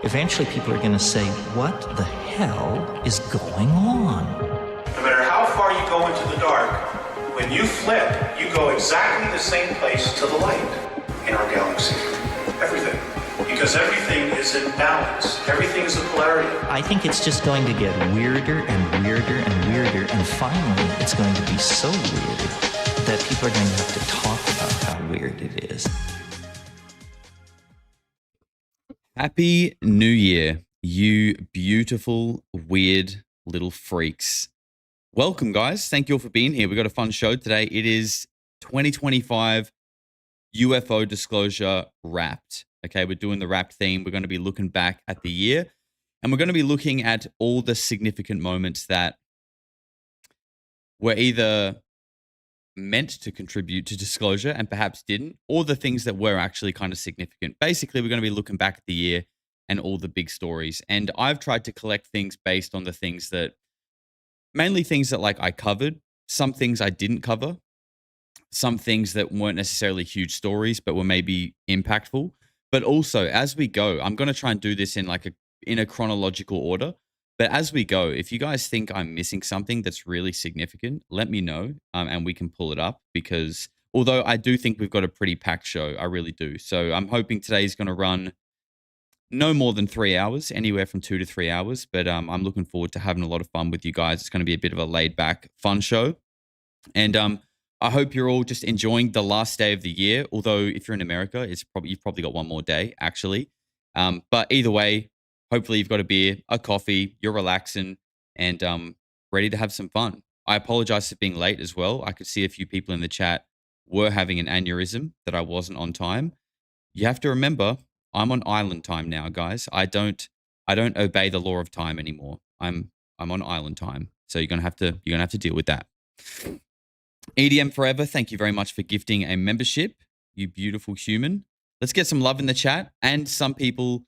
eventually people are going to say, what the hell is going on? No matter how far you go into the dark, when you flip, you go exactly the same place to the light in our galaxy. Everything. Because everything is in balance. Everything is a polarity. I think it's just going to get weirder and weirder and weirder, and finally it's going to be so weird that people are going to have to talk about how weird it is. Happy New Year, you beautiful, weird little freaks. Welcome, guys. Thank you all for being here. We've got a fun show today. It is 2025 UFO disclosure wrapped. Okay, we're doing the wrapped theme. We're going to be looking back at the year, and we're going to be looking at all the significant moments that were either meant to contribute to disclosure and perhaps didn't, or the things that were actually kind of significant. Basically, we're going to be looking back at the year and all the big stories. And I've tried to collect things based on the things that, mainly things that like I covered, some things I didn't cover, some things that weren't necessarily huge stories, but were maybe impactful. But also, as we go, I'm going to try and do this in a chronological order. But as we go, if you guys think I'm missing something that's really significant, let me know, and we can pull it up. Because although I do think we've got a pretty packed show, I really do. So I'm hoping today's going to run no more than 3 hours, anywhere from 2 to 3 hours. But I'm looking forward to having a lot of fun with you guys. It's going to be a bit of a laid back, fun show. And I hope you're all just enjoying the last day of the year. Although if you're in America, you've probably got one more day, actually. But either way, hopefully you've got a beer, a coffee, you're relaxing, and ready to have some fun. I apologize for being late as well. I could see a few people in the chat were having an aneurysm that I wasn't on time. You have to remember, I'm on island time now, guys. I don't obey the law of time anymore. I'm on island time, so you're gonna have to deal with that. EDM Forever, thank you very much for gifting a membership, you beautiful human. Let's get some love in the chat. And some people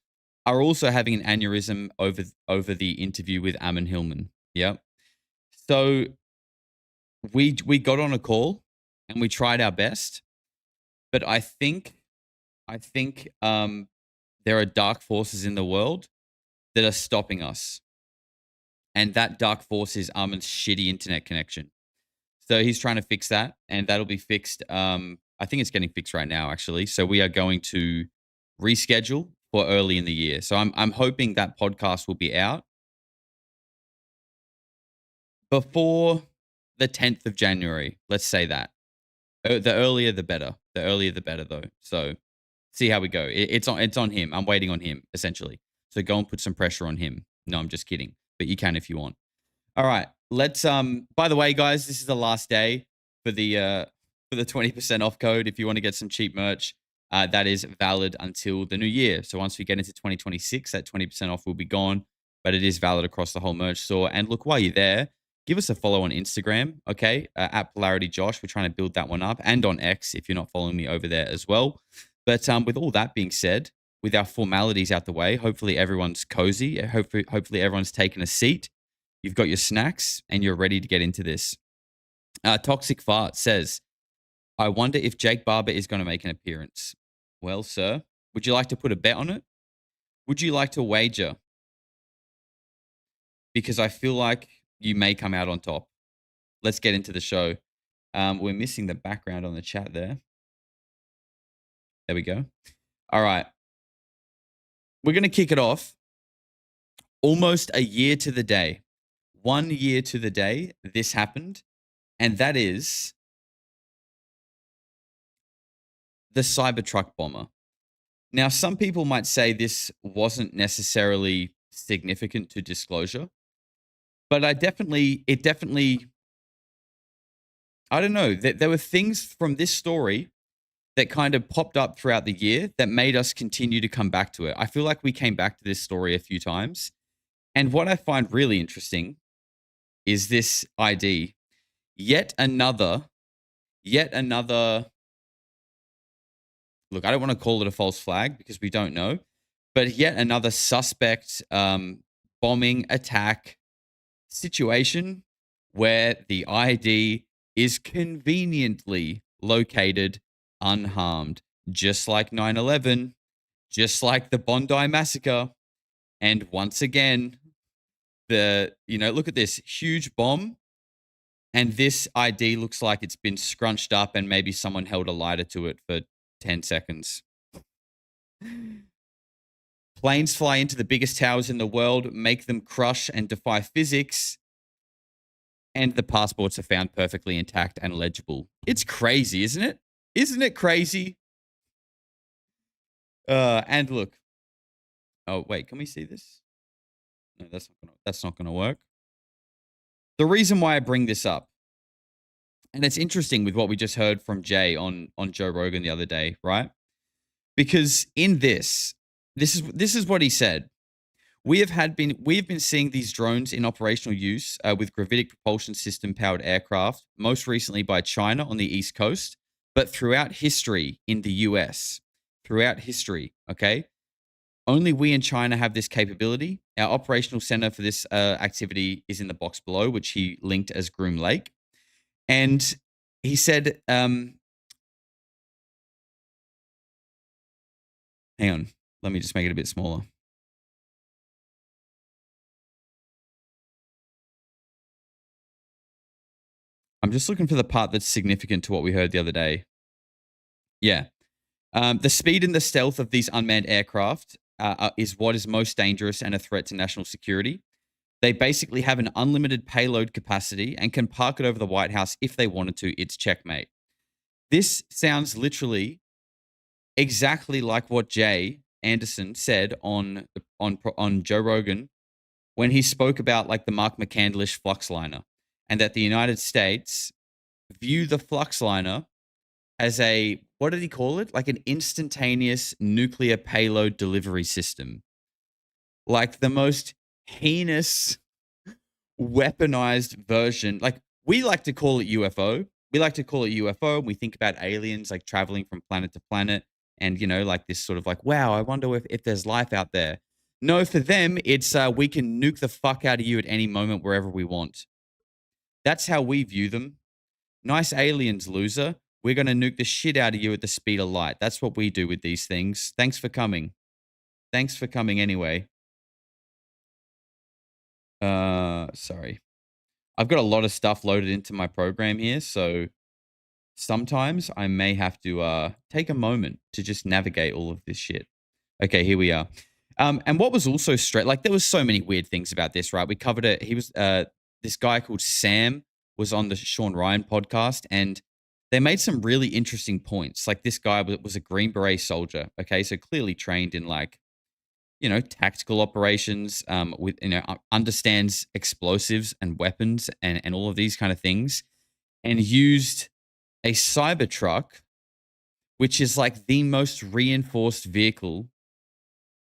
are also having an aneurysm over the interview with Ammon Hillman. Yep. So we got on a call and we tried our best, but I think there are dark forces in the world that are stopping us, and that dark force is Ammon's shitty internet connection. So he's trying to fix that, and that'll be fixed. I think it's getting fixed right now, actually. So we are going to reschedule for early in the year. So I'm hoping that podcast will be out before the 10th of January. Let's say that. The earlier, the better. The earlier, the better, though. So see how we go. It's on him. I'm waiting on him, essentially. So go and put some pressure on him. No, I'm just kidding. But you can if you want. All right. Let's by the way, guys, this is the last day for the 20% off code. If you want to get some cheap merch, that is valid until the new year. So once we get into 2026, that 20% off will be gone, but it is valid across the whole merch store. And look, while you're there, give us a follow on Instagram, okay? At Polarity Josh. We're trying to build that one up, and on X if you're not following me over there as well. But with all that being said, with our formalities out the way, hopefully everyone's cozy. Hopefully everyone's taken a seat. You've got your snacks and you're ready to get into this. Toxic Fart says, I wonder if Jake Barber is going to make an appearance. Well, sir, would you like to put a bet on it? Would you like to wager? Because I feel like you may come out on top. Let's get into the show. We're missing the background on the chat there. There we go. All right. We're going to kick it off. Almost a year to the day. 1 year to the day this happened, and that is the Cybertruck bomber. Now, some people might say this wasn't necessarily significant to disclosure, but I don't know, there were things from this story that kind of popped up throughout the year that made us continue to come back to it. I feel like we came back to this story a few times, and what I find really interesting is this ID. Yet another, look, I don't want to call it a false flag because we don't know, but yet another suspect bombing attack situation where the ID is conveniently located unharmed, just like 9/11, just like the Bondi Massacre. And once again, look at this huge bomb. And this ID looks like it's been scrunched up and maybe someone held a lighter to it for 10 seconds. Planes fly into the biggest towers in the world, make them crush and defy physics. And the passports are found perfectly intact and legible. It's crazy, isn't it? Isn't it crazy? And look. Oh, wait, can we see this? No, that's not gonna work. The reason why I bring this up, and it's interesting with what we just heard from Jay on Joe Rogan the other day, right? Because in this is what he said. We have been seeing these drones in operational use with gravitic propulsion system powered aircraft, most recently by China on the East Coast, but throughout history in the US. Throughout history, okay? Only we in China have this capability. Our operational center for this activity is in the box below, which he linked as Groom Lake. And he said, hang on, let me just make it a bit smaller. I'm just looking for the part that's significant to what we heard the other day. Yeah. The speed and the stealth of these unmanned aircraft is what is most dangerous and a threat to national security. They basically have an unlimited payload capacity and can park it over the White House if they wanted to. It's checkmate. This sounds literally exactly like what Jay Anderson said on Joe Rogan when he spoke about like the Mark McCandlish flux liner, and that the United States view the flux liner as a, what did he call it? Like an instantaneous nuclear payload delivery system. Like the most heinous, weaponized version. Like we like to call it UFO. We like to call it UFO. And we think about aliens like traveling from planet to planet. And, like this sort of like, wow, I wonder if there's life out there. No, for them, it's we can nuke the fuck out of you at any moment wherever we want. That's how we view them. Nice aliens, loser. We're going to nuke the shit out of you at the speed of light. That's what we do with these things. Thanks for coming. Thanks for coming anyway. Sorry. I've got a lot of stuff loaded into my program here, so sometimes I may have to take a moment to just navigate all of this shit. Okay, here we are. And what was also straight, like there was so many weird things about this, right? We covered it. He was this guy called Sam was on the Sean Ryan podcast, and they made some really interesting points. Like this guy was a Green Beret soldier, okay? So clearly trained in like, tactical operations, with, understands explosives and weapons and all of these kind of things, and used a Cybertruck, which is like the most reinforced vehicle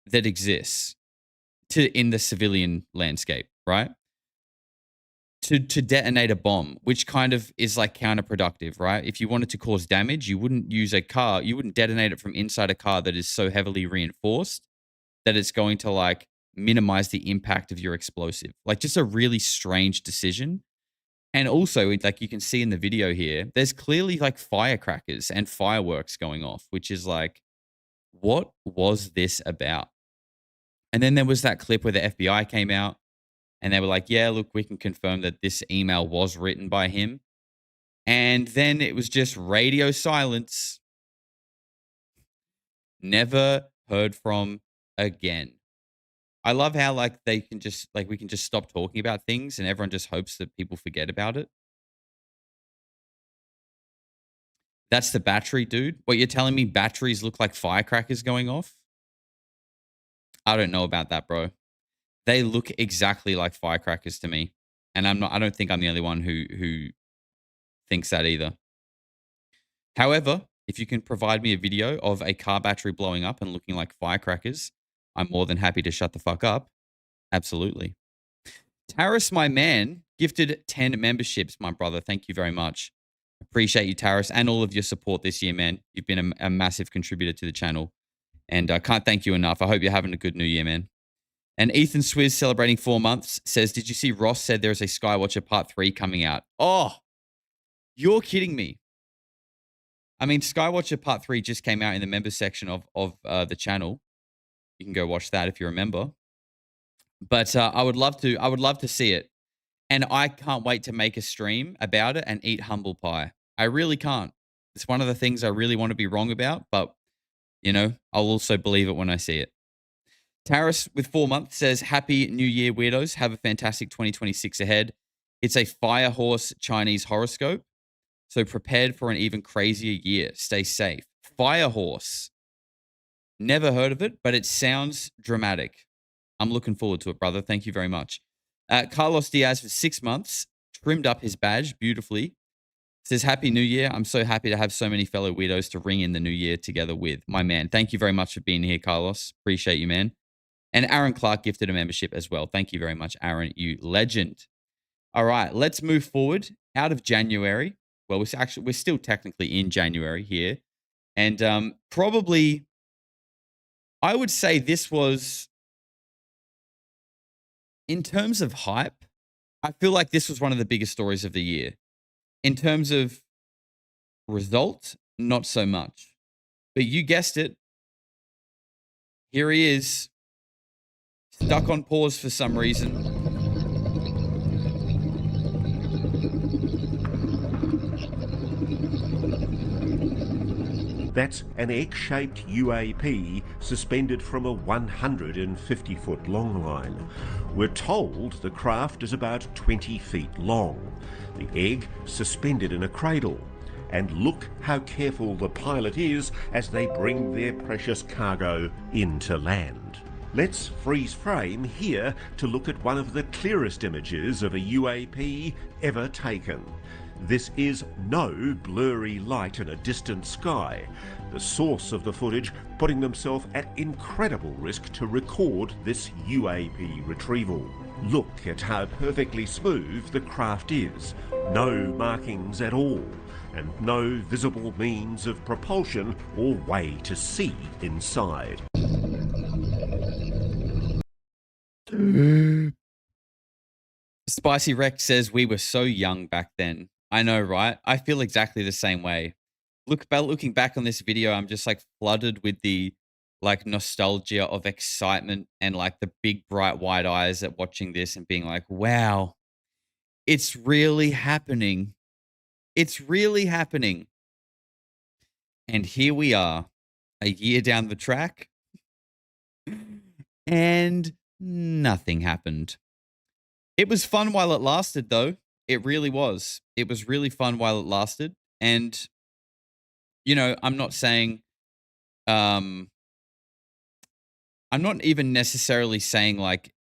that exists in the civilian landscape, right? To detonate a bomb, which kind of is like counterproductive, right? If you wanted to cause damage, you wouldn't use a car, you wouldn't detonate it from inside a car that is so heavily reinforced that it's going to like minimize the impact of your explosive. Like just a really strange decision. And also, like you can see in the video here, there's clearly like firecrackers and fireworks going off, which is like, what was this about? And then there was that clip where the FBI came out and they were like, yeah, look, we can confirm that this email was written by him. And then it was just radio silence. Never heard from again. I love how like we can just stop talking about things and everyone just hopes that people forget about it. That's the battery, dude. What, you're telling me batteries look like firecrackers going off? I don't know about that, bro. They look exactly like firecrackers to me. And I don't think I'm the only one who thinks that either. However, if you can provide me a video of a car battery blowing up and looking like firecrackers, I'm more than happy to shut the fuck up. Absolutely. Taris, my man, gifted 10 memberships, my brother. Thank you very much. Appreciate you, Taris, and all of your support this year, man. You've been a massive contributor to the channel. And I can't thank you enough. I hope you're having a good new year, man. And Ethan Swizz, celebrating 4 months, says, did you see Ross said there is a Skywatcher Part 3 coming out? Oh, you're kidding me. I mean, Skywatcher Part 3 just came out in the members section of the channel. You can go watch that if you remember. But I would love to. I would love to see it, and I can't wait to make a stream about it and eat humble pie. I really can't. It's one of the things I really want to be wrong about, but I'll also believe it when I see it. Taris with 4 months says, Happy New Year, weirdos. Have a fantastic 2026 ahead. It's a fire horse Chinese horoscope, so prepared for an even crazier year. Stay safe. Fire horse. Never heard of it, but it sounds dramatic. I'm looking forward to it, brother. Thank you very much. Carlos Diaz for 6 months, trimmed up his badge beautifully. Says, Happy New Year. I'm so happy to have so many fellow weirdos to ring in the new year together with. My man, thank you very much for being here, Carlos. Appreciate you, man. And Aaron Clark gifted a membership as well. Thank you very much, Aaron, you legend. All right, let's move forward out of January. Well, we're still technically in January here. And probably, I would say this was, in terms of hype, I feel like this was one of the biggest stories of the year. In terms of result, not so much. But you guessed it. Here he is, stuck on pause for some reason. That's an egg-shaped UAP suspended from a 150-foot long line. We're told the craft is about 20 feet long. The egg suspended in a cradle. And look how careful the pilot is as they bring their precious cargo into land. Let's freeze frame here to look at one of the clearest images of a UAP ever taken. This is no blurry light in a distant sky. The source of the footage putting themselves at incredible risk to record this UAP retrieval. Look at how perfectly smooth the craft is. No markings at all, and no visible means of propulsion or way to see inside. Spicy Rex says, we were so young back then. I know, right? I feel exactly the same way. Looking back on this video, I'm just like flooded with the like nostalgia of excitement and like the big bright wide eyes at watching this and being like, wow, it's really happening. It's really happening. And here we are, a year down the track, and nothing happened. It was fun while it lasted, though. It really was. It was really fun while it lasted. And, I'm not saying, I'm not even necessarily saying like,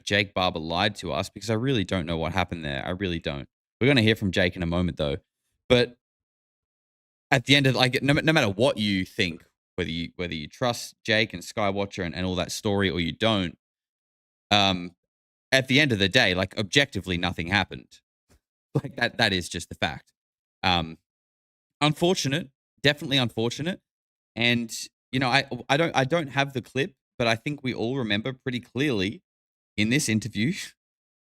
Jake Barber lied to us, because I really don't know what happened there. I really don't. We're going to hear from Jake in a moment, though. But at the end of, like, no matter what you think, whether you trust Jake and Skywatcher and all that story or you don't, at the end of the day, like, objectively, nothing happened. Like, that is just the fact. Unfortunate, definitely unfortunate. And, I don't have the clip, but I think we all remember pretty clearly in this interview,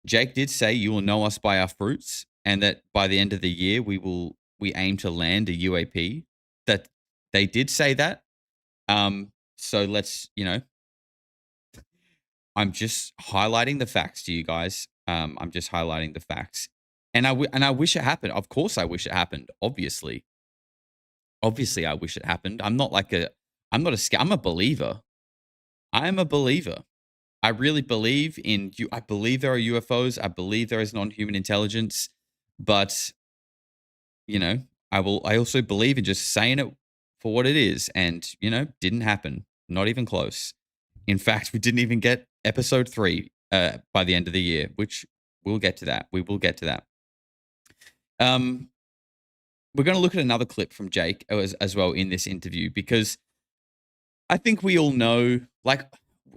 Jake did say, you will know us by our fruits, and that by the end of the year, we aim to land a UAP. That they did say that. So let's, I'm just highlighting the facts to you guys. I'm just highlighting the facts, and I wish it happened. Of course, I wish it happened. Obviously, I wish it happened. I'm not I'm a believer. I'm a believer. I really believe in you. I believe there are UFOs. I believe there is non-human intelligence, but I also believe in just saying it for what it is, and didn't happen. Not even close. In fact, we didn't even get episode 3 by the end of the year, which we'll get to that. We will get to that. We're going to look at another clip from Jake as well in this interview, because I think we all know, like,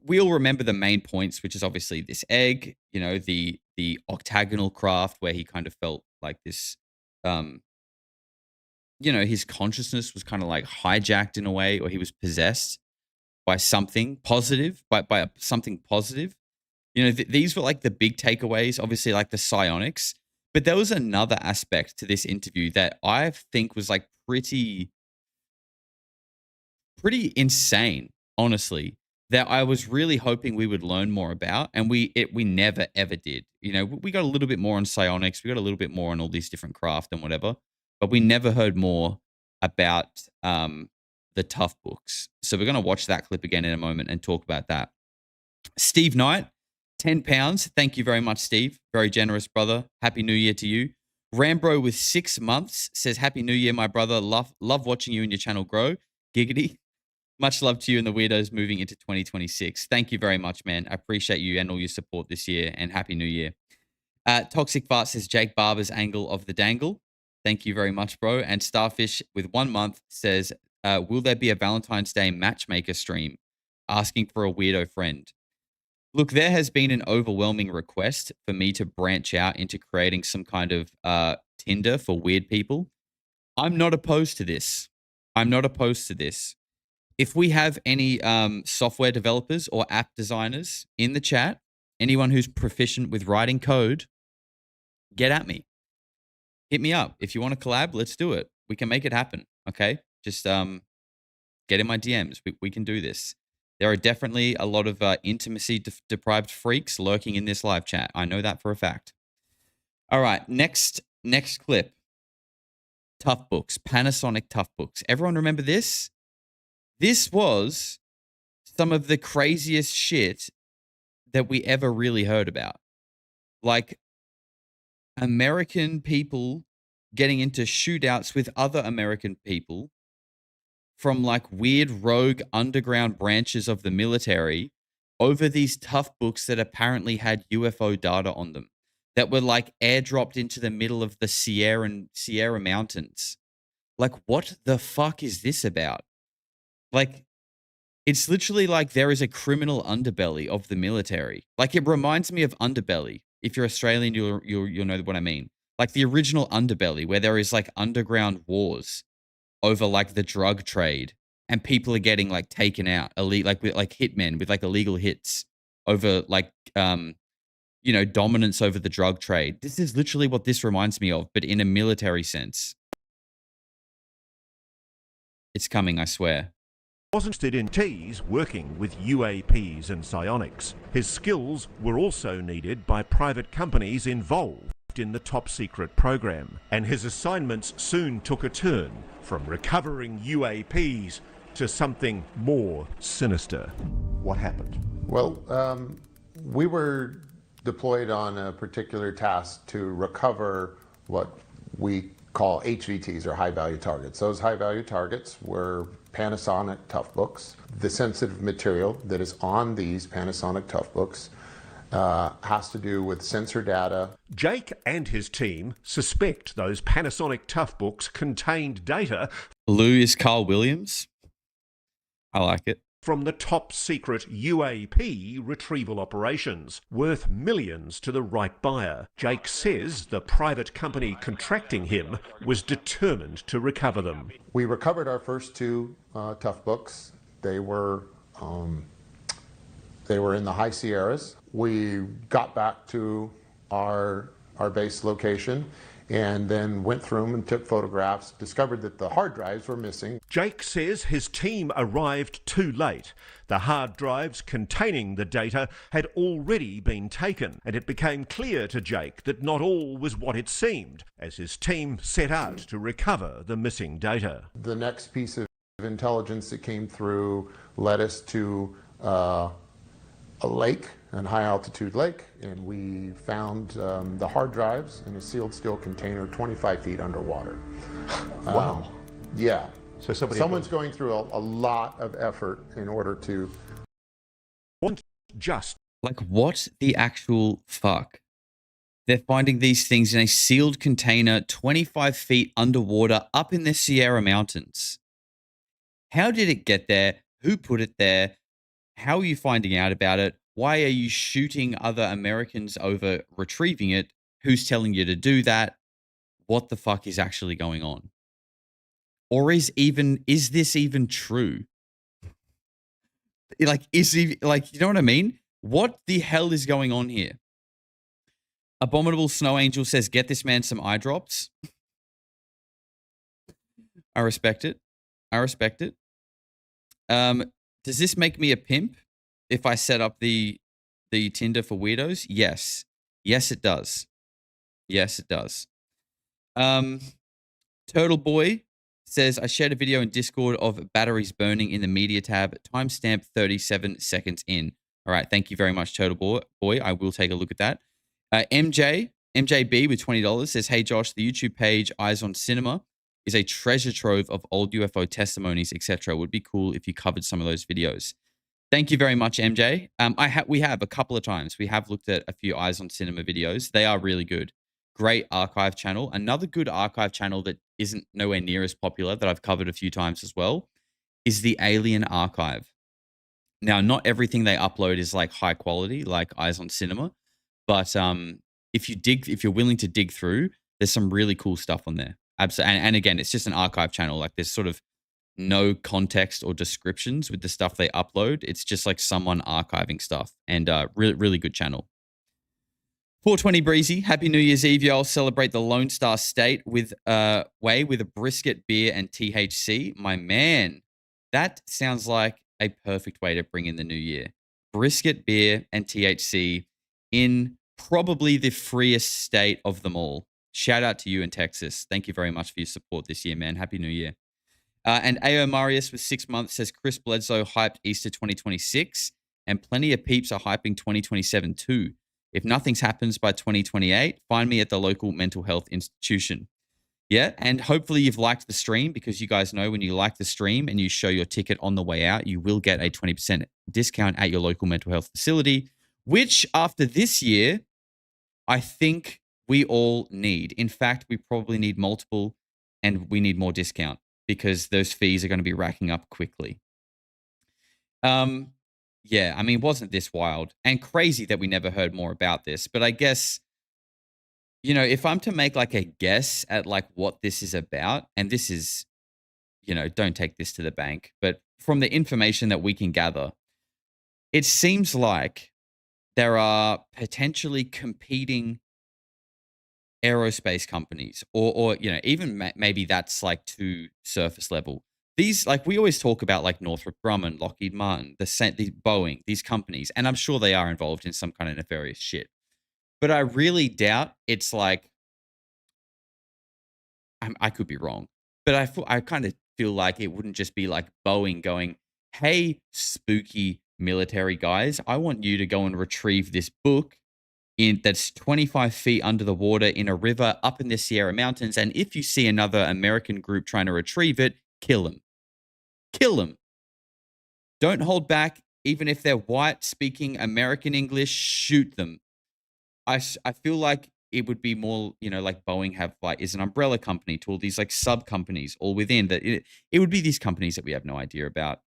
we all remember the main points, which is obviously this egg, the octagonal craft where he kind of felt like this, his consciousness was kind of like hijacked in a way, or he was possessed by something positive, by something positive. These were like the big takeaways, obviously, like the psionics. But there was another aspect to this interview that I think was like pretty insane, honestly, that I was really hoping we would learn more about, and we never ever did. You know, we got a little bit more on psionics, we got a little bit more on all these different craft and whatever, but we never heard more about the tough books. So we're gonna watch that clip again in a moment and talk about that. Steve Knight, £10. Thank you very much, Steve. Very generous, brother. Happy New Year to you. Rambro with 6 months says, Happy New Year, my brother. Love watching you and your channel grow. Giggity. Much love to you and the weirdos moving into 2026. Thank you very much, man. I appreciate you and all your support this year, and Happy New Year. Toxic Fart says, Jake Barber's angle of the dangle. Thank you very much, bro. And Starfish with 1 month says, will there be a Valentine's Day matchmaker stream? Asking for a weirdo friend. Look, there has been an overwhelming request for me to branch out into creating some kind of Tinder for weird people. I'm not opposed to this. I'm not opposed to this. If we have any software developers or app designers in the chat, anyone who's proficient with writing code, get at me. Hit me up. If you want to collab, let's do it. We can make it happen, okay? Just get in my DMs. We can do this. There are definitely a lot of intimacy-deprived freaks lurking in this live chat. I know that for a fact. All right, next clip. Tough books, Panasonic Tough books. Everyone remember this? This was some of the craziest shit that we ever really heard about. Like American people getting into shootouts with other American people from like weird rogue underground branches of the military over these tough books that apparently had UFO data on them that were like airdropped into the middle of the Sierra Mountains. Like, what the fuck is this about? Like, it's literally like there is a criminal underbelly of the military. Like, it reminds me of Underbelly. If you're Australian, you'll know what I mean. Like the original Underbelly, where there is like underground wars over like the drug trade, and people are getting like taken out, like hitmen with like illegal hits over like dominance over the drug trade. This is literally what this reminds me of, but in a military sense. It's coming, I swear. Wasn't interested in T's working with UAPs and psionics. His skills were also needed by private companies involved in the top secret program, and his assignments soon took a turn from recovering UAPs to something more sinister. What happened? Well, we were deployed on a particular task to recover what we call HVTs, or high-value targets. Those high-value targets were Panasonic Tough books. The sensitive material that is on these Panasonic Tough books has to do with sensor data. Jake and his team suspect those Panasonic Tough books contained data. Lou is Carl Williams. I like it. From the top secret UAP retrieval operations, worth millions to the right buyer. Jake says the private company contracting him was determined to recover them. We recovered our first two Tough books. They were in the high Sierras. We got back to our base location and then went through them and took photographs, discovered that the hard drives were missing. Jake says his team arrived too late. The hard drives containing the data had already been taken, and it became clear to Jake that not all was what it seemed as his team set out to recover the missing data. The next piece of intelligence that came through led us to a lake, a high-altitude lake, and we found the hard drives in a sealed steel container 25 feet underwater. Wow. Yeah. So someone's going through a lot of effort in order to... Just like, what the actual fuck? They're finding these things in a sealed container 25 feet underwater up in the Sierra Mountains. How did it get there? Who put it there? How are you finding out about it? Why are you shooting other Americans over retrieving it? Who's telling you to do that? What the fuck is actually going on? Or is this even true? Like, you know what I mean? What the hell is going on here? Abominable Snow Angel says, get this man some eye drops. I respect it. Does this make me a pimp? if I set up the Tinder for weirdos? Yes. Yes, it does. Yes, it does. Turtle Boy says, I shared a video in Discord of batteries burning in the media tab. Timestamp 37 seconds in. All right. Thank you very much, Turtle Boy. I will take a look at that. MJB with $20 says, hey, Josh, the YouTube page Eyes on Cinema is a treasure trove of old UFO testimonies, etc. Would be cool if you covered some of those videos. Thank you very much, MJ. We have a couple of times. We have looked at a few Eyes on Cinema videos. They are really good. Great archive channel. Another good archive channel that isn't nowhere near as popular that I've covered a few times as well is the Alien Archive. Now, not everything they upload is like high quality, like Eyes on Cinema, but if you're willing to dig through, there's some really cool stuff on there. Absolutely. And again, it's just an archive channel. Like there's sort of no context or descriptions with the stuff they upload. It's just like someone archiving stuff, and really good channel. 420 Breezy, happy New Year's Eve, y'all. Celebrate the Lone Star State with a brisket, beer, and THC. My man, that sounds like a perfect way to bring in the new year. Brisket, beer, and THC in probably the freest state of them all. Shout out to you in Texas. Thank you very much for your support this year, man. Happy New Year. And AO Marius with 6 months says Chris Bledsoe hyped Easter 2026, and plenty of peeps are hyping 2027 too. If nothing happens by 2028, find me at the local mental health institution. Yeah, and hopefully you've liked the stream, because you guys know when you like the stream and you show your ticket on the way out, you will get a 20% discount at your local mental health facility, which after this year, I think we all need. In fact, we probably need multiple, and we need more discount because those fees are going to be racking up quickly. Yeah, I mean, wasn't this wild and crazy that we never heard more about this? But I guess, you know, if I'm to make like a guess at like what this is about, and this is, you know, don't take this to the bank, but from the information that we can gather, it seems like there are potentially competing aerospace companies, or you know, even maybe that's like too surface level. These, like, we always talk about like Northrop Grumman, Lockheed Martin, the Boeing, these companies, and I'm sure they are involved in some kind of nefarious shit. But I really doubt it's like, I could be wrong, but I kind of feel like it wouldn't just be like Boeing going, hey, spooky military guys, I want you to go and retrieve this book that's 25 feet under the water in a river up in the Sierra Mountains. And if you see another American group trying to retrieve it, kill them. Kill them. Don't hold back. Even if they're white speaking American English, shoot them. I feel like it would be more, you know, like Boeing is an umbrella company to all these like sub companies all within that. It would be these companies that we have no idea about.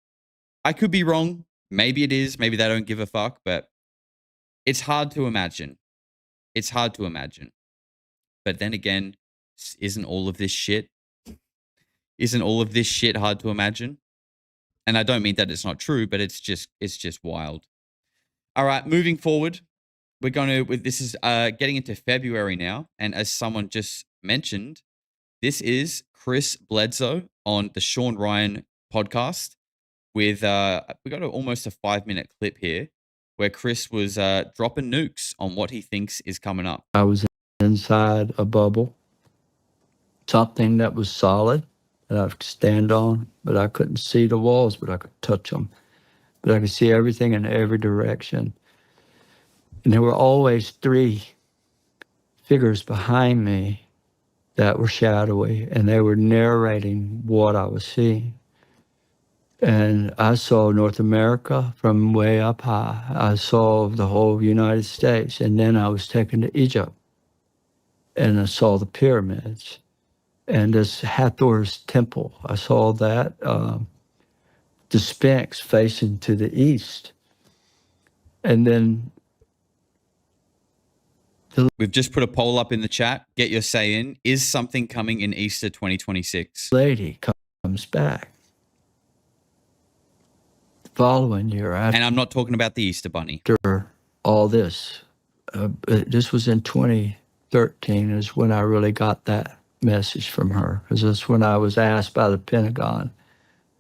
I could be wrong. Maybe it is. Maybe they don't give a fuck, but it's hard to imagine. It's hard to imagine. But then again, isn't all of this shit hard to imagine? And I don't mean that it's not true, but it's just wild. All right, moving forward, we're going to, this is getting into February now. And as someone just mentioned, this is Chris Bledsoe on the Sean Ryan podcast with, we got almost a 5-minute clip here where Chris was dropping nukes on what he thinks is coming up. I was inside a bubble, something that was solid that I could stand on, but I couldn't see the walls, but I could touch them. But I could see everything in every direction. And there were always 3 figures behind me that were shadowy, and they were narrating what I was seeing. And I saw North America from way up high. I saw the whole United States. And then I was taken to Egypt, and I saw the pyramids and this Hathor's temple. I saw that, the Sphinx facing to the east. And then we've just put a poll up in the chat. Get your say in. Is something coming in Easter 2026? Lady comes back. The following year, and I'm not talking about the Easter Bunny. After all this, this was in 2013 is when I really got that message from her, because that's when I was asked by the Pentagon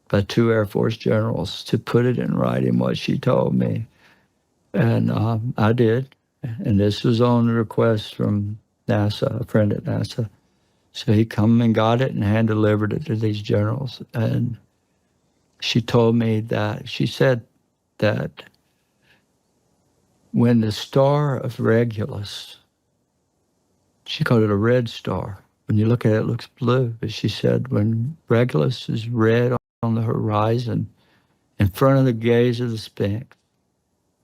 by 2 Air Force generals to put it in writing what she told me. And I did. And this was on request from NASA, a friend at NASA. So he come and got it and hand delivered it to these generals. And she told me that, she said that when the star of Regulus, she called it a red star. When you look at it, it looks blue. But she said when Regulus is red on the horizon, in front of the gaze of the Sphinx,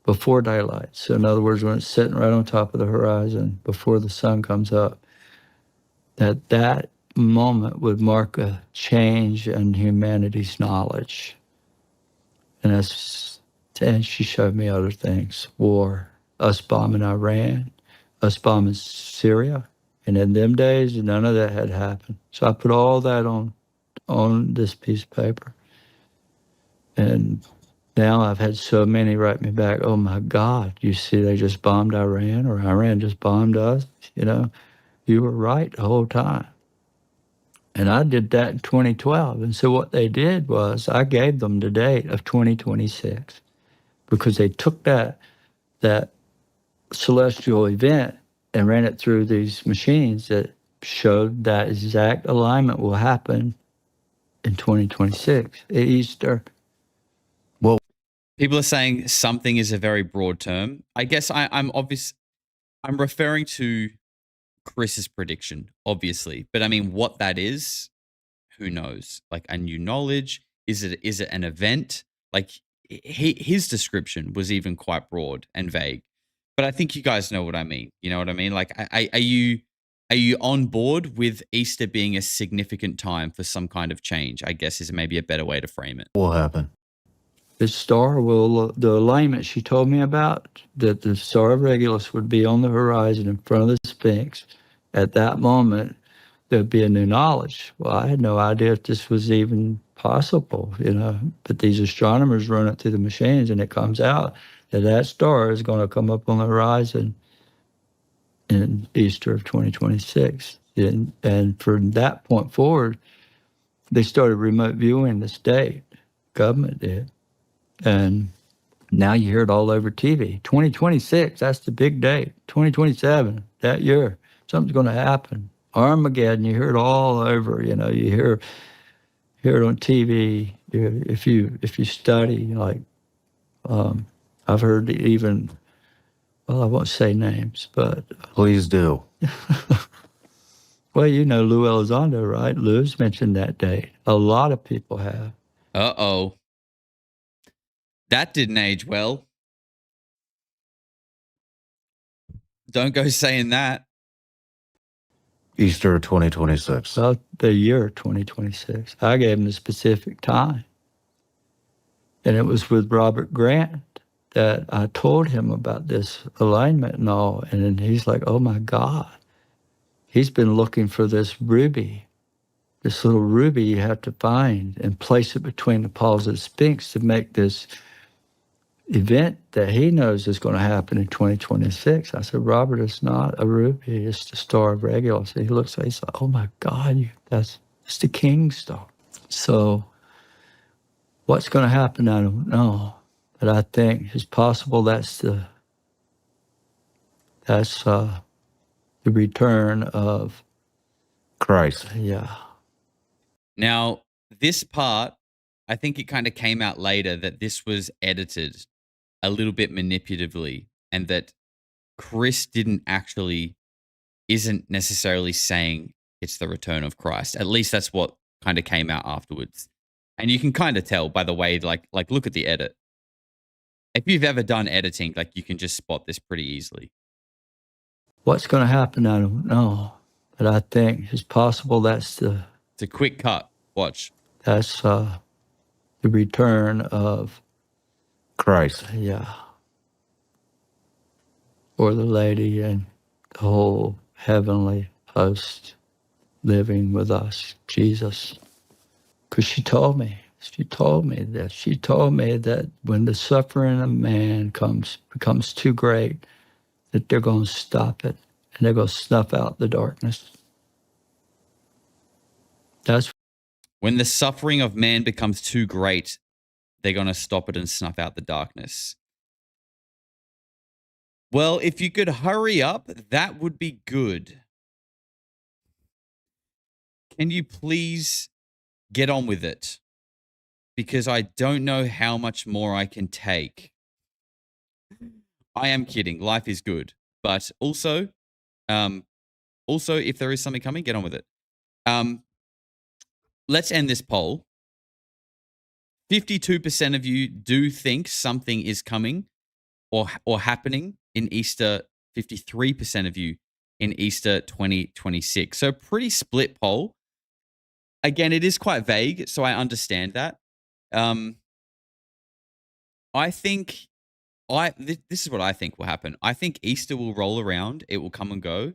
before daylight. So in other words, when it's sitting right on top of the horizon, before the sun comes up, that moment would mark a change in humanity's knowledge. And she showed me other things. War, us bombing Iran, us bombing Syria. And in them days, none of that had happened. So I put all that on this piece of paper. And now I've had so many write me back, oh my God, you see they just bombed Iran, or Iran just bombed us. You know, you were right the whole time. And I did that in 2012. And so what they did was I gave them the date of 2026 because they took that celestial event and ran it through these machines that showed that exact alignment will happen in 2026 at Easter. People are saying something is a very broad term. I guess I'm referring to Chris's prediction, obviously. But I mean, what that is, who knows? Like a new knowledge? Is it an event? Like his description was even quite broad and vague. But I think you guys know what I mean. You know what I mean? Like, are you on board with Easter being a significant time for some kind of change? I guess is maybe a better way to frame it. What will happen? The star will, the alignment she told me about, that the star of Regulus would be on the horizon in front of the Sphinx. At that moment, there'd be a new knowledge. Well, I had no idea if this was even possible, you know, but these astronomers run it through the machines and it comes out that star is going to come up on the horizon in Easter of 2026. And from that point forward, they started remote viewing the state. Government did. And now you hear it all over TV. 2026, that's the big date. 2027, that year, something's going to happen. Armageddon, you hear it all over. You know, you hear it on TV. If you study, like I've heard even, well, I won't say names, but Please do. well, you know Lou Elizondo, right? Lou's mentioned that date. A lot of people have. Uh-oh. That didn't age well. Don't go saying that. Easter 2026. Well, the year 2026. I gave him the specific time. And it was with Robert Grant that I told him about this alignment and all. And then he's like, oh my God. He's been looking for this ruby, this little ruby you have to find and place it between the paws of the Sphinx to make this event that he knows is going to happen in 2026. I said, Robert, it's not a ruby, it's the star of Regulus. He looks at it, he's like, oh my God, it's the king star. So what's going to happen, I don't know. But I think it's possible that's the return of Christ. Yeah. Now, this part, I think it kind of came out later that this was edited a little bit manipulatively and that Chris isn't necessarily saying it's the return of Christ. At least that's what kind of came out afterwards. And you can kind of tell by the way, like look at the edit. If you've ever done editing, like you can just spot this pretty easily. What's going to happen, I don't know. But I think it's possible it's a quick cut. Watch. That's the return of Christ. Yeah. Or the lady and the whole heavenly host living with us, Jesus. Because she told me that when the suffering of man becomes too great, that they're going to stop it and they're going to snuff out the darkness. That's When the suffering of man becomes too great, they're going to stop it and snuff out the darkness. Well, if you could hurry up, that would be good. Can you please get on with it? Because I don't know how much more I can take. I am kidding. Life is good. But also, if there is something coming, get on with it. Let's end this poll. 52% of you do think something is coming or happening in Easter. 53% of you in Easter 2026. So pretty split poll. Again, it is quite vague, so I understand that. I think this is what I think will happen. I think Easter will roll around. It will come and go.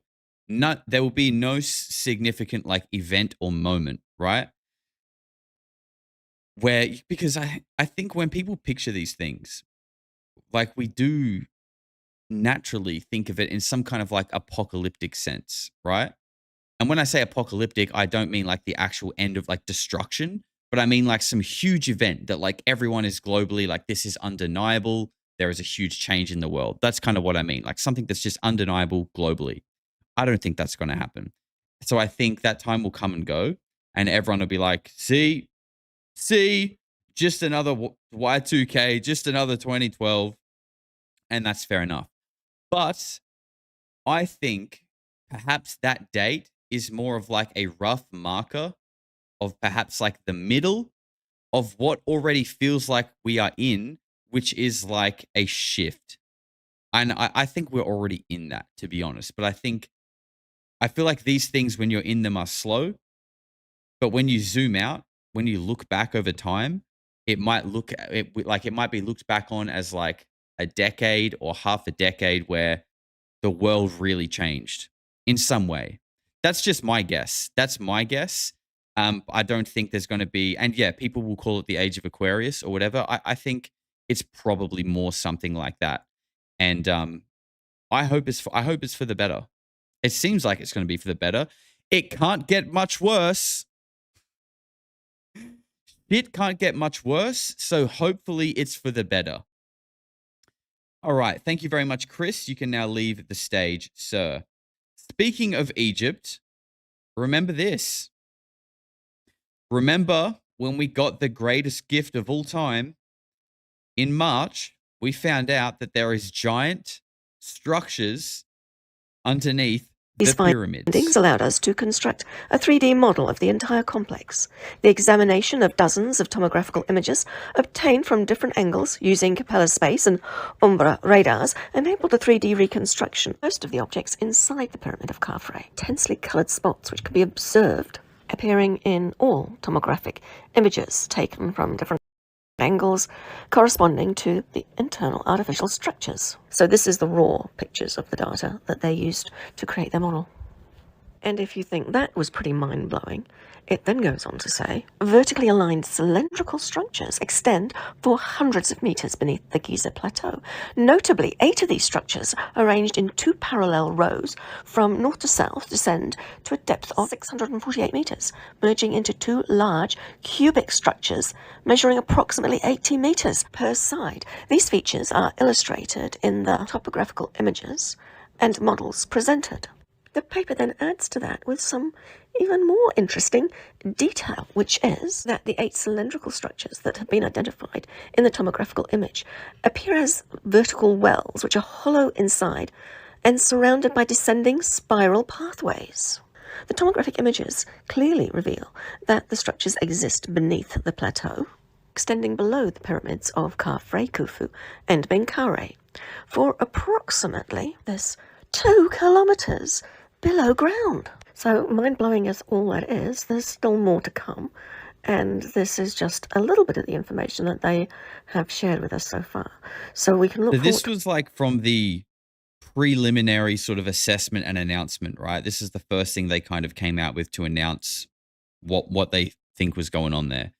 There will be no significant like event or moment, right? Because I think when people picture these things, like we do naturally think of it in some kind of like apocalyptic sense, right? And when I say apocalyptic, I don't mean like the actual end of like destruction, but I mean like some huge event that like everyone is globally like, this is undeniable. There is a huge change in the world. That's kind of what I mean. Like something that's just undeniable globally. I don't think that's going to happen. So I think that time will come and go and everyone will be like, see, just another Y2K, just another 2012. And that's fair enough. But I think perhaps that date is more of like a rough marker of perhaps like the middle of what already feels like we are in, which is like a shift. And I think we're already in that, to be honest. But I feel like these things, when you're in them, are slow. But when you zoom out, when you look back over time, it might be looked back on as like a decade or half a decade where the world really changed in some way. That's just my guess. That's my guess. I don't think there's going to be, and yeah, people will call it the age of Aquarius or whatever. I think it's probably more something like that. And I hope it's for the better. It seems like it's going to be for the better. It can't get much worse. It can't get much worse. So hopefully it's for the better. All right. Thank you very much, Chris. You can now leave the stage, sir. Speaking of Egypt, remember this. Remember when we got the greatest gift of all time? In March, we found out that there is giant structures underneath These the pyramids. findings allowed us to construct a 3D model of the entire complex. The examination of dozens of tomographical images obtained from different angles using Capella space and Umbra radars enabled a 3D reconstruction of most of the objects inside the Pyramid of Khafre. Intensely coloured spots which could be observed appearing in all tomographic images taken from different angles corresponding to the internal artificial structures. So this is the raw pictures of the data that they used to create their model. And if you think that was pretty mind-blowing, it then goes on to say, vertically aligned cylindrical structures extend for hundreds of meters beneath the Giza Plateau. Notably, 8 of these structures, arranged in 2 parallel rows from north to south, descend to a depth of 648 meters, merging into 2 large cubic structures measuring approximately 80 meters per side. These features are illustrated in the topographical images and models presented. The paper then adds to that with some even more interesting detail, which is that the 8 cylindrical structures that have been identified in the tomographical image appear as vertical wells, which are hollow inside and surrounded by descending spiral pathways. The tomographic images clearly reveal that the structures exist beneath the plateau, extending below the pyramids of Khafre, Khufu, and Menkaure, for approximately 2 kilometers below ground. So mind-blowing as all that is, there's still more to come. And this is just a little bit of the information that they have shared with us so far. So we can look This was like from the preliminary sort of assessment and announcement, right? This is the first thing they kind of came out with to announce what they think was going on there.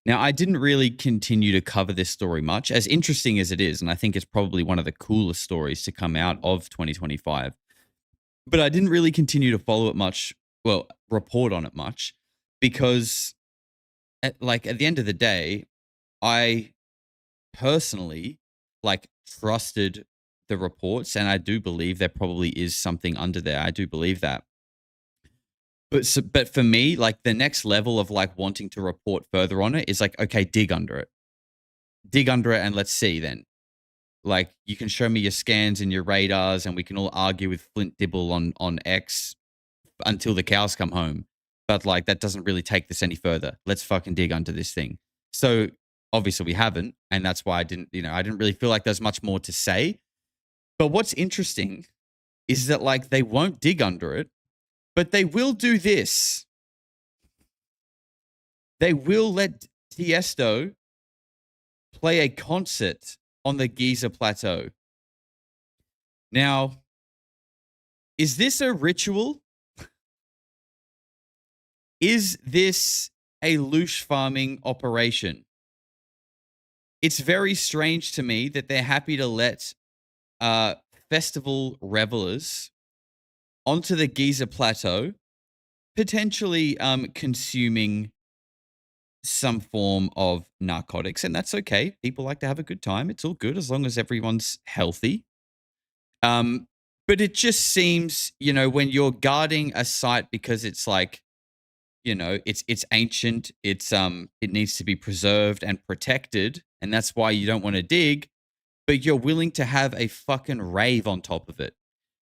Now, I didn't really continue to cover this story much, as interesting as it is, and I think it's probably one of the coolest stories to come out of 2025. But I didn't really continue to follow it much, report on it much, because at the end of the day, I personally trusted the reports, and I do believe there probably is something under there. I do believe that. But for me, the next level of wanting to report further on it is okay, dig under it. Dig under it and let's see then. You can show me your scans and your radars, and we can all argue with Flint Dibble on X until the cows come home. But that doesn't really take this any further. Let's fucking dig under this thing. So obviously we haven't, and that's why I didn't really feel like there's much more to say. But what's interesting is that they won't dig under it, but they will do this. They will let Tiesto play a concert on the Giza Plateau. Now, is this a ritual? Is this a loosh farming operation? It's very strange to me that they're happy to let festival revelers onto the Giza Plateau, potentially consuming some form of narcotics, and that's okay. People like to have a good time. It's all good as long as everyone's healthy. But it just seems, when you're guarding a site because it's it's ancient, it needs to be preserved and protected, and that's why you don't want to dig, but you're willing to have a fucking rave on top of it.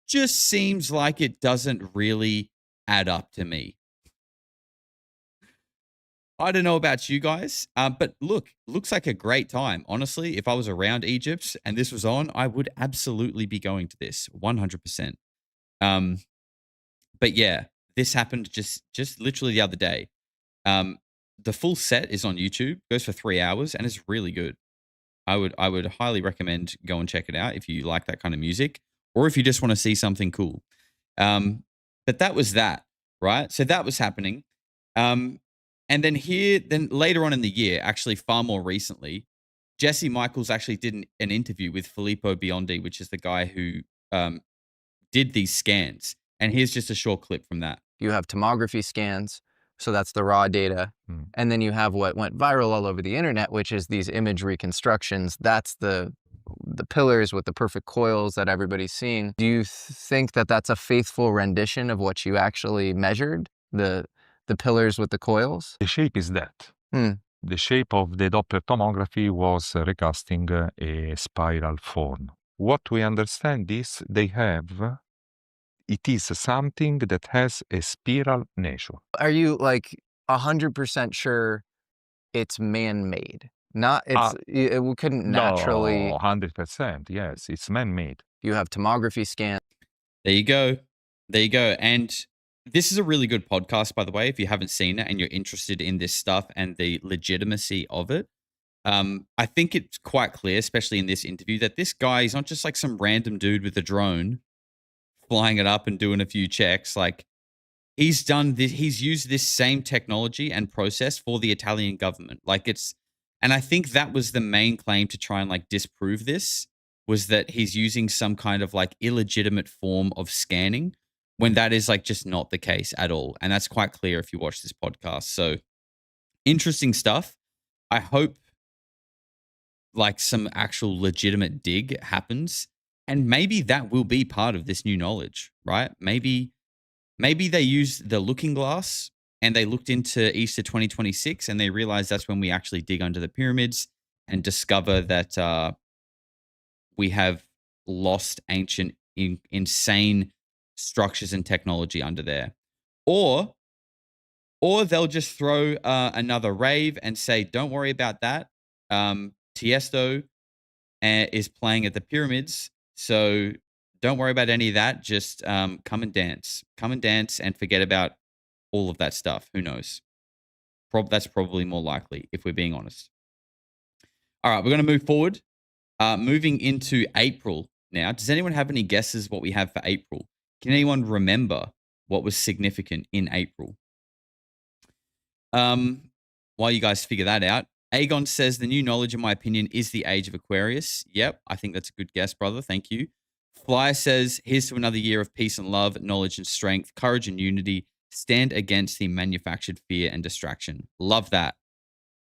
Just seems like it doesn't really add up to me. I don't know about you guys, but looks like a great time. Honestly, if I was around Egypt and this was on, I would absolutely be going to this 100%. But yeah, this happened just literally the other day. The full set is on YouTube, goes for 3 hours, and it's really good. I would highly recommend go and check it out if you like that kind of music, or if you just want to see something cool. But that was that, right? So that was happening. And then later on in the year, actually far more recently, Jesse Michaels actually did an interview with Filippo Biondi, which is the guy who did these scans. And here's just a short clip from that. You have tomography scans, so that's the raw data. And then you have what went viral all over the internet, which is these image reconstructions. That's the pillars with the perfect coils that everybody's seeing. Do you think that that's a faithful rendition of what you actually measured? The pillars with the coils? The shape is that. The shape of the Doppler tomography was recasting a spiral form. What we understand is it is something that has a spiral nature. Are you 100% sure it's man-made? It couldn't naturally... No, 100%, yes, it's man-made. You have tomography scans. There you go. And this is a really good podcast, by the way, if you haven't seen it and you're interested in this stuff and the legitimacy of it. I think it's quite clear, especially in this interview, that this guy is not just some random dude with a drone flying it up and doing a few checks. He's done this, he's used this same technology and process for the Italian government. And I think that was the main claim to try and disprove this, was that he's using some kind of illegitimate form of scanning, when that is just not the case at all. And that's quite clear if you watch this podcast. So interesting stuff. I hope some actual legitimate dig happens, and maybe that will be part of this new knowledge, right? Maybe they used the looking glass and they looked into Easter 2026 and they realized that's when we actually dig under the pyramids and discover that we have lost ancient, insane structures and technology under there. Or they'll just throw another rave and say, don't worry about that. Tiesto is playing at the pyramids, so don't worry about any of that. Just come and dance. Come and dance and forget about all of that stuff. Who knows? That's probably more likely, if we're being honest. All right, we're going to move forward. Moving into April now. Does anyone have any guesses what we have for April? Can anyone remember what was significant in April? While you guys figure that out, Aegon says the new knowledge, in my opinion, is the age of Aquarius. Yep, I think that's a good guess, brother. Thank you. Flyer says, here's to another year of peace and love, knowledge and strength, courage and unity. Stand against the manufactured fear and distraction. Love that.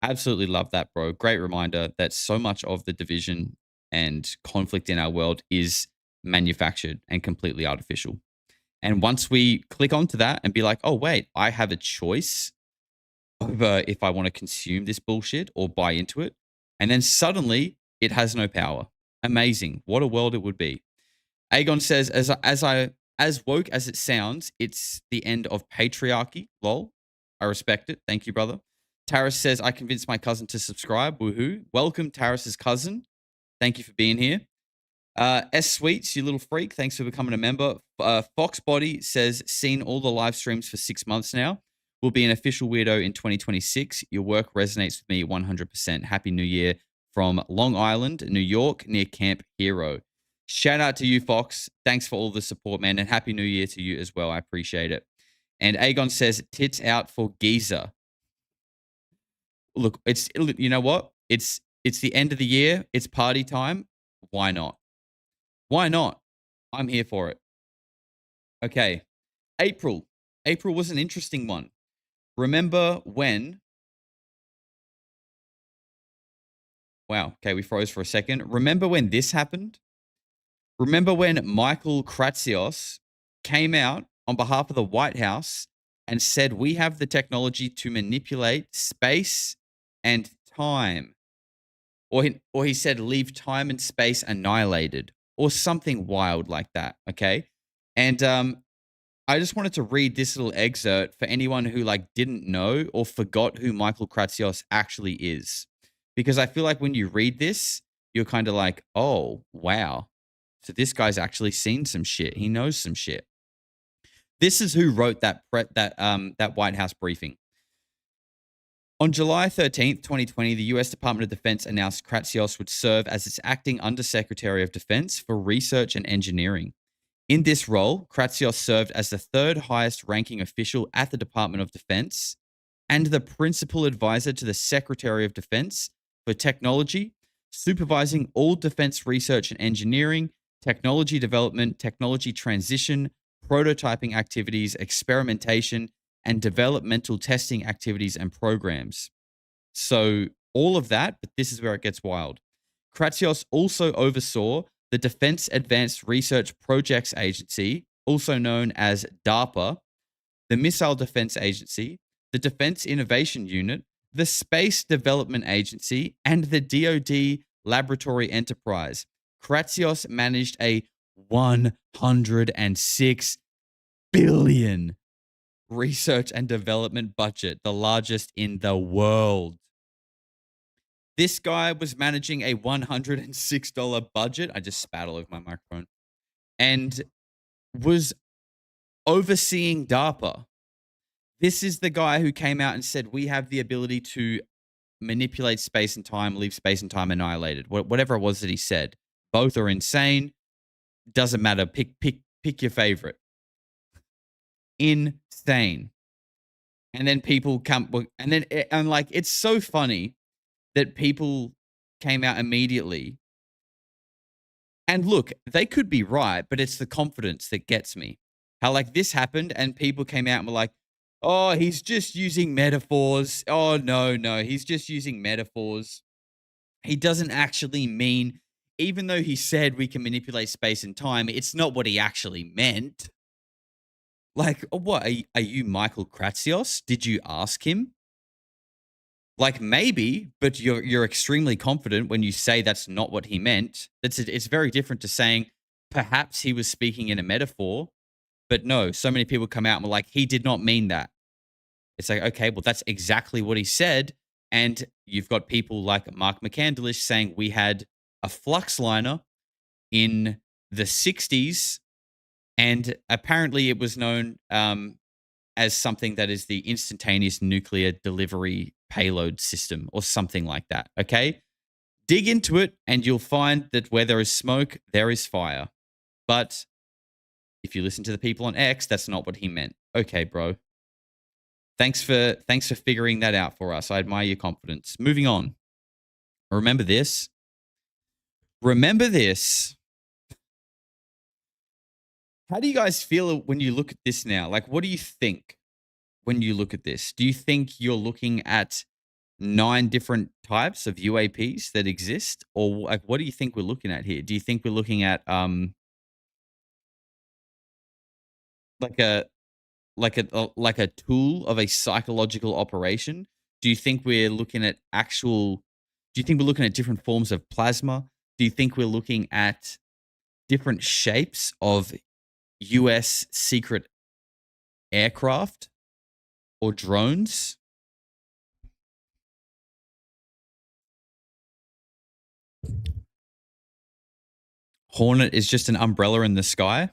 Absolutely love that, bro. Great reminder that so much of the division and conflict in our world is manufactured and completely artificial. And once we click onto that and be like, oh, wait, I have a choice over if I want to consume this bullshit or buy into it. And then suddenly it has no power. Amazing. What a world it would be. Aegon says, as woke as it sounds, it's the end of patriarchy. Lol. I respect it. Thank you, brother. Taris says, I convinced my cousin to subscribe. Woohoo. Welcome, Taris's cousin. Thank you for being here. S Sweets, you little freak. Thanks for becoming a member. Foxbody says, seen all the live streams for 6 months now. Will be an official weirdo in 2026. Your work resonates with me 100%. Happy New Year from Long Island, New York, near Camp Hero. Shout out to you, Fox. Thanks for all the support, man. And Happy New Year to you as well. I appreciate it. And Aegon says, tits out for Giza. Look, you know what? It's the end of the year. It's party time. Why not? Why not? I'm here for it. Okay. April. April was an interesting one. Remember when... Wow. Okay, we froze for a second. Remember when this happened? Remember when Michael Kratsios came out on behalf of the White House and said, we have the technology to manipulate space and time. Or he said, leave time and space annihilated. Or something wild like that, okay? And I just wanted to read this little excerpt for anyone who didn't know or forgot who Michael Kratsios actually is. Because I feel like when you read this, you're kind of like, oh, wow. So this guy's actually seen some shit. He knows some shit. This is who wrote that White House briefing. On July 13th, 2020, the U.S. Department of Defense announced Kratsios would serve as its acting Undersecretary of Defense for Research and Engineering. In this role, Kratsios served as the third highest ranking official at the Department of Defense and the principal advisor to the Secretary of Defense for Technology, supervising all defense research and engineering, technology development, technology transition, prototyping activities, experimentation, and developmental testing activities and programs. So all of that, but this is where it gets wild. Kratsios also oversaw the Defense Advanced Research Projects Agency, also known as DARPA, the Missile Defense Agency, the Defense Innovation Unit, the Space Development Agency, and the DoD Laboratory Enterprise. Kratsios managed a $106 billion research and development budget, the largest in the world. This guy was managing a $106 budget. I just spat all over my microphone. And was overseeing DARPA. This is the guy who came out and said, we have the ability to manipulate space and time, leave space and time annihilated. Whatever it was that he said. Both are insane. Doesn't matter. Pick your favorite. Insane. And then people come, and it's so funny that people came out immediately. And look, they could be right, but it's the confidence that gets me. How this happened and people came out and were like, oh, he's just using metaphors. Oh, no, he's just using metaphors. He doesn't actually mean, even though he said we can manipulate space and time, it's not what he actually meant. What? Are you Michael Kratsios? Did you ask him? Maybe, but you're extremely confident when you say that's not what he meant. It's very different to saying perhaps he was speaking in a metaphor, but no, so many people come out and were like, he did not mean that. It's like, okay, well, that's exactly what he said. And you've got people like Mark McCandlish saying we had a flux liner in the 60s, and apparently it was known as something that is the instantaneous nuclear delivery payload system or something like that, okay? Dig into it and you'll find that where there is smoke, there is fire. But if you listen to the people on X, that's not what he meant. Okay, bro. Thanks for figuring that out for us. I admire your confidence. Moving on. Remember this. Remember this. How do you guys feel when you look at this now? What do you think when you look at this? Do you think you're looking at 9 different types of UAPs that exist, or like what do you think we're looking at here? Do you think we're looking at like a like a tool of a psychological operation? Do you think we're looking at actual? Do you think we're looking at different forms of plasma? Do you think we're looking at different shapes of US secret aircraft or drones? Hornet is just an umbrella in the sky.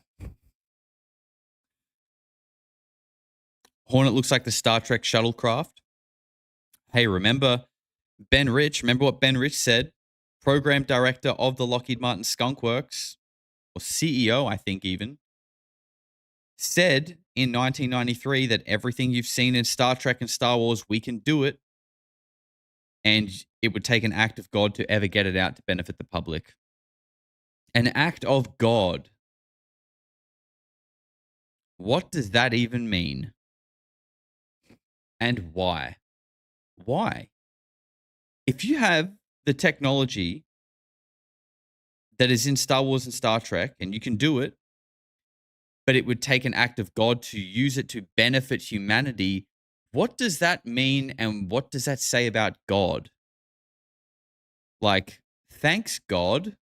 Hornet looks like the Star Trek shuttlecraft. Hey, remember Ben Rich? Remember what Ben Rich said? Program director of the Lockheed Martin Skunk Works, or CEO, I think even, said in 1993 that everything you've seen in Star Trek and Star Wars, we can do it. And it would take an act of God to ever get it out to benefit the public. An act of God. What does that even mean? And why? Why? If you have the technology that is in Star Wars and Star Trek, and you can do it, but it would take an act of God to use it to benefit humanity, what does that mean, and what does that say about God? Like, thanks, God.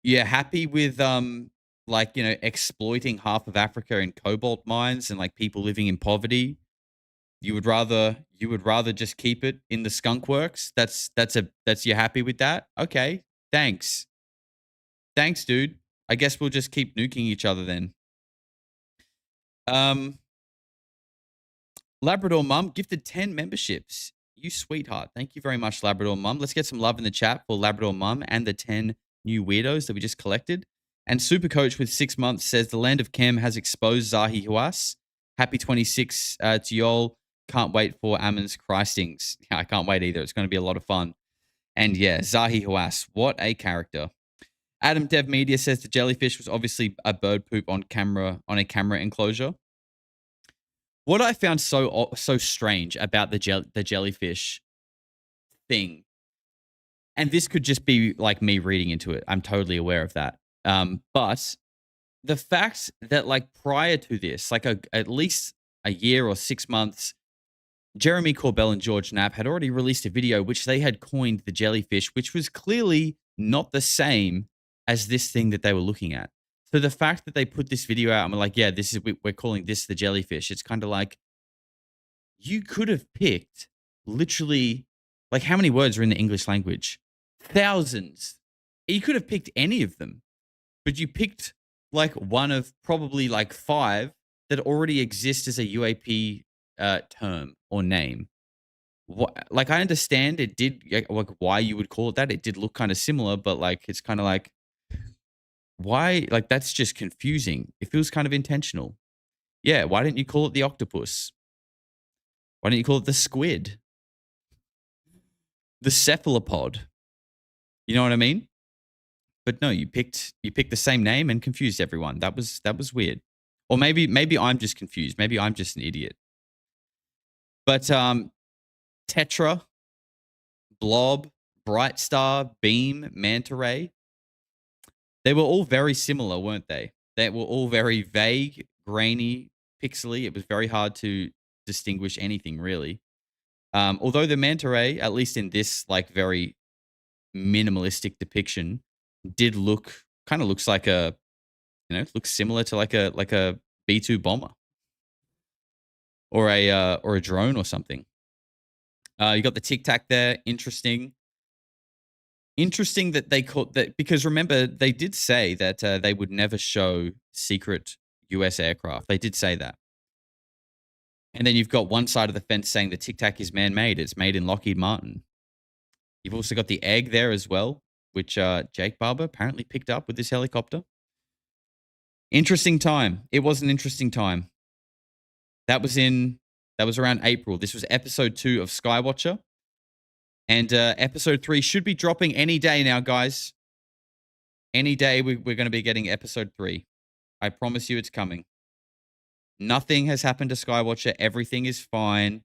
You're happy with like, you know, exploiting half of Africa in cobalt mines and like people living in poverty. You would rather just keep it in the skunk works. That's you're happy with that? Okay. Thanks. Thanks, dude. I guess we'll just keep nuking each other then. Labrador Mum gifted 10 memberships. You sweetheart. Thank you very much, Labrador Mum. Let's get some love in the chat for Labrador Mum and the 10 new weirdos that we just collected. And Super Coach with 6 months says the land of Chem has exposed Zahi Hawass. Happy 26 to y'all. Can't wait for Ammon's Christings. Yeah, I can't wait either. It's going to be a lot of fun. And yeah, Zahi Hawass, what a character. Adam Dev Media says the jellyfish was obviously a bird poop on a camera enclosure. What I found so strange about the jellyfish thing, and this could just be like me reading into it, I'm totally aware of that. But the fact that like prior to this, like at least a year or 6 months, Jeremy Corbell and George Knapp had already released a video which they had coined the jellyfish, which was clearly not the same as this thing that they were looking at. So the fact that they put this video out and we're like, yeah, we're calling this the jellyfish. It's kind of like you could have picked literally, like, how many words are in the English language? Thousands. You could have picked any of them, but you picked like one of probably like 5 that already exist as a UAP term or name. Like, I understand it did, like, why you would call it that. It did look kind of similar, but like, it's kind of like, why? Like, that's just confusing. It feels kind of intentional. Yeah, why didn't you call it the octopus? Why didn't you call it the squid? The cephalopod? You know what I mean? But no, you picked the same name and confused everyone. That was weird. Or maybe I'm just confused. Maybe I'm just an idiot. But Tetra, Blob, Bright Star, Beam, Manta Ray, they were all very similar, weren't they? They were all very vague, grainy, pixely. It was very hard to distinguish anything, really. Although the Manta Ray, at least in this like very minimalistic depiction, did looks like a, looks similar to like a B-2 bomber or a drone or something. You got the Tic Tac there. Interesting that they caught that, because remember, they did say that they would never show secret US aircraft. They did say that. And then you've got one side of the fence saying the Tic Tac is man-made. It's made in Lockheed Martin. You've also got the egg there as well, which Jake Barber apparently picked up with this helicopter. Interesting time. It was an interesting time. That was around April. This was episode 2 of Skywatcher. And episode 3 should be dropping any day now, guys. Any day we're going to be getting episode 3. I promise you it's coming. Nothing has happened to Skywatcher. Everything is fine.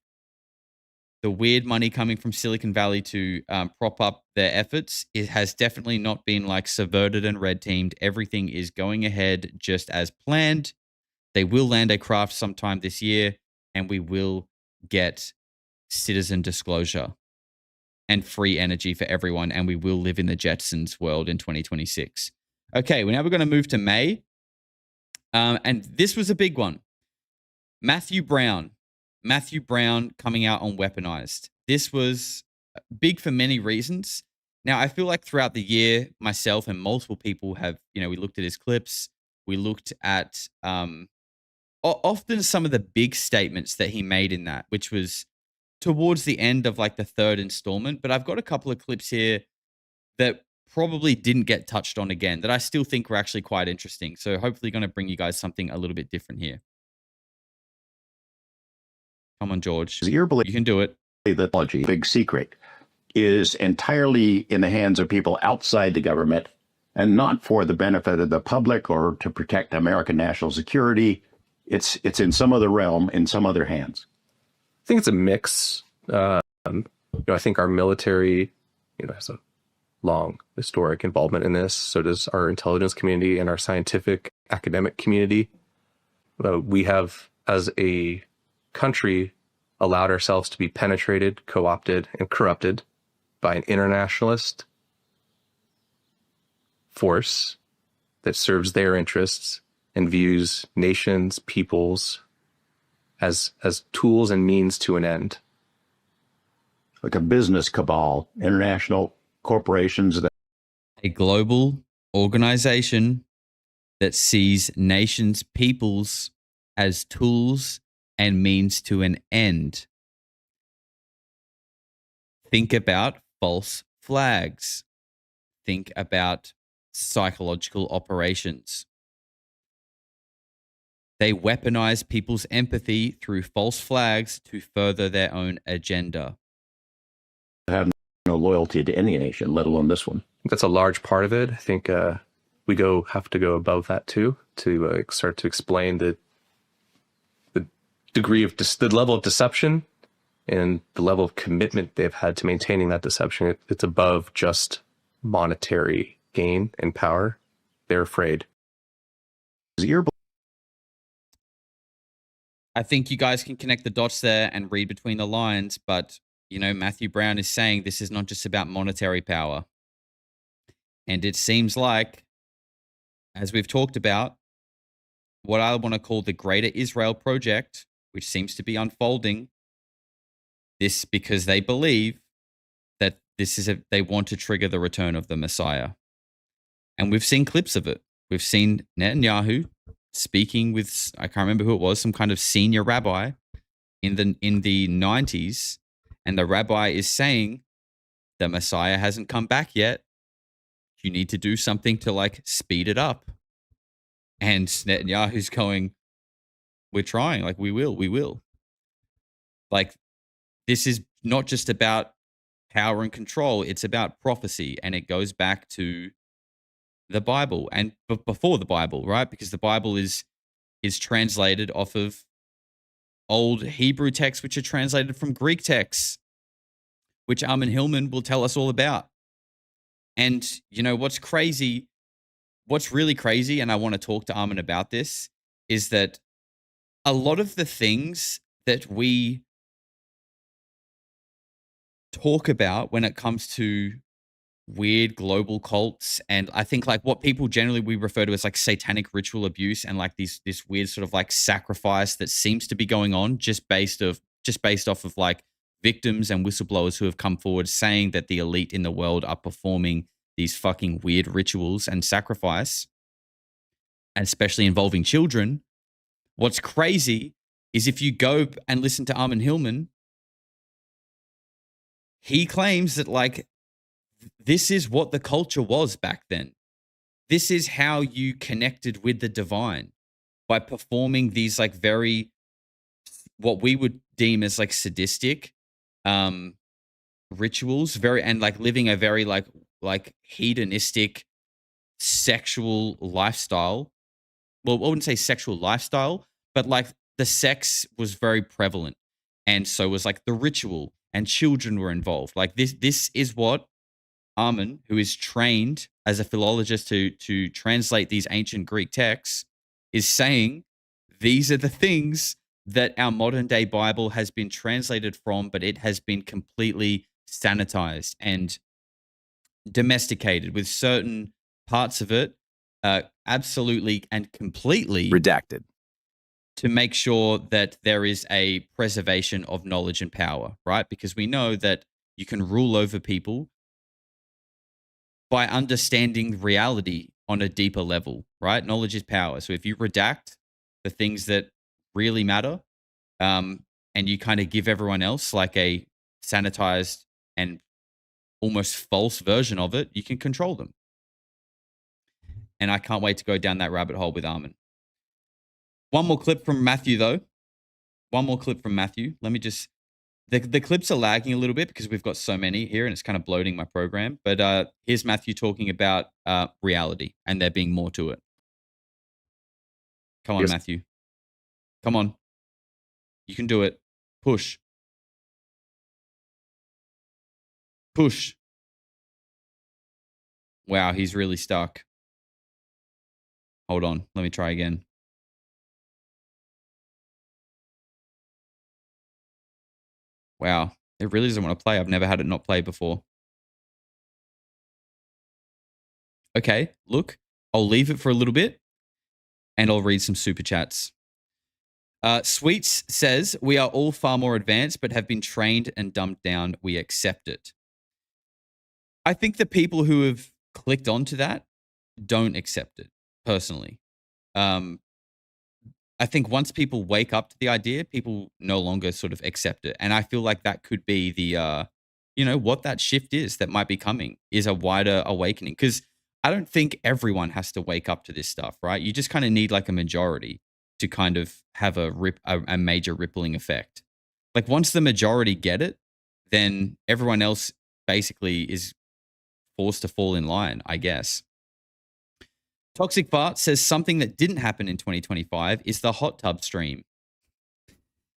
the weird money coming from Silicon Valley to prop up their efforts, it has definitely not been like subverted and red teamed. Everything is going ahead just as planned. They will land a craft sometime this year, and we will get citizen disclosure and free energy for everyone, and we will live in the Jetsons world in 2026. Okay, well, now we're going to move to May. And this was a big one. Matthew Brown coming out on Weaponized. This was big for many reasons. Now, I feel like throughout the year, myself and multiple people have, we looked at his clips. We looked at often some of the big statements that he made in that, which was towards the end of like the third installment. But I've got a couple of clips here that probably didn't get touched on again that I still think were actually quite interesting. So hopefully going to bring you guys something a little bit different here. Come on, George. You can do it. The technology, big secret, is entirely in the hands of people outside the government and not for the benefit of the public or to protect American national security. It's in some other realm, in some other hands. I think it's a mix. I think our military, has a long historic involvement in this. So does our intelligence community and our scientific academic community. We have, as a country, allowed ourselves to be penetrated, co-opted, and corrupted by an internationalist force that serves their interests and views nations, peoples as tools and means to an end. Like a business cabal, international corporations. A global organization that sees nations, peoples as tools and means to an end. Think about false flags. Think about psychological operations. They weaponize people's empathy through false flags to further their own agenda. Have no loyalty to any nation, let alone this one. That's a large part of it. I think we have to go above that too to start to explain the degree of the level of deception and the level of commitment they've had to maintaining that deception. It's above just monetary gain and power. They're afraid. I think you guys can connect the dots there and read between the lines, but Matthew Brown is saying this is not just about monetary power. And it seems like, as we've talked about, what I want to call the Greater Israel Project, which seems to be unfolding, this because they believe that they want to trigger the return of the Messiah. And we've seen clips of it. We've seen Netanyahu speaking with, I can't remember who it was, some kind of senior rabbi in the 90s. And the rabbi is saying, the Messiah hasn't come back yet. You need to do something to speed it up. And Netanyahu's going, we're trying, we will. This is not just about power and control. It's about prophecy. And it goes back to the Bible and before the Bible, right? Because the Bible is translated off of old Hebrew texts, which are translated from Greek texts, which Armin Hillman will tell us all about. And what's crazy, what's really crazy, and I want to talk to Armin about this, is that a lot of the things that we talk about when it comes to weird global cults, and I think what people generally we refer to as satanic ritual abuse and this weird sort of sacrifice that seems to be going on just based off of victims and whistleblowers who have come forward saying that the elite in the world are performing these fucking weird rituals and sacrifice, and especially involving children. What's crazy is if you go and listen to Armin Hillman, he claims that this is what the culture was back then. This is how you connected with the divine, by performing these very, what we would deem as sadistic rituals, living a very hedonistic sexual lifestyle. Well, I wouldn't say sexual lifestyle, but the sex was very prevalent. And so was the ritual and children were involved. Like this is what Armin, who is trained as a philologist to translate these ancient Greek texts, is saying these are the things that our modern day Bible has been translated from, but it has been completely sanitized and domesticated with certain parts of it absolutely and completely redacted to make sure that there is a preservation of knowledge and power, right? Because we know that you can rule over people by understanding reality on a deeper level, right? Knowledge is power. So if you redact the things that really matter, and you kind of give everyone else like a sanitized and almost false version of it, you can control them. And I can't wait to go down that rabbit hole with Armin. One more clip from Matthew, though. One more clip from Matthew. Let me just... The clips are lagging a little bit because we've got so many here and it's kind of bloating my program. But here's Matthew talking about reality and there being more to it. Come on, Yes. Matthew. Come on. You can do it. Push. Push. Wow, he's really stuck. Hold on. Let me try again. Wow. It really doesn't want to play. I've never had it not play before. Okay, look. I'll leave it for a little bit and I'll read some super chats. Sweets says, we are all far more advanced but have been trained and dumbed down. We accept it. I think the people who have clicked onto that don't accept it, personally. I think once people wake up to the idea, people no longer sort of accept it. And I feel like that could be the, what that shift is that might be coming is a wider awakening. Because I don't think everyone has to wake up to this stuff, right? You just kind of need like a majority to kind of have a major rippling effect. Like once the majority get it, then everyone else basically is forced to fall in line, I guess. Toxic Fart says something that didn't happen in 2025 is the hot tub stream.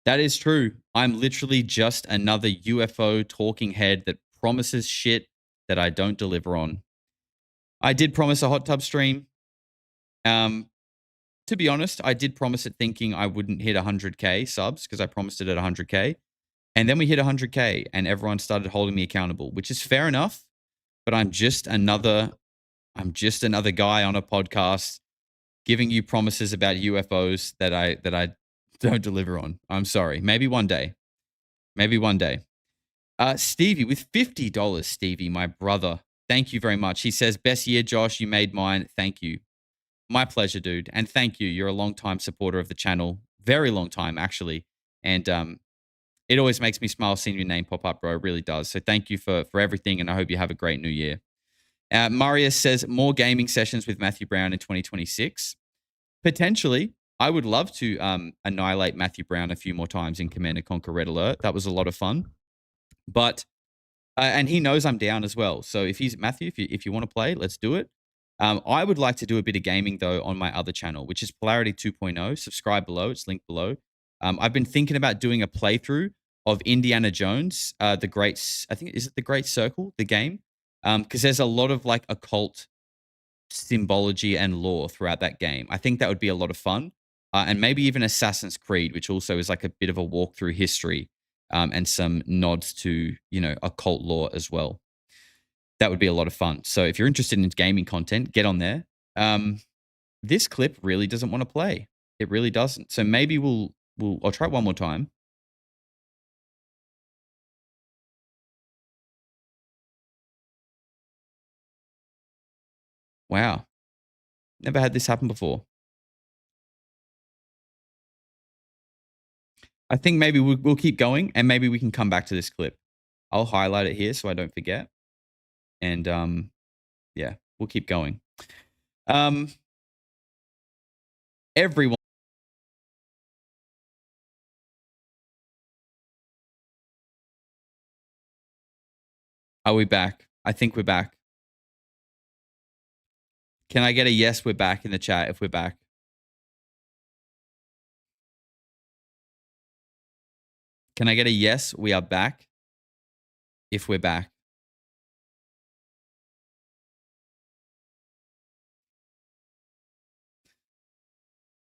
That is true. I'm literally just another UFO talking head that promises shit that I don't deliver on. I did promise a hot tub stream. To be honest, I did promise it thinking I wouldn't hit 100K subs because I promised it at 100K. And then we hit 100K and everyone started holding me accountable, which is fair enough. But I'm just another guy on a podcast giving you promises about UFOs that I don't deliver on. I'm sorry. Maybe one day. Maybe one day. Stevie with $50, Stevie, my brother. Thank you very much. He says, best year, Josh. You made mine. Thank you. My pleasure, dude. And thank you. You're a long-time supporter of the channel. Very long time, actually. And it always makes me smile seeing your name pop up, bro. It really does. So thank you for everything, and I hope you have a great new year. Marius says, more gaming sessions with Matthew Brown in 2026. Potentially, I would love to annihilate Matthew Brown a few more times in Command & Conquer Red Alert. That was a lot of fun. But, and he knows I'm down as well. So if he's, Matthew, if you want to play, let's do it. I would like to do a bit of gaming, though, on my other channel, which is Polarity 2.0. Subscribe below. It's linked below. I've been thinking about doing a playthrough of Indiana Jones, is it The Great Circle, the game? Because there's a lot of like occult symbology and lore throughout that game. I think that would be a lot of fun. And maybe even Assassin's Creed, which also is like a bit of a walk through history and some nods to, occult lore as well. That would be a lot of fun. So if you're interested in gaming content, get on there. This clip really doesn't want to play. It really doesn't. So maybe I'll try it one more time. Wow. Never had this happen before. I think maybe we'll keep going and maybe we can come back to this clip. I'll highlight it here so I don't forget. And yeah, we'll keep going. Everyone. Are we back? I think we're back. Can I get a yes, we're back in the chat if we're back? Can I get a yes, we are back if we're back.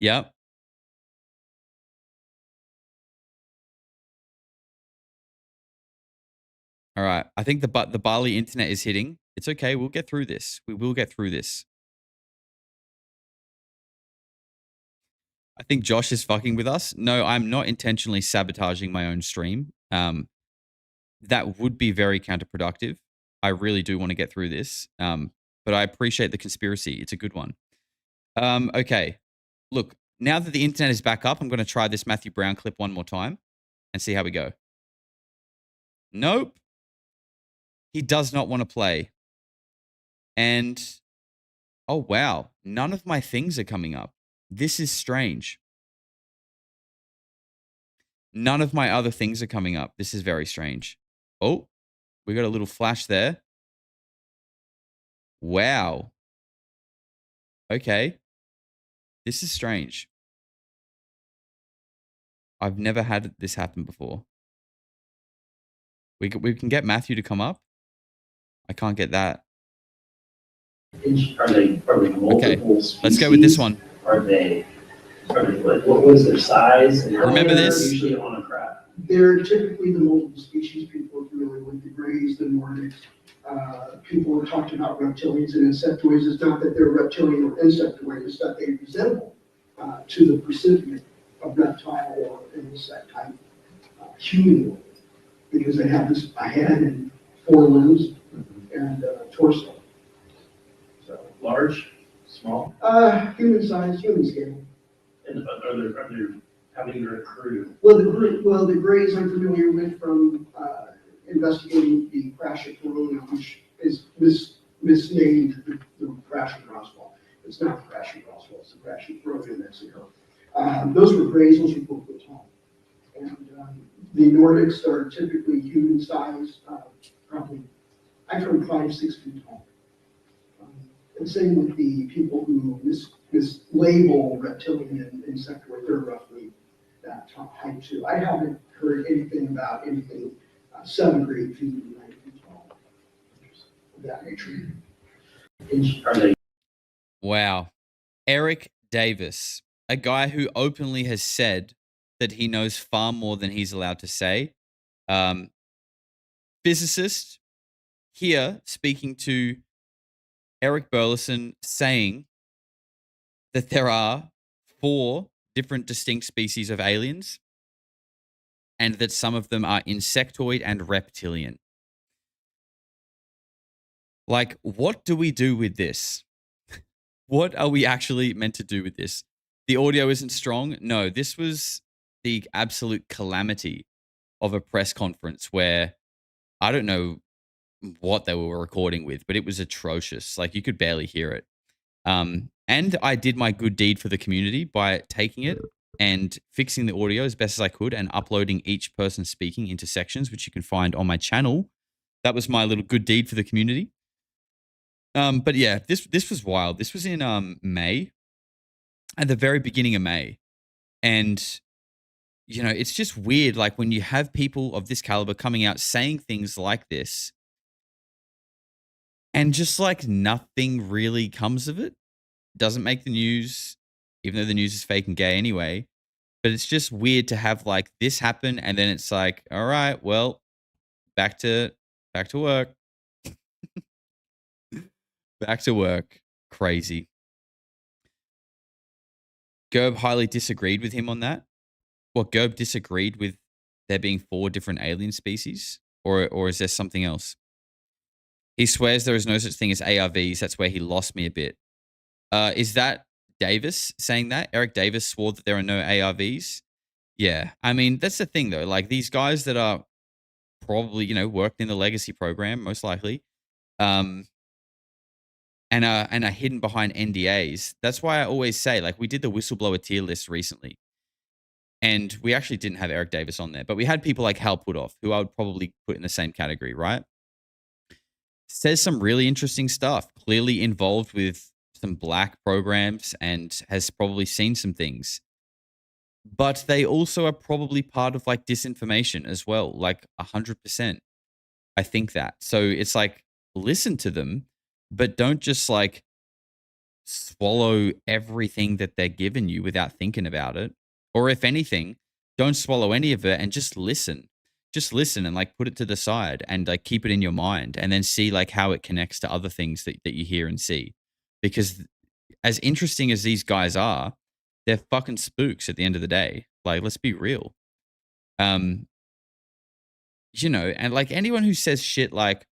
Yep. All right. I think the Bali internet is hitting. It's okay. We'll get through this. We will get through this. I think Josh is fucking with us. No, I'm not intentionally sabotaging my own stream. That would be very counterproductive. I really do want to get through this. But I appreciate the conspiracy. It's a good one. Okay. Look, now that the internet is back up, I'm going to try this Matthew Brown clip one more time and see how we go. Nope. He does not want to play. And, oh, wow. None of my things are coming up. This is strange. None of my other things are coming up. This is very strange. Oh, we got a little flash there. Wow. Okay. This is strange. I've never had this happen before. We can get Matthew to come up. I can't get that. Are they multiple species? Let's go with this one. Are they what was their size? And Remember this? Usually on a craft. They're typically the multiple species people are familiar with, the Greys, the Nordics. People have talked about reptilians and insectoids. It's not that they're reptilian or insectoid, it's that they resemble to the recipient of reptile or insect type humanoid, because they have a head and 4 limbs and torso. So large, small? Human size, human scale. And are there how many are crew? Well, the Greys I'm familiar with from investigating the crash at Corona, which is misnamed the crash at Roswell. It's not the crash at Roswell, it's the crash at Corona in Mexico. Those were Greys, those were 4 foot tall. And the Nordics are typically human size, probably, I've heard 5, 6 feet tall. And same with the people who mislabel reptilian and insectoid, they're roughly that height too. I haven't heard anything about anything 7 or 8 feet, 9 feet tall. Of that nature. Are they? Wow. Eric Davis, a guy who openly has said that he knows far more than he's allowed to say. Physicist here speaking to Eric Burleson, saying that there are 4 different distinct species of aliens and that some of them are insectoid and reptilian. Like, what do we do with this? What are we actually meant to do with this? The audio isn't strong. No, this was the absolute calamity of a press conference where I don't know what they were recording with, but it was atrocious. Like, you could barely hear it. And I did my good deed for the community by taking it and fixing the audio as best as I could and uploading each person speaking into sections, which you can find on my channel. That was my little good deed for the community. But yeah, this was wild. This was in May, at the very beginning of May. And, you know, it's just weird, like, when you have people of this caliber coming out saying things like this and just, like, nothing really comes of it. Doesn't make the news, even though the news is fake and gay anyway. But it's just weird to have, like, this happen and then it's like, all right, well, back to work. Back to work. Crazy. Gerb highly disagreed with him on that. What, Gerb disagreed with there being 4 different alien species? Or is there something else? He swears there is no such thing as ARVs. That's where he lost me a bit. Is that Davis saying that? Eric Davis swore that there are no ARVs? Yeah. I mean, that's the thing, though. Like, these guys that are probably, you know, worked in the legacy program, most likely, and are hidden behind NDAs. That's why I always say, like, we did the whistleblower tier list recently, and we actually didn't have Eric Davis on there, but we had people like Hal Puthoff, who I would probably put in the same category, right? Says some really interesting stuff, clearly involved with some black programs and has probably seen some things. But they also are probably part of, like, disinformation as well, like 100%. I think that. So it's like, listen to them, but don't just like swallow everything that they're giving you without thinking about it. Or if anything, don't swallow any of it and just listen. Just listen and like put it to the side and like keep it in your mind and then see like how it connects to other things that you hear and see. Because as interesting as these guys are, they're fucking spooks at the end of the day. Like, let's be real. You know, and like anyone who says shit like,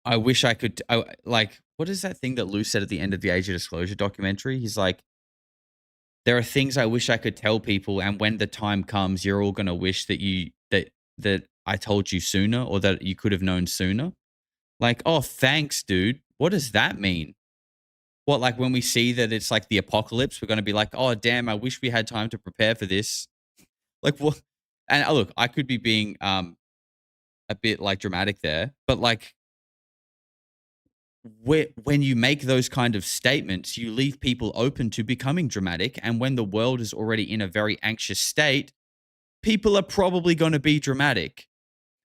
I wish I could, like, what is that thing that Lou said at the end of the Age of Disclosure documentary? He's like, there are things I wish I could tell people, and when the time comes, you're all gonna wish that that I told you sooner, or that you could have known sooner. Like, oh, thanks, dude. What does that mean? What, like when we see that it's like the apocalypse, we're gonna be like, oh, damn, I wish we had time to prepare for this. Like, what? And look, I could be being a bit like dramatic there, but like, when you make those kind of statements, you leave people open to becoming dramatic. And when the world is already in a very anxious state, people are probably going to be dramatic.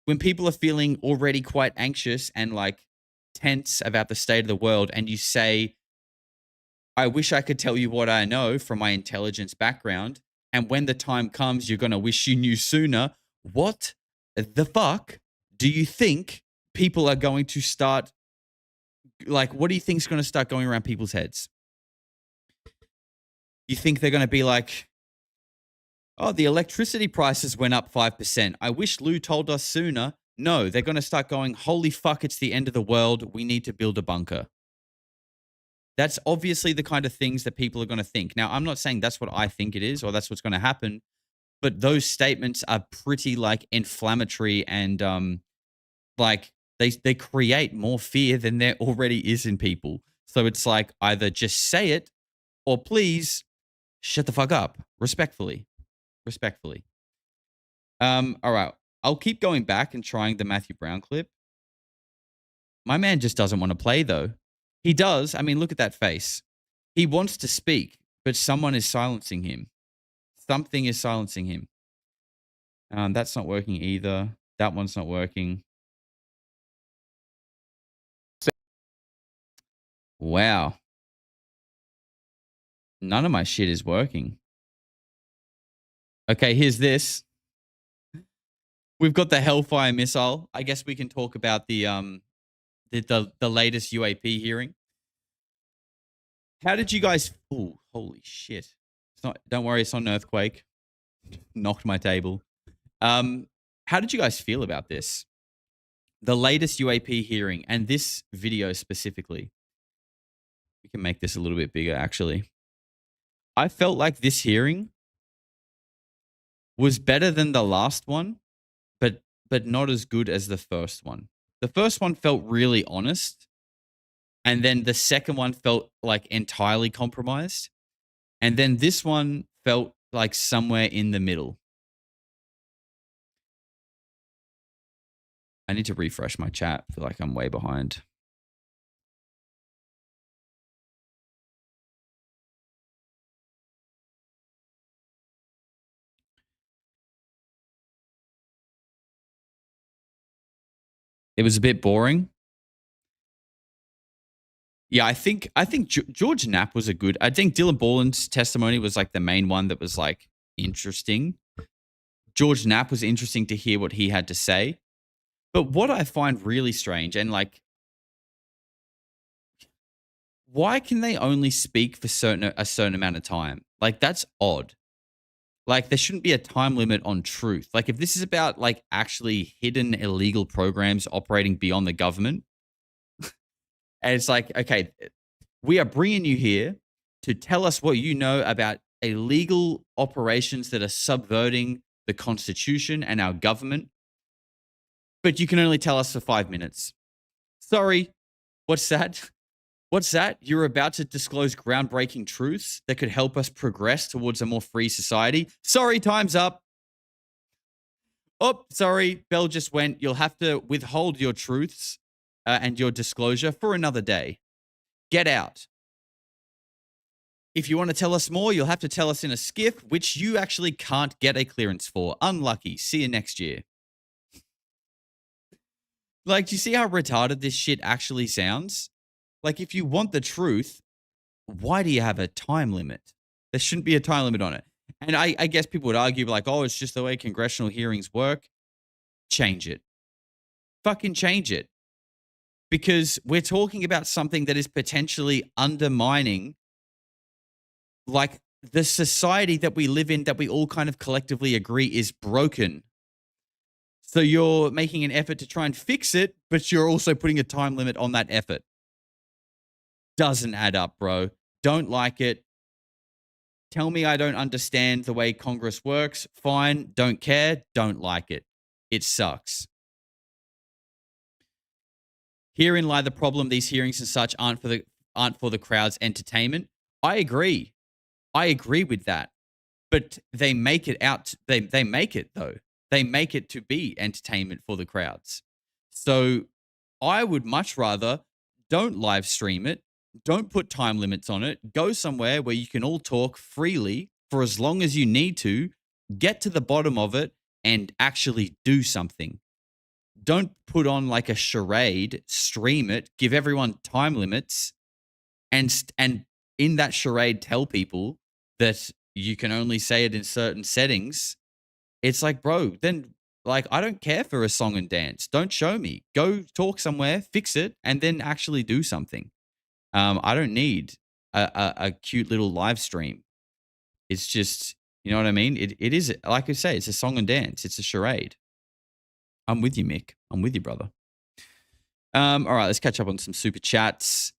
When people are feeling already quite anxious and like tense about the state of the world, and you say, I wish I could tell you what I know from my intelligence background, and when the time comes, you're going to wish you knew sooner. What the fuck do you think people are going to start? Like, what do you think is going to start going around people's heads? You think they're going to be like, oh, the electricity prices went up 5%. I wish Lou told us sooner. No, they're going to start going, holy fuck, it's the end of the world. We need to build a bunker. That's obviously the kind of things that people are going to think. Now, I'm not saying that's what I think it is or that's what's going to happen, but those statements are pretty like inflammatory and like they create more fear than there already is in people. So it's like either just say it or please shut the fuck up. Respectfully. All right. I'll keep going back and trying the Matthew Brown clip. My man just doesn't want to play though. He does. I mean, look at that face. He wants to speak, but someone is silencing him. Something is silencing him. That's not working either. That one's not working. Wow. None of my shit is working. Okay, here's this. We've got the Hellfire missile. I guess we can talk about the latest UAP hearing. How did you guys? Oh, holy shit! It's not. Don't worry, it's not an earthquake. Knocked my table. How did you guys feel about this? The latest UAP hearing and this video specifically. We can make this a little bit bigger, actually. I felt like this hearing was better than the last one, but not as good as the first one. The first one felt really honest, and then the second one felt like entirely compromised, and then this one felt like somewhere in the middle. I need to refresh my chat. I feel like I'm way behind. It was a bit boring. Yeah, I think George Knapp was a good. I think Dylan Borland's testimony was like the main one that was like interesting. George Knapp was interesting to hear what he had to say. But what I find really strange, and like, why can they only speak for a certain amount of time? Like, that's odd. Like, there shouldn't be a time limit on truth. Like, if this is about like actually hidden illegal programs operating beyond the government, and it's like, okay, we are bringing you here to tell us what you know about illegal operations that are subverting the Constitution and our government, but you can only tell us for 5 minutes. Sorry, what's that? What's that? You're about to disclose groundbreaking truths that could help us progress towards a more free society? Sorry, time's up. Oh, sorry, bell just went. You'll have to withhold your truths and your disclosure for another day. Get out. If you want to tell us more, you'll have to tell us in a skiff, which you actually can't get a clearance for. Unlucky. See you next year. Like, do you see how retarded this shit actually sounds? Like, if you want the truth, why do you have a time limit? There shouldn't be a time limit on it. And I guess people would argue, like, oh, it's just the way congressional hearings work. Change it. Fucking change it. Because we're talking about something that is potentially undermining, like, the society that we live in, that we all kind of collectively agree is broken. So you're making an effort to try and fix it, but you're also putting a time limit on that effort. Doesn't add up, bro. Don't like it. Tell me I don't understand the way Congress works. Fine. Don't care. Don't like it. It sucks. Herein lie the problem. These hearings and such aren't for the crowd's entertainment. I agree. I agree with that. But they make it out. They make it, though. They make it to be entertainment for the crowds. So I would much rather don't live stream it. Don't put time limits on it. Go somewhere where you can all talk freely for as long as you need to, get to the bottom of it, and actually do something. Don't put on like a charade, stream it, give everyone time limits, and in that charade tell people that you can only say it in certain settings. It's like, bro, then, like, I don't care for a song and dance. Don't show me. Go talk somewhere, fix it, and then actually do something. I don't need a cute little live stream. It's just, you know what I mean? It is, like I say, it's a song and dance. It's a charade. I'm with you, Mick. I'm with you, brother. All right, let's catch up on some super chats.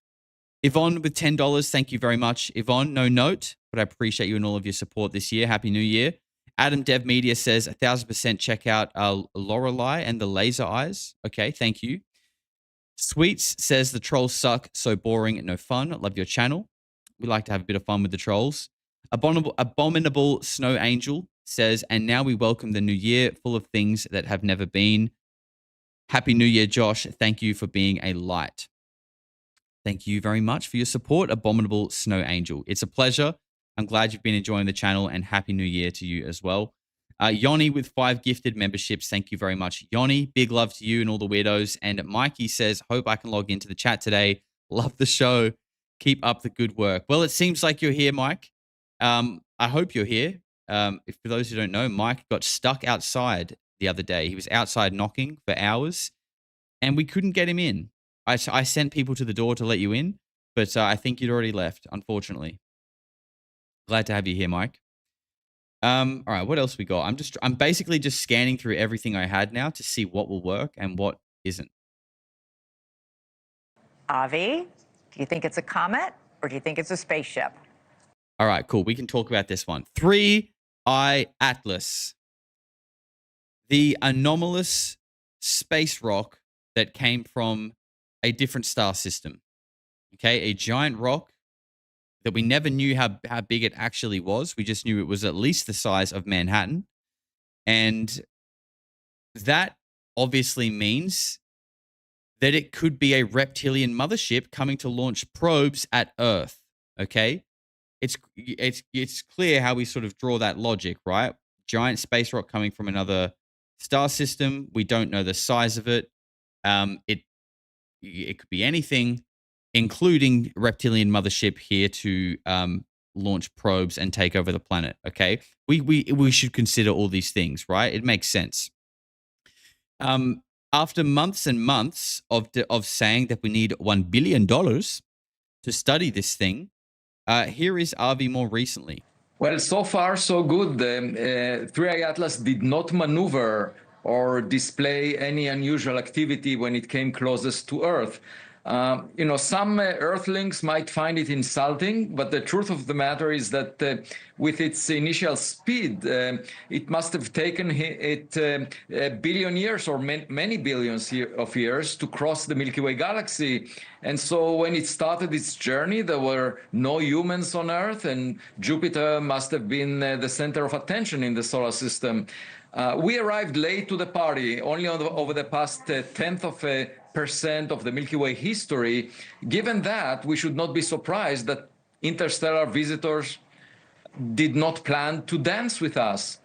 Yvonne with $10. Thank you very much, Yvonne. No note, but I appreciate you and all of your support this year. Happy New Year. Adam Dev Media says 1,000% check out Lorelei and the Laser Eyes. Okay, thank you. Sweets says the trolls suck, so boring and no fun. Love your channel. We like to have a bit of fun with the trolls. Abominable Snow Angel says, and now we welcome the new year full of things that have never been. Happy New Year, Josh. Thank you for being a light. Thank you very much for your support, Abominable Snow Angel. It's a pleasure. I'm glad you've been enjoying the channel, and Happy New Year to you as well. Yoni with 5 gifted memberships. Thank you very much, Yoni. Big love to you and all the weirdos. And Mikey says, hope I can log into the chat today. Love the show. Keep up the good work. Well, it seems like you're here, Mike. I hope you're here. If for those who don't know, Mike got stuck outside the other day. He was outside knocking for hours, and we couldn't get him in. I sent people to the door to let you in, but I think you'd already left, unfortunately. Glad to have you here, Mike. All right, what else we got? I'm basically just scanning through everything I had now to see what will work and what isn't. Avi, do you think it's a comet or do you think it's a spaceship? All right, cool. We can talk about this one. 3I Atlas. The anomalous space rock that came from a different star system. Okay, a giant rock that we never knew how big it actually was. We just knew it was at least the size of Manhattan. And that obviously means that it could be a reptilian mothership coming to launch probes at Earth. Okay? It's clear how we sort of draw that logic, right? Giant space rock coming from another star system. We don't know the size of it. It could be anything, including reptilian mothership here to launch probes and take over the planet. Okay, we should consider all these things, right? It makes sense. After months and months of saying that we need $1 billion to study this thing, here is Avi more recently. Well, so far so good. 3I Atlas did not maneuver or display any unusual activity when it came closest to Earth. Some Earthlings might find it insulting, but the truth of the matter is that with its initial speed, it must have taken it a billion years or many billions of years to cross the Milky Way galaxy. And so when it started its journey, there were no humans on Earth, and Jupiter must have been the center of attention in the solar system. We arrived late to the party, only over the past 10th of a percent of the Milky Way history. Given that, we should not be surprised that interstellar visitors did not plan to dance with us.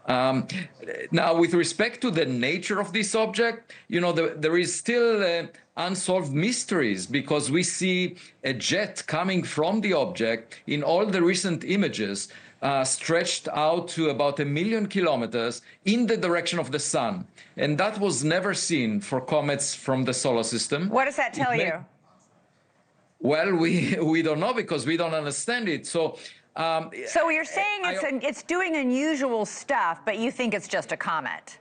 Now, with respect to the nature of this object, there is still unsolved mysteries because we see a jet coming from the object in all the recent images, stretched out to about 1 million kilometers in the direction of the sun. And that was never seen for comets from the solar system. What does that tell you? Well, we don't know because we don't understand it. So you're saying it's doing unusual stuff, but you think it's just a comet?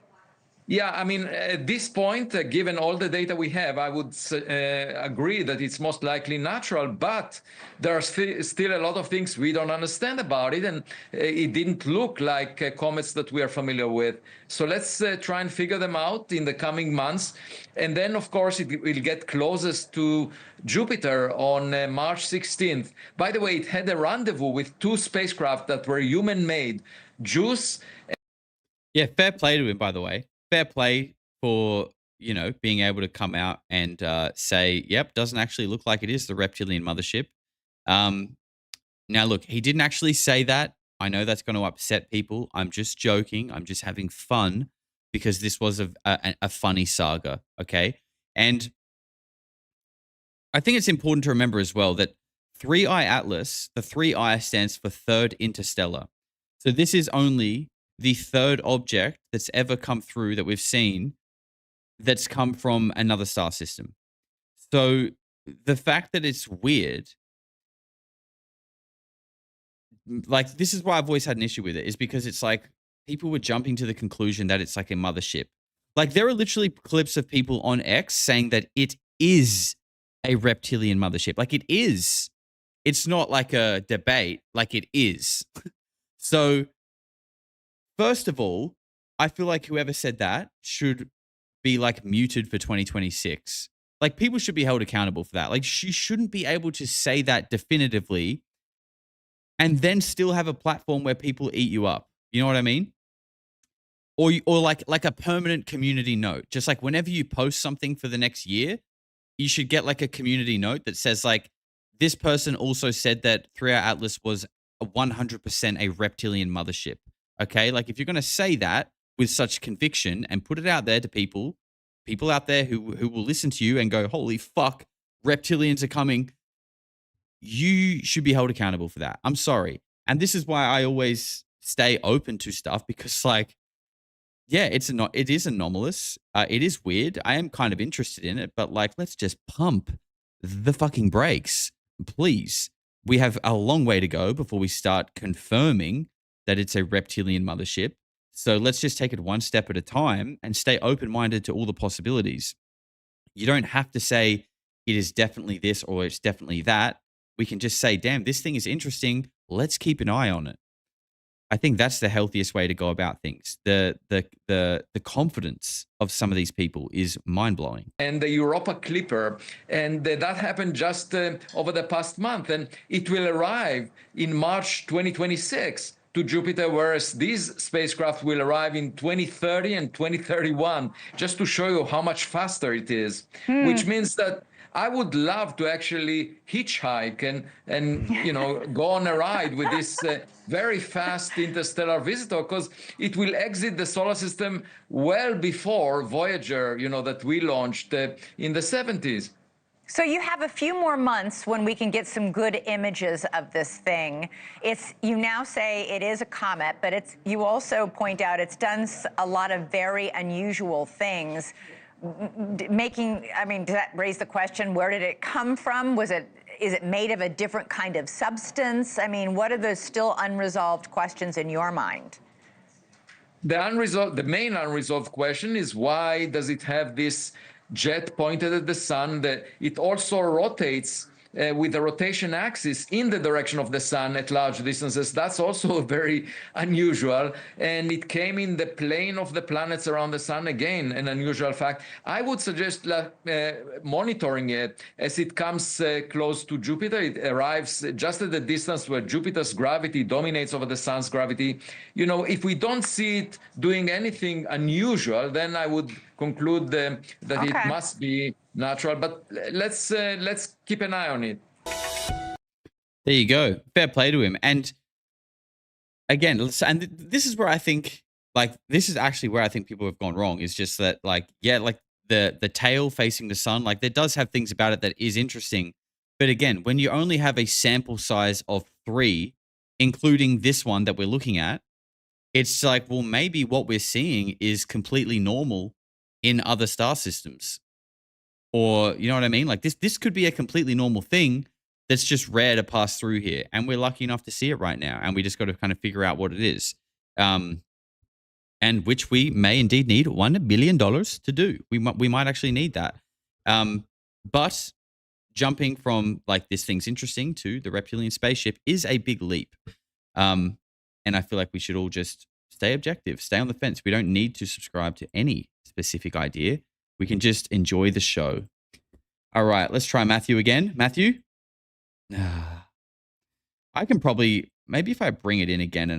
Yeah, I mean, at this point, given all the data we have, I would agree that it's most likely natural, but there are still a lot of things we don't understand about it, and it didn't look like comets that we are familiar with. So let's try and figure them out in the coming months. And then, of course, it will get closest to Jupiter on March 16th. By the way, it had a rendezvous with 2 spacecraft that were human-made, JUICE. Yeah, fair play to him, by the way. Fair play for, being able to come out and say, yep, doesn't actually look like it is the reptilian mothership. Now, look, he didn't actually say that. I know that's going to upset people. I'm just joking. I'm just having fun because this was a funny saga, okay? And I think it's important to remember as well that 3I Atlas, the 3I stands for Third Interstellar. So this is only the third object that's ever come through that we've seen that's come from another star system. So the fact that it's weird, like, this is why I've always had an issue with it, is because it's like people were jumping to the conclusion that it's like a mothership. Like, there are literally clips of people on X saying that it is a reptilian mothership. Like, it is. It's not like a debate. Like, it is. So, first of all, I feel like whoever said that should be like muted for 2026. Like, people should be held accountable for that. Like, she shouldn't be able to say that definitively and then still have a platform where people eat you up. You know what I mean? Or like a permanent community note. Just like whenever you post something for the next year, you should get like a community note that says like, this person also said that 3I Atlas was 100% a reptilian mothership. Okay, like if you're going to say that with such conviction and put it out there to people out there who will listen to you and go, holy fuck, reptilians are coming, you should be held accountable for that. I'm sorry. And this is why I always stay open to stuff because, like, yeah, it is anomalous. It is weird. I am kind of interested in it, but like, let's just pump the fucking brakes, please. We have a long way to go before we start confirming that it's a reptilian mothership. So let's just take it one step at a time and stay open-minded to all the possibilities. You don't have to say it is definitely this or it's definitely that. We can just say, damn, this thing is interesting. Let's keep an eye on it. I think that's the healthiest way to go about things. The confidence of some of these people is mind-blowing. And the Europa Clipper, and that happened just over the past month, and it will arrive in March 2026 to Jupiter, whereas these spacecraft will arrive in 2030 and 2031, just to show you how much faster it is, which means that I would love to actually hitchhike and go on a ride with this very fast interstellar visitor, because it will exit the solar system well before Voyager, that we launched in the 70s. So you have a few more months when we can get some good images of this thing. You now say it is a comet, but you also point out it's done a lot of very unusual things. Does that raise the question, where did it come from? Is it made of a different kind of substance? I mean, what are the still unresolved questions in your mind? The main unresolved question is, why does it have this jet pointed at the sun? That it also rotates with the rotation axis in the direction of the sun at large distances. That's also very unusual. And it came in the plane of the planets around the sun. Again, an unusual fact. I would suggest monitoring it as it comes close to Jupiter. It arrives just at the distance where Jupiter's gravity dominates over the sun's gravity. If we don't see it doing anything unusual, then I would conclude that it must be natural, but let's keep an eye on it. There you go. Fair play to him. And again, and this is where I think, like this is actually where I think people have gone wrong. Is just that like, yeah, like the tail facing the sun, like that does have things about it that is interesting. But again, when you only have a sample size of 3, including this one that we're looking at, it's like, well, maybe what we're seeing is completely normal in other star systems. Or, you know what I mean? Like this could be a completely normal thing that's just rare to pass through here. And we're lucky enough to see it right now. And we just got to kind of figure out what it is. And which we may indeed need $1 billion to do. We might actually need that. But jumping from like this thing's interesting to the reptilian spaceship is a big leap. And I feel like we should all just stay objective, stay on the fence. We don't need to subscribe to any specific idea. We can just enjoy the show. All right, let's try Matthew again. Matthew? I can probably, maybe if I bring it in again,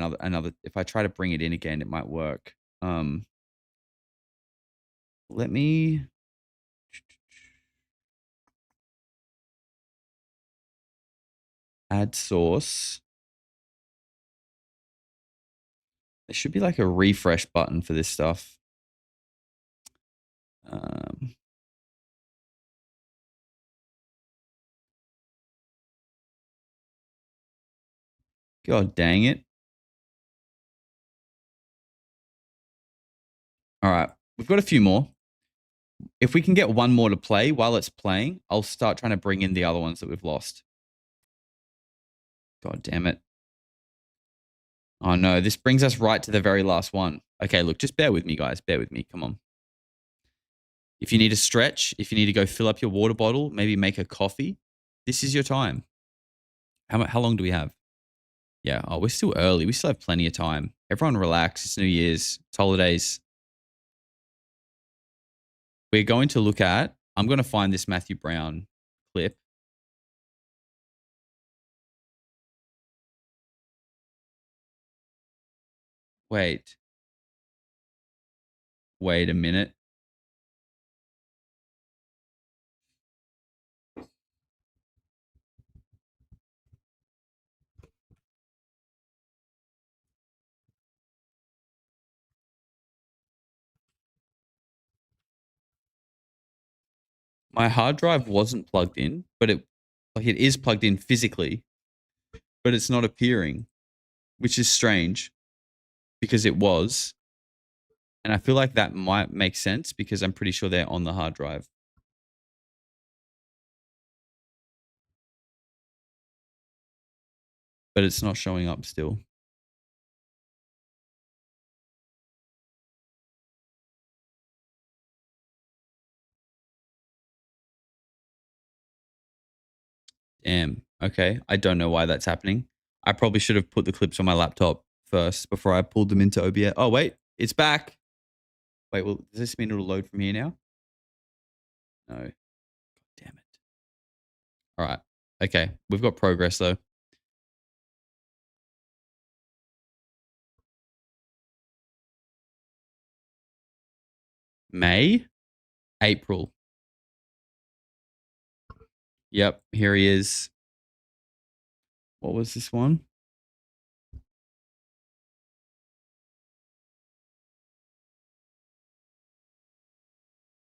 if I try to bring it in again, it might work. Let me... add source. There should be like a refresh button for this stuff. God dang it. All right, we've got a few more. If we can get one more to play while it's playing, I'll start trying to bring in the other ones that we've lost. God damn it. Oh no, this brings us right to the very last one. Okay, look, just bear with me, guys. Bear with me. Come on. If you need a stretch, if you need to go fill up your water bottle, maybe make a coffee, this is your time. How long do we have? Yeah, oh, we're still early. We still have plenty of time. Everyone relax. It's New Year's. It's holidays. We're going to look at, I'm going to find this Matthew Brown clip. Wait a minute. My hard drive wasn't plugged in, but it is plugged in physically, but it's not appearing, which is strange because it was. And I feel like that might make sense because I'm pretty sure they're on the hard drive. But it's not showing up still. Damn. Okay. I don't know why that's happening. I probably should have put the clips on my laptop first before I pulled them into OBS. Oh, wait. It's back. Wait, well, does this mean it'll load from here now? No. God damn it. All right. Okay. We've got progress, though. May? April. Yep. Here he is. What was this one?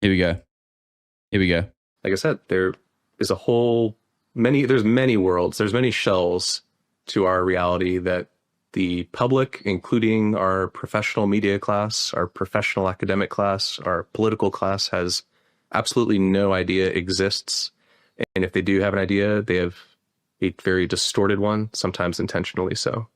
Here we go. Here we go. Like I said, there is there's many worlds, there's many shells to our reality that the public, including our professional media class, our professional academic class, our political class, has absolutely no idea exists. And if they do have an idea, they have a very distorted one, sometimes intentionally so.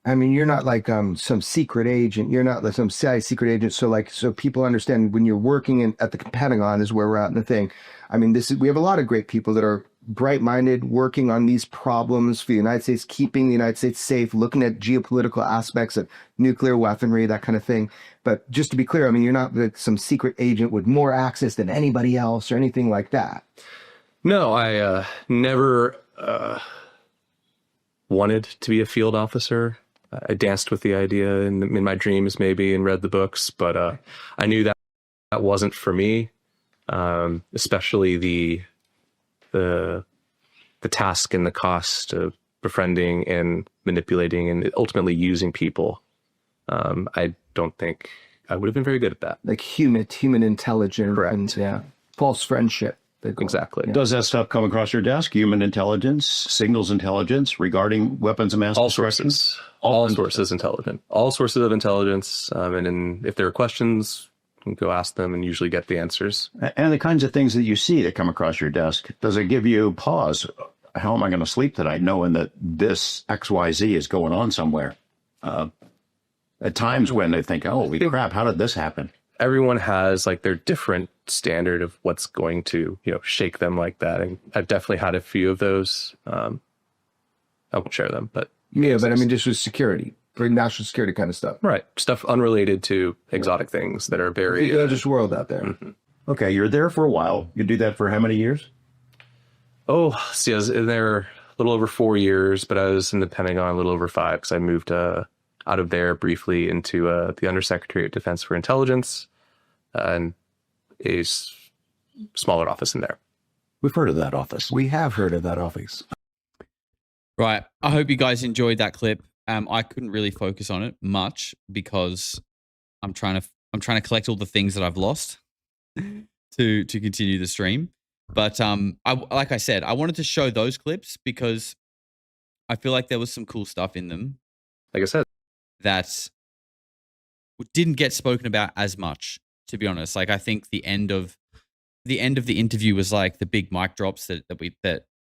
I mean, you're not like some secret agent. You're not like some CIA secret agent. So people understand when you're working at the Pentagon is where we're at in the thing. I mean, we have a lot of great people that are bright-minded, working on these problems for the United States, keeping the United States safe, looking at geopolitical aspects of nuclear weaponry, that kind of thing. But just to be clear, I mean, you're not like some secret agent with more access than anybody else or anything like that. No, I never wanted to be a field officer. I danced with the idea in my dreams maybe and read the books, but I knew that wasn't for me, especially the task and the cost of befriending and manipulating and ultimately using people I don't think I would have been very good at that. Like human intelligence. Correct. And, yeah, false friendship. Exactly. Does that stuff come across your desk? Human intelligence, signals intelligence regarding weapons of mass destruction? All sources intelligent. All sources of intelligence. And if there are questions, you can go ask them and usually get the answers. And the kinds of things that you see that come across your desk, does it give you pause? How am I going to sleep tonight knowing that this XYZ is going on somewhere? At times when they think, holy crap, how did this happen? Everyone has like their different standard of what's going to, shake them like that. And I've definitely had a few of those. I won't share them, but. Yeah, but I mean, just with security, for national security kind of stuff. Right. Stuff unrelated to exotic things that are very. Just world out there. Mm-hmm. Okay, you're there for a while. You do that for how many years? Oh, see, I was in there a little over 4 years, but I was in the Pentagon a little over 5 because I moved out of there briefly into the Undersecretary of Defense for Intelligence and a smaller office in there. We've heard of that office. We have heard of that office. Right. I hope you guys enjoyed that clip. I couldn't really focus on it much because I'm trying to collect all the things that I've lost to continue the stream. But like I said, I wanted to show those clips because I feel like there was some cool stuff in them. Like I said, that didn't get spoken about as much, to be honest. Like I think the end of the interview was like the big mic drops that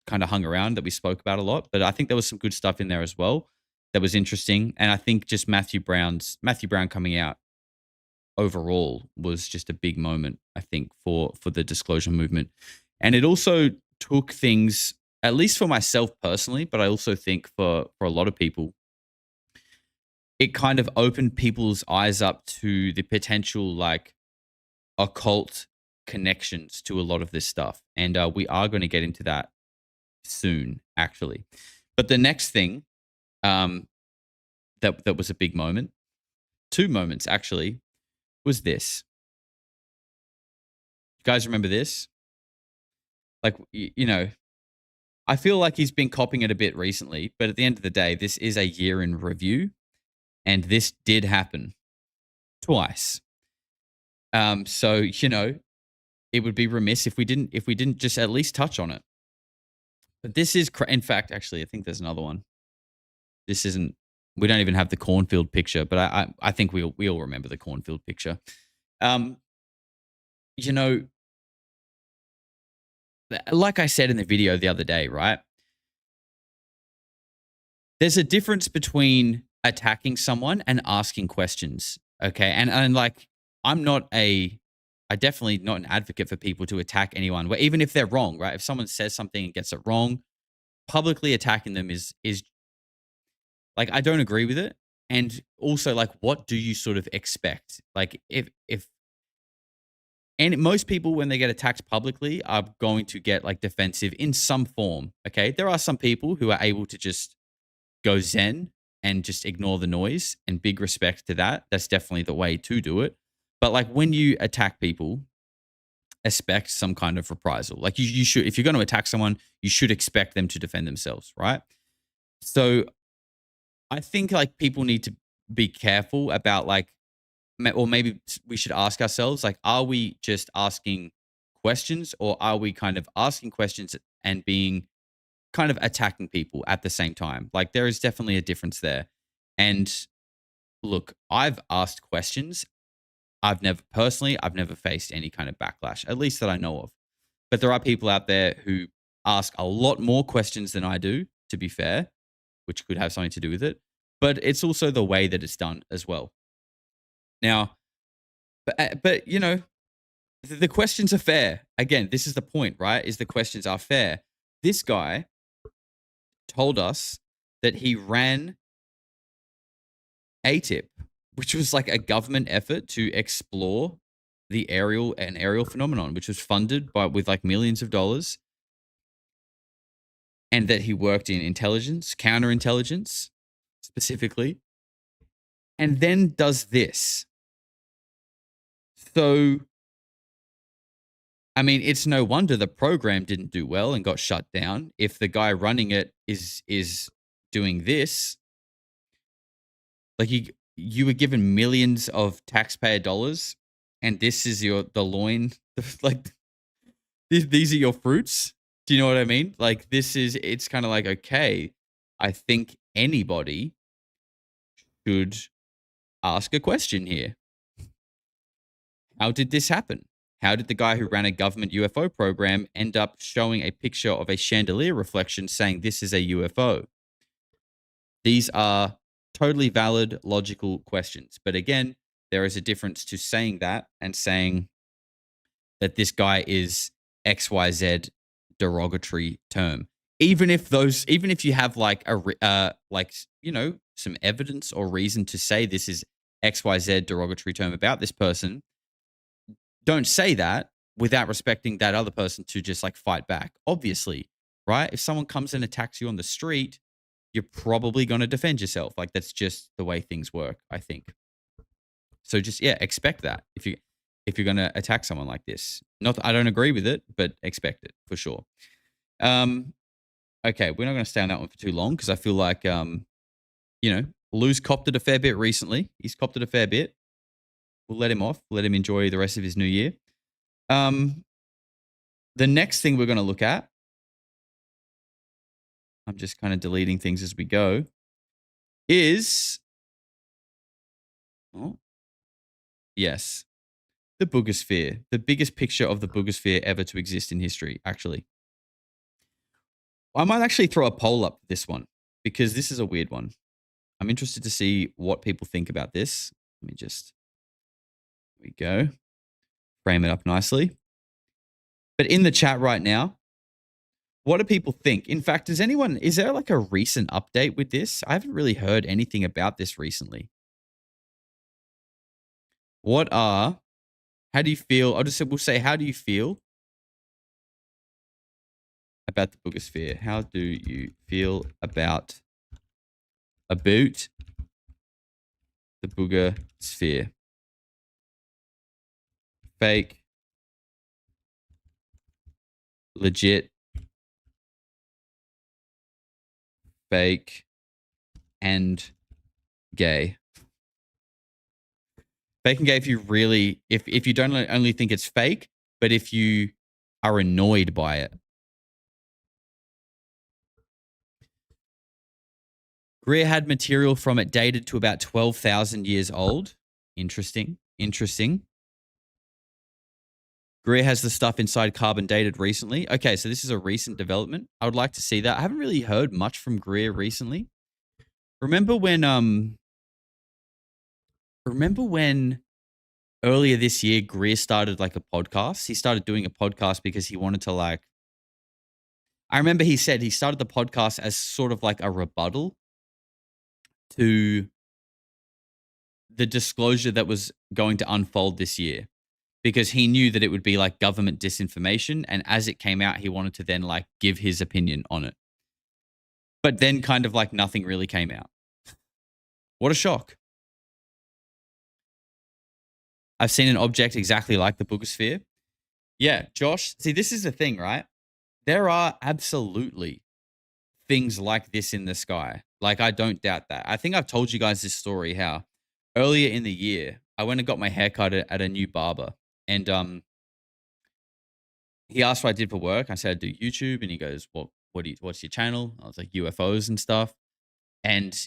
kind of hung around that we spoke about a lot. But I think there was some good stuff in there as well that was interesting. And I think just Matthew Brown coming out overall was just a big moment, I think, for the disclosure movement. And it also took things, at least for myself personally, but I also think for a lot of people, it kind of opened people's eyes up to the potential like occult connections to a lot of this stuff. And we are going to get into that soon, actually. But the next thing that was a big moment, 2 moments actually, was this. You guys remember this? Like, I feel like he's been copying it a bit recently, but at the end of the day, this is a year in review. And this did happen twice. So, it would be remiss if we didn't just at least touch on it. But this is, in fact, actually, I think there's another one. This isn't, we don't even have the cornfield picture, but I think we all remember the cornfield picture. Like I said in the video the other day, right? There's a difference between attacking someone and asking questions. Okay. And like, I'm definitely not an advocate for people to attack anyone, where even if they're wrong, right? If someone says something and gets it wrong, publicly attacking them is like, I don't agree with it. And also, like, what do you sort of expect? Like, and most people, when they get attacked publicly, are going to get like defensive in some form. Okay. There are some people who are able to just go zen and just ignore the noise, and big respect to that. That's definitely the way to do it. But like when you attack people, expect some kind of reprisal. Like you should, if you're going to attack someone, you should expect them to defend themselves, right? So I think like people need to be careful about like, or maybe we should ask ourselves, like, are we just asking questions, or are we kind of asking questions and being kind of attacking people at the same time? Like there is definitely a difference there. And look, I've asked questions. I've never faced any kind of backlash, at least that I know of. But there are people out there who ask a lot more questions than I do, to be fair, which could have something to do with it. But it's also the way that it's done as well. Now, but the questions are fair. Again, this is the point, right? Is the questions are fair. This guy told us that he ran ATIP, which was like a government effort to explore the aerial phenomenon, which was funded with like millions of dollars, and that he worked in intelligence, counterintelligence specifically, and then does this. So, I mean, it's no wonder the program didn't do well and got shut down if the guy running it is doing this. Like you were given millions of taxpayer dollars, and this is the loin, like these are your fruits. Do you know what I mean? Like it's kind of like, okay, I think anybody should ask a question here. How did this happen? How did the guy who ran a government UFO program end up showing a picture of a chandelier reflection saying this is a UFO? These are totally valid, logical questions. But again, there is a difference to saying that and saying that this guy is XYZ derogatory term. Even if you have like some evidence or reason to say this is XYZ derogatory term about this person, don't say that without respecting that other person to just like fight back. Obviously, right? If someone comes and attacks you on the street, you're probably going to defend yourself. Like that's just the way things work, I think. So just expect that if you're going to attack someone like this. Not that I don't agree with it, but expect it for sure. Okay, we're not going to stay on that one for too long because I feel like Lou's copped it a fair bit recently. He's copped it a fair bit. We'll let him off. Let him enjoy the rest of his new year. The next thing we're going to look at, I'm just kind of deleting things as we go, is, yes, the boogosphere. The biggest picture of the boogosphere ever to exist in history, actually. I might actually throw a poll up for this one because this is a weird one. I'm interested to see what people think about this. Let me just... There we go. Frame it up nicely. But in the chat right now, what do people think? In fact, is there like a recent update with this? I haven't really heard anything about this recently. How do you feel? We'll say, how do you feel about the boogosphere? How do you feel about the boogosphere? Fake, legit, fake, and gay. Fake and gay if you don't only think it's fake, but if you are annoyed by it. Greer had material from it dated to about 12,000 years old. Interesting. Greer has the stuff inside carbon dated recently. Okay, so this is a recent development. I would like to see that. I haven't really heard much from Greer recently. Remember when earlier this year Greer started like a podcast? He started doing a podcast because he wanted to I remember he said he started the podcast as sort of like a rebuttal to the disclosure that was going to unfold this year. Because he knew that it would be like government disinformation. And as it came out, he wanted to then like give his opinion on it. But then kind of like nothing really came out. What a shock. I've seen an object exactly like the boogosphere. Yeah, Josh, see, this is the thing, right? There are absolutely things like this in the sky. Like, I don't doubt that. I think I've told you guys this story, how earlier in the year, I went and got my hair cut at a new barber. And he asked what I did for work. I said, I do YouTube. And he goes, what's your channel? I was like, UFOs and stuff. And,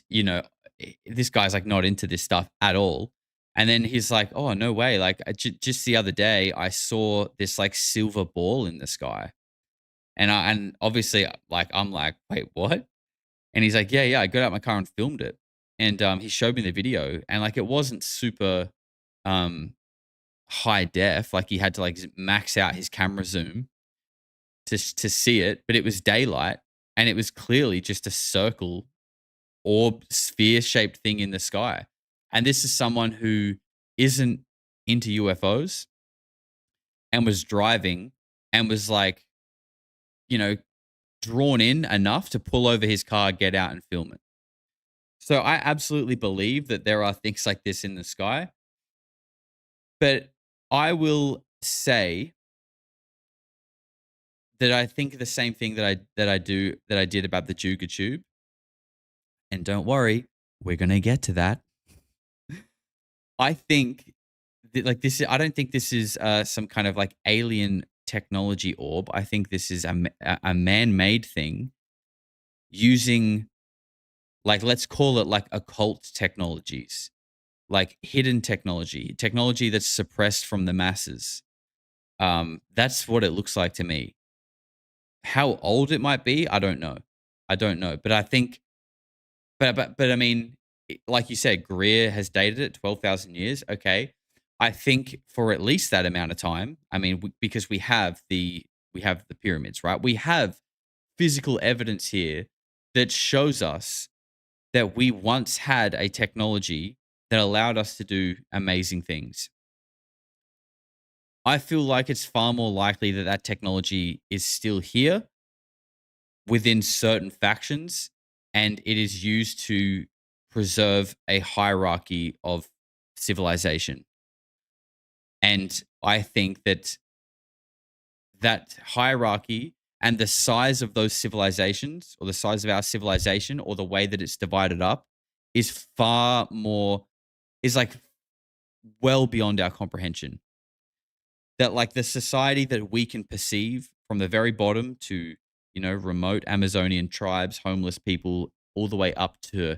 this guy's like not into this stuff at all. And then he's like, oh, no way. Like just the other day, I saw this like silver ball in the sky. And obviously like, I'm like, wait, what? And he's like, yeah, I got out my car and filmed it. And he showed me the video. And like, it wasn't super high def. Like he had to like max out his camera zoom to see it, but it was daylight and it was clearly just a circle orb sphere shaped thing in the sky. And this is someone who isn't into UFOs and was driving and was like, drawn in enough to pull over his car, get out and film it. So I absolutely believe that there are things like this in the sky. But I will say that I think the same thing that I did about the Juga Tube. And don't worry, we're going to get to that. I think like this. I don't think this is some kind of like alien technology orb. I think this is a man-made thing using, like, let's call it like occult technologies, like hidden technology that's suppressed from the masses. That's what it looks like to me. How old it might be, I don't know. But I think, but I mean, like you said, Greer has dated it 12,000 years. Okay, I think for at least that amount of time. I mean, because we have the pyramids, right? We have physical evidence here that shows us that we once had a technology that allowed us to do amazing things. I feel like it's far more likely that that technology is still here within certain factions, and it is used to preserve a hierarchy of civilization. And I think that that hierarchy and the size of those civilizations, or the size of our civilization, or the way that it's divided up, is far more, is like well beyond our comprehension. That like the society that we can perceive from the very bottom to, you know, remote Amazonian tribes, homeless people, all the way up to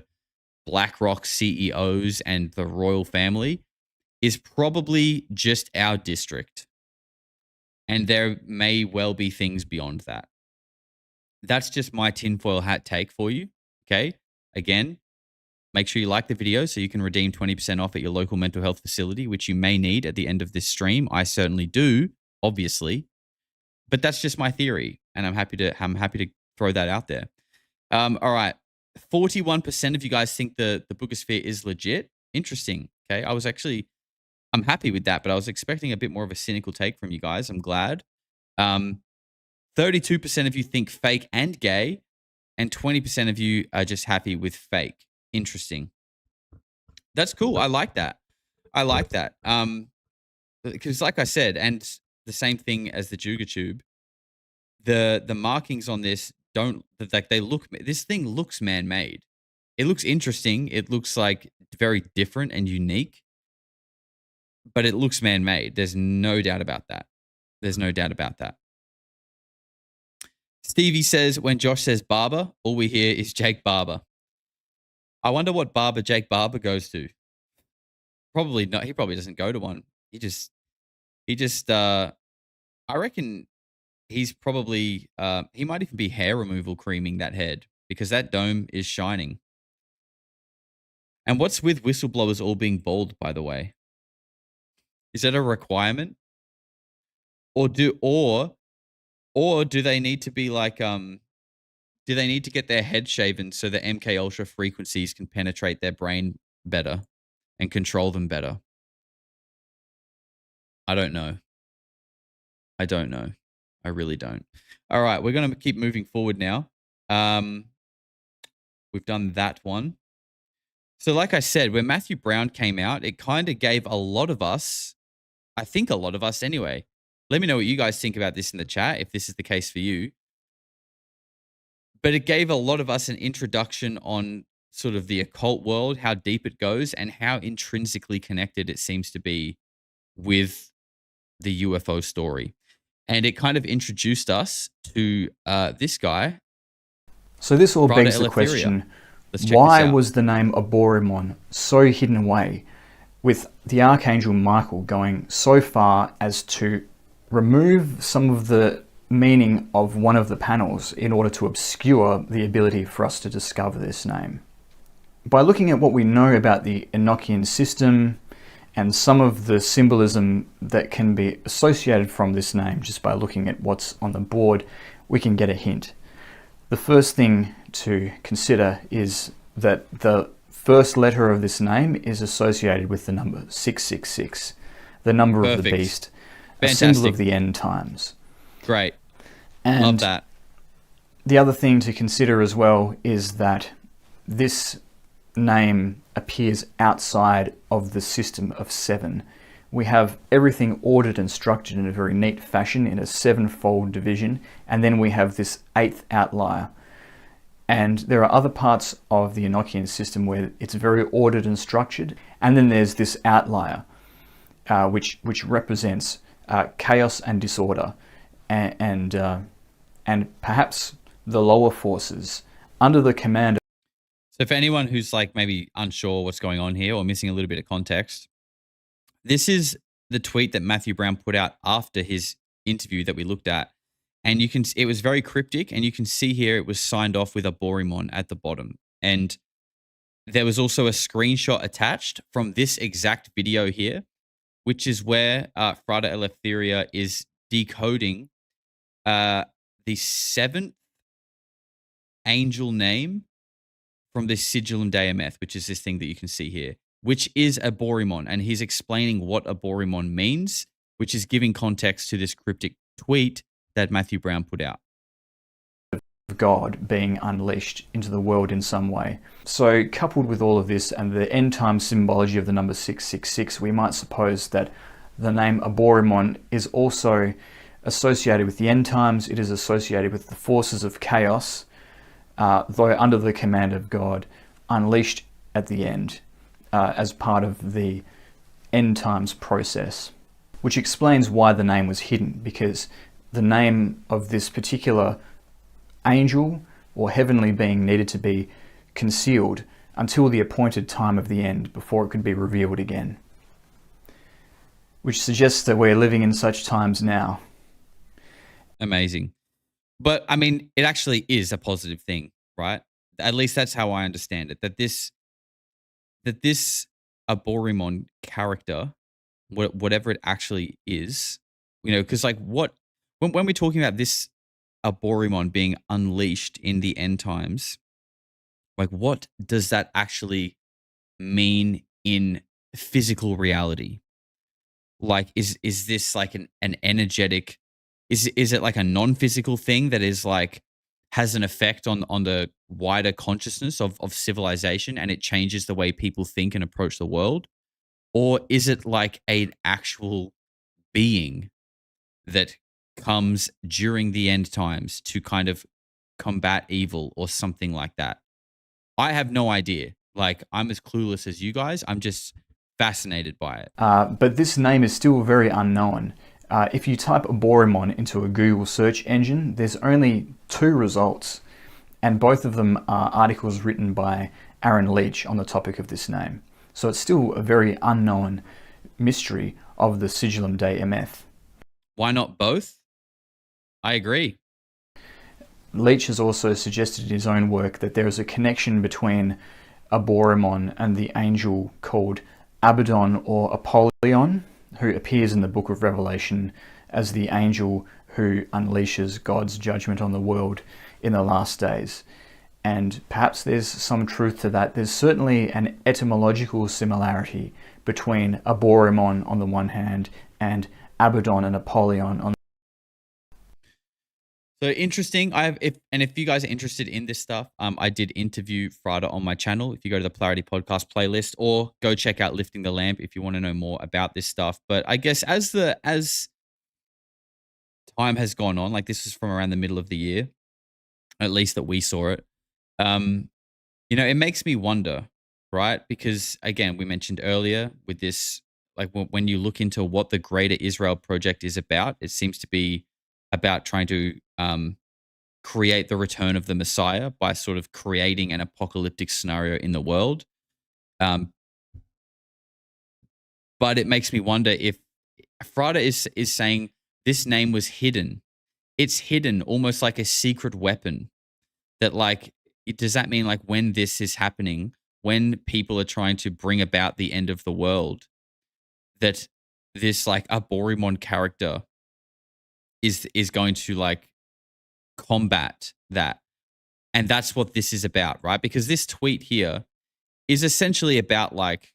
BlackRock CEOs and the royal family, is probably just our district. And there may well be things beyond that. That's just my tinfoil hat take for you. Okay. Again, make sure you like the video so you can redeem 20% off at your local mental health facility, which you may need at the end of this stream. I certainly do, obviously. But that's just my theory, and I'm happy to throw that out there. All right. 41% of you guys think the Boogosphere is legit. Interesting. Okay. I'm happy with that, but I was expecting a bit more of a cynical take from you guys. I'm glad. 32% of you think fake and gay, and 20% of you are just happy with fake. Interesting. That's cool. I like that. Because like I said, and the same thing as the Juga Tube, the markings on this don't, like, this thing looks man-made. It looks interesting. It looks like very different and unique, but it looks man-made. There's no doubt about that. Stevie says, when Josh says barber, all we hear is Jake Barber. I wonder what barber Jake Barber goes to. Probably not. He probably doesn't go to one. He just, I reckon he's probably, he might even be hair removal creaming that head, because that dome is shining. And what's with whistleblowers all being bald, by the way? Is that a requirement? Or do they need to be like, do they need to get their head shaven so the MK Ultra frequencies can penetrate their brain better and control them better? I don't know. I really don't. All right, we're going to keep moving forward now. We've done that one. So like I said, when Matthew Brown came out, it kind of gave a lot of us, I think a lot of us anyway. Let me know what you guys think about this in the chat, if this is the case for you. But it gave a lot of us an introduction on sort of the occult world, how deep it goes, and how intrinsically connected it seems to be with the UFO story. And it kind of introduced us to this guy. So this all begs the question, why was the name Aborimon so hidden away, with the Archangel Michael going so far as to remove some of the meaning of one of the panels in order to obscure the ability for us to discover this name? By looking at what we know about the Enochian system and some of the symbolism that can be associated from this name, just by looking at what's on the board, we can get a hint. The first thing to consider is that the first letter of this name is associated with the number 666, the number of the beast, a symbol of the end times. Great. And love that. The other thing to consider as well is that this name appears outside of the system of 7. We have everything ordered and structured in a very neat fashion in a 7-fold division, and then we have this 8th outlier. And there are other parts of the Enochian system where it's very ordered and structured. And then there's this outlier, which represents chaos and disorder, and perhaps the lower forces under the command. So for anyone who's like maybe unsure what's going on here or missing a little bit of context, this is the tweet that Matthew Brown put out after his interview that we looked at. And it was very cryptic, and you can see here it was signed off with a Borimon at the bottom. And there was also a screenshot attached from this exact video here, which is where Frada Eleftheria is decoding the 7th angel name from this Sigillum Dei Ameth, which is this thing that you can see here, which is a Borimon. And he's explaining what a Borimon means, which is giving context to this cryptic tweet that Matthew Brown put out. God being unleashed into the world in some way. So coupled with all of this and the end time symbology of the number 666, we might suppose that the name Aborimon is also associated with the end times. It is associated with the forces of chaos, though under the command of God, unleashed at the end as part of the end times process, which explains why the name was hidden, because the name of this particular angel or heavenly being needed to be concealed until the appointed time of the end before it could be revealed again, which suggests that we're living in such times now. Amazing. But I mean, it actually is a positive thing, right? At least that's how I understand it, that this Aborimon character, whatever it actually is, because like when we're talking about this Aborimon being unleashed in the end times, like what does that actually mean in physical reality? Like is this like an energetic, is it like a non-physical thing that is like has an effect on the wider consciousness of civilization, and it changes the way people think and approach the world? Or is it like an actual being that comes during the end times to kind of combat evil or something like that? I have no idea. Like, I'm as clueless as you guys. I'm just fascinated by it. But this name is still very unknown. If you type Aborimon into a Google search engine, there's only 2 results, and both of them are articles written by Aaron Leach on the topic of this name. So it's still a very unknown mystery of the Sigillum Dei Ameth. Why not both? I agree. Leach has also suggested in his own work that there is a connection between Aborimon and the angel called Abaddon or Apollyon, who appears in the book of Revelation as the angel who unleashes God's judgment on the world in the last days. And perhaps there's some truth to that. There's certainly an etymological similarity between Aborimon on the one hand and Abaddon and Apollyon on. So interesting. If you guys are interested in this stuff, I did interview Frada on my channel. If you go to the Polarity podcast playlist, or go check out Lifting the Lamp if you want to know more about this stuff. But I guess as time has gone on, like this is from around the middle of the year, at least that we saw it. It makes me wonder, right? Because again, we mentioned earlier with this, like when you look into what the Greater Israel Project is about, it seems to be about trying to create the return of the Messiah by sort of creating an apocalyptic scenario in the world. But it makes me wonder if Frada is saying this name was hidden. It's hidden almost like a secret weapon. That like, does that mean like when this is happening, when people are trying to bring about the end of the world, that this like Aborimon character is going to like combat that? And that's what this is about, right? Because this tweet here is essentially about like,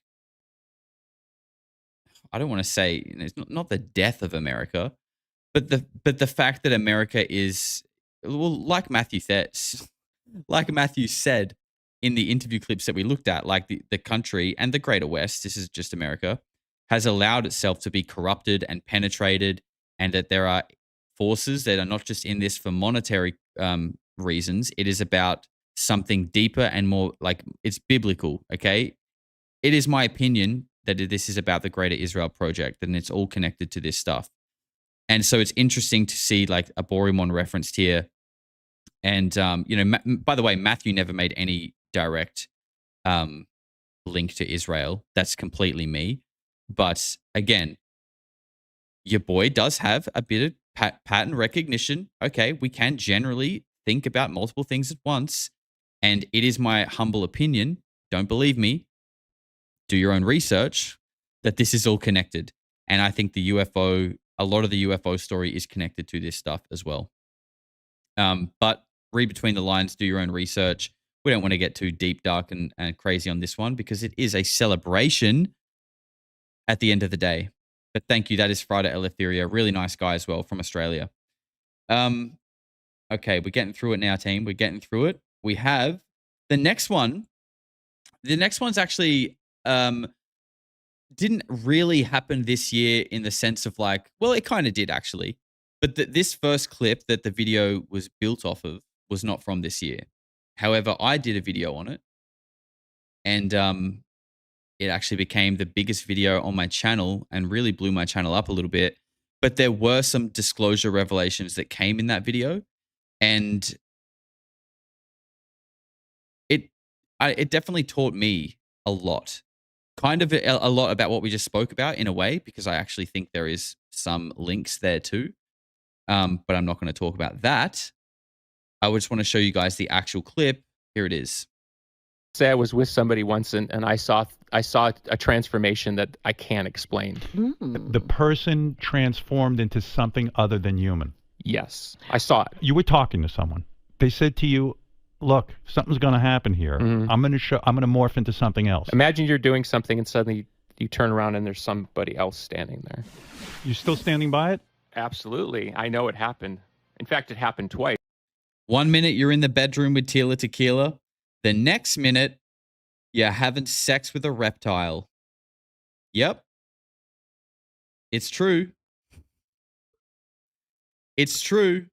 I don't want to say, it's not the death of America, but the fact that America is, well, like Matthew said in the interview clips that we looked at, like the country and the Greater West, this is just America, has allowed itself to be corrupted and penetrated, and that there are forces that are not just in this for monetary reasons. It is about something deeper and more like it's biblical. Okay, it is my opinion that this is about the Greater Israel Project, and it's all connected to this stuff. And so it's interesting to see like a Borimon referenced here. And, by the way, Matthew never made any direct link to Israel. That's completely me. But again, your boy does have a bit of pattern recognition. Okay, we can generally think about multiple things at once. And it is my humble opinion, don't believe me, do your own research, that this is all connected. And I think the UFO, a lot of the UFO story is connected to this stuff as well. But read between the lines, do your own research. We don't want to get too deep, dark, and crazy on this one because it is a celebration at the end of the day. But thank you. That is Friday Eleutheria. Really nice guy as well from Australia. Okay, we're getting through it now, team. We're getting through it. We have the next one. The next one's actually didn't really happen this year in the sense of like, well, it kind of did actually. But this first clip that the video was built off of was not from this year. However, I did a video on it. And it actually became the biggest video on my channel and really blew my channel up a little bit. But there were some disclosure revelations that came in that video. And it definitely taught me a lot. Kind of a lot about what we just spoke about in a way, because I actually think there is some links there too. But I'm not going to talk about that. I just want to show you guys the actual clip. Here it is. Say I was with somebody once and I saw a transformation that I can't explain. The person transformed into something other than human. Yes, I saw it. You were talking to someone. They said to you, look, something's going to happen here. I'm going to morph into something else. Imagine you're doing something and suddenly you turn around and there's somebody else standing there. You still standing by it? Absolutely. I know it happened. In fact, it happened twice. 1 minute you're in the bedroom with Tila Tequila. The next minute you're having sex with a reptile. Yep. It's true. It's true.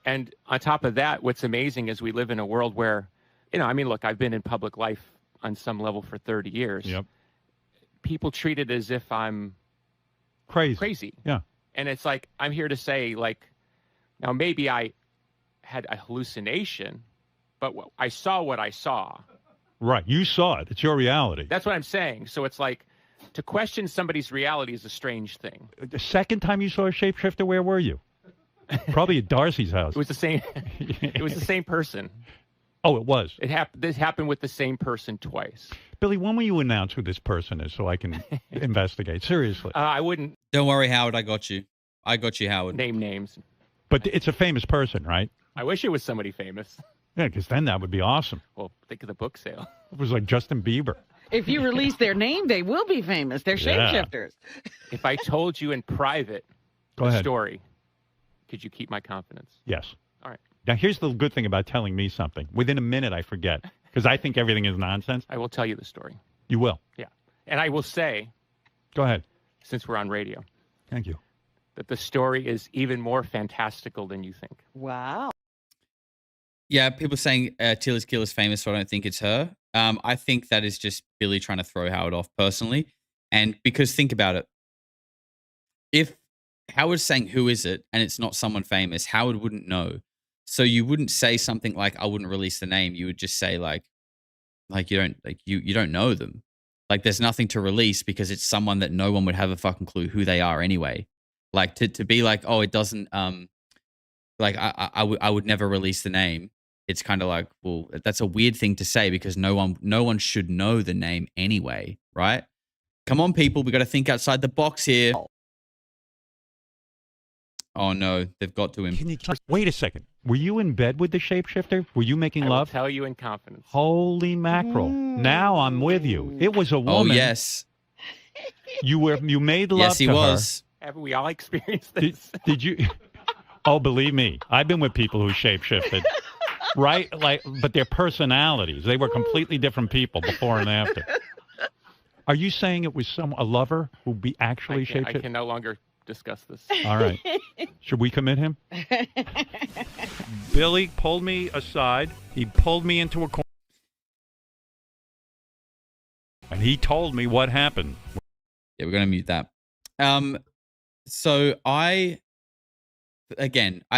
And on top of that, what's amazing is we live in a world where, look, I've been in public life on some level for 30 years. Yep. People treat it as if I'm crazy. Yeah. And it's like, I'm here to say, like, now maybe I had a hallucination, but I saw what I saw. Right. You saw it. It's your reality. That's what I'm saying. So it's like, to question somebody's reality is a strange thing. The second time you saw a shapeshifter, where were you? Probably at Darcy's house. It was the same. It was the same person. Oh, it was. This happened with the same person twice. Billy, when will you announce who this person is so I can investigate? Seriously. I wouldn't. Don't worry, Howard. I got you. I got you, Howard. Name names. But it's a famous person, right? I wish it was somebody famous. Yeah, because then that would be awesome. Well, think of the book sale. It was like Justin Bieber. If you release their name, they will be famous. They're shapeshifters. If I told you in private the story, could you keep my confidence? Yes. All right. Now, here's the good thing about telling me something. Within a minute, I forget, because I think everything is nonsense. I will tell you the story. You will? Yeah. And I will say... Go ahead. Since we're on radio. Thank you. That the story is even more fantastical than you think. Wow. Yeah, people saying Tila's Kill is famous, so I don't think it's her. I think that is just Billy trying to throw Howard off personally. And because think about it. If Howard's saying who is it and it's not someone famous, Howard wouldn't know. So you wouldn't say something like, I wouldn't release the name. You would just say like you don't know them. Like there's nothing to release because it's someone that no one would have a fucking clue who they are anyway. Like to be like, oh, it doesn't like I would never release the name. It's kind of like, well, that's a weird thing to say because no one should know the name anyway, right? Come on, people, we got to think outside the box here. Oh no, they've got to him. Wait a second. Were you in bed with the shapeshifter? Were you making love? I will tell you in confidence. Holy mackerel! Now I'm with you. It was a woman. Oh yes. You made love. Yes, he was. Haven't we all experienced this? Did you? Oh, believe me, I've been with people who shapeshifted. Right? But their personalities, they were completely different people before and after. Are you saying it was a lover who actually shapeshifted? I can no longer discuss this. All right. Should we commit him? Billy pulled me aside. He pulled me into a corner. And he told me what happened. Yeah, we're going to mute that. So I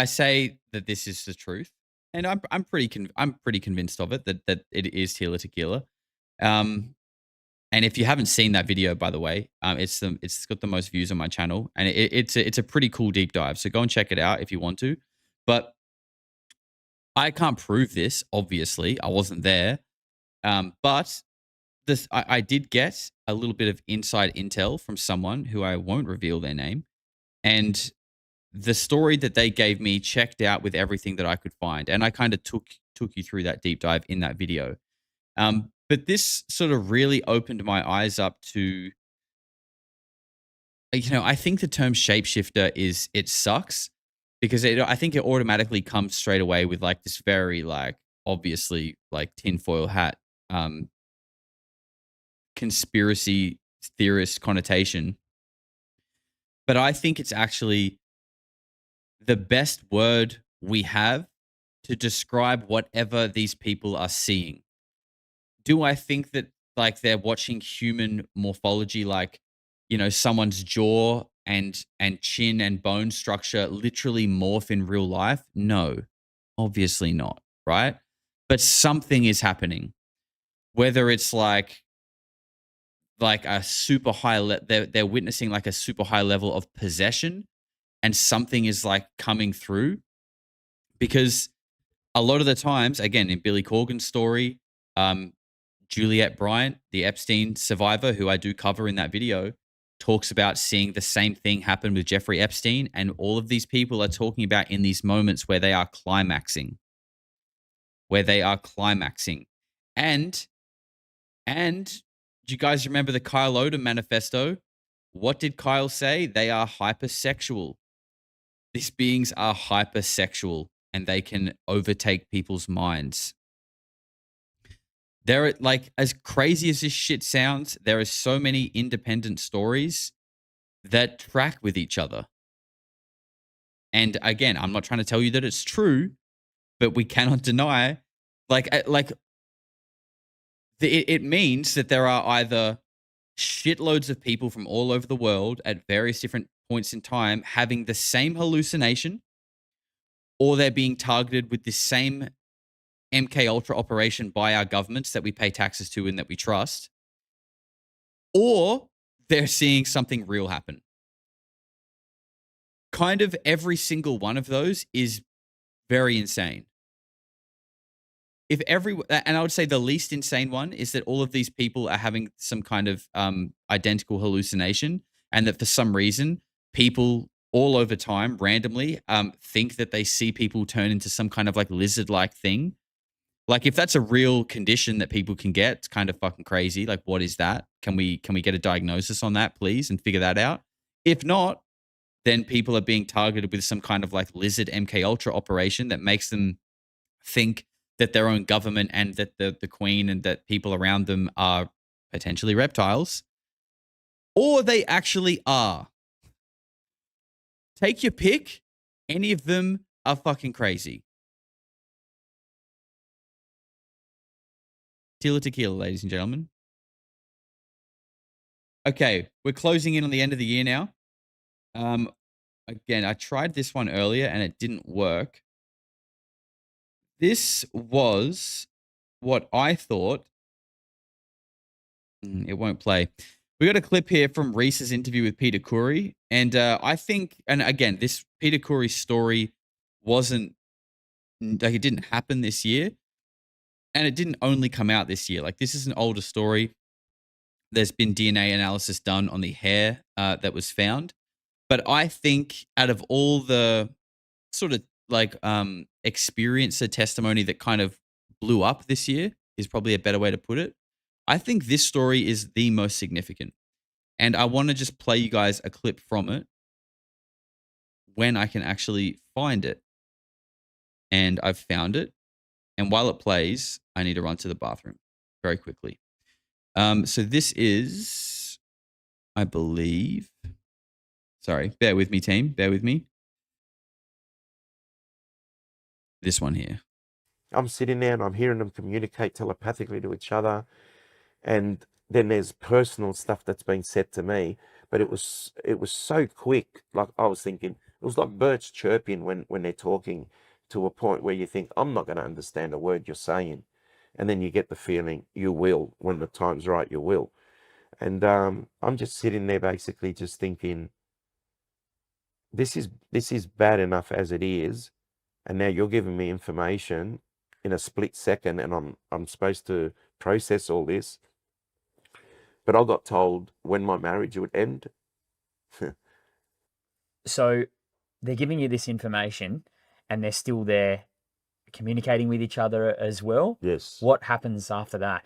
say that this is the truth, and I'm pretty convinced of it that it is Tila Tequila. And if you haven't seen that video, by the way, it's got the most views on my channel, and it's a pretty cool deep dive. So go and check it out if you want to. But I can't prove this. Obviously, I wasn't there. But I did get a little bit of inside intel from someone who I won't reveal their name, and the story that they gave me checked out with everything that I could find, and I kind of took you through that deep dive in that video. But this sort of really opened my eyes up to, I think the term shapeshifter it sucks because I think it automatically comes straight away with like this very like obviously like tinfoil hat conspiracy theorist connotation. But I think it's actually the best word we have to describe whatever these people are seeing. Do I think that like they're watching human morphology, like, someone's jaw and chin and bone structure literally morph in real life? No, obviously not, right? But something is happening. Whether it's like a super high, they're witnessing like a super high level of possession, and something is like coming through, because a lot of the times, again, in Billy Corgan's story, Juliette Bryant, the Epstein survivor, who I do cover in that video, talks about seeing the same thing happen with Jeffrey Epstein. And all of these people are talking about in these moments where they are climaxing. And do you guys remember the Kyle Odom manifesto? What did Kyle say? They are hypersexual. These beings are hypersexual, and they can overtake people's minds. There are, like, as crazy as this shit sounds, there are so many independent stories that track with each other. And again, I'm not trying to tell you that it's true, but we cannot deny, it means that there are either shitloads of people from all over the world at various different points in time having the same hallucination, or they're being targeted with the same MK Ultra operation by our governments that we pay taxes to and that we trust, or they're seeing something real happen. Kind of every single one of those is very insane. And I would say the least insane one is that all of these people are having some kind of identical hallucination, and that for some reason, people all over time randomly think that they see people turn into some kind of like lizard-like thing. Like, if that's a real condition that people can get, it's kind of fucking crazy. Like, what is that? Can we get a diagnosis on that, please, and figure that out? If not, then people are being targeted with some kind of like lizard MK Ultra operation that makes them think that their own government and that the Queen and that people around them are potentially reptiles, or they actually are. Take your pick. Any of them are fucking crazy. Tila Tequila, ladies and gentlemen. Okay, we're closing in on the end of the year now. Again, I tried this one earlier and it didn't work. This was what I thought. It won't play. We got a clip here from Reese's interview with Peter Khoury. And I think, and again, this Peter Khoury story wasn't, like, it didn't happen this year. And it didn't only come out this year. Like, this is an older story. There's been DNA analysis done on the hair that was found. But I think out of all the sort of like experiencer testimony that kind of blew up this year is probably a better way to put it, I think this story is the most significant. And I want to just play you guys a clip from it when I can actually find it. And I've found it. And while it plays, I need to run to the bathroom very quickly. So this is, I believe, Sorry, bear with me, team. Bear with me. This one here. I'm sitting there and I'm hearing them communicate telepathically to each other. And then there's personal stuff that's been said to me, but it was so quick. Like I was thinking, it was like birds chirping when they're talking, to a point where you think, I'm not going to understand a word you're saying. And then you get the feeling you will, when the time's right, you will. And I'm just sitting there basically just thinking, this is bad enough as it is, and now you're giving me information in a split second, and I'm supposed to process all this. But I got told when my marriage would end. So they're giving you this information, and they're still there communicating with each other as well. Yes. What happens after that?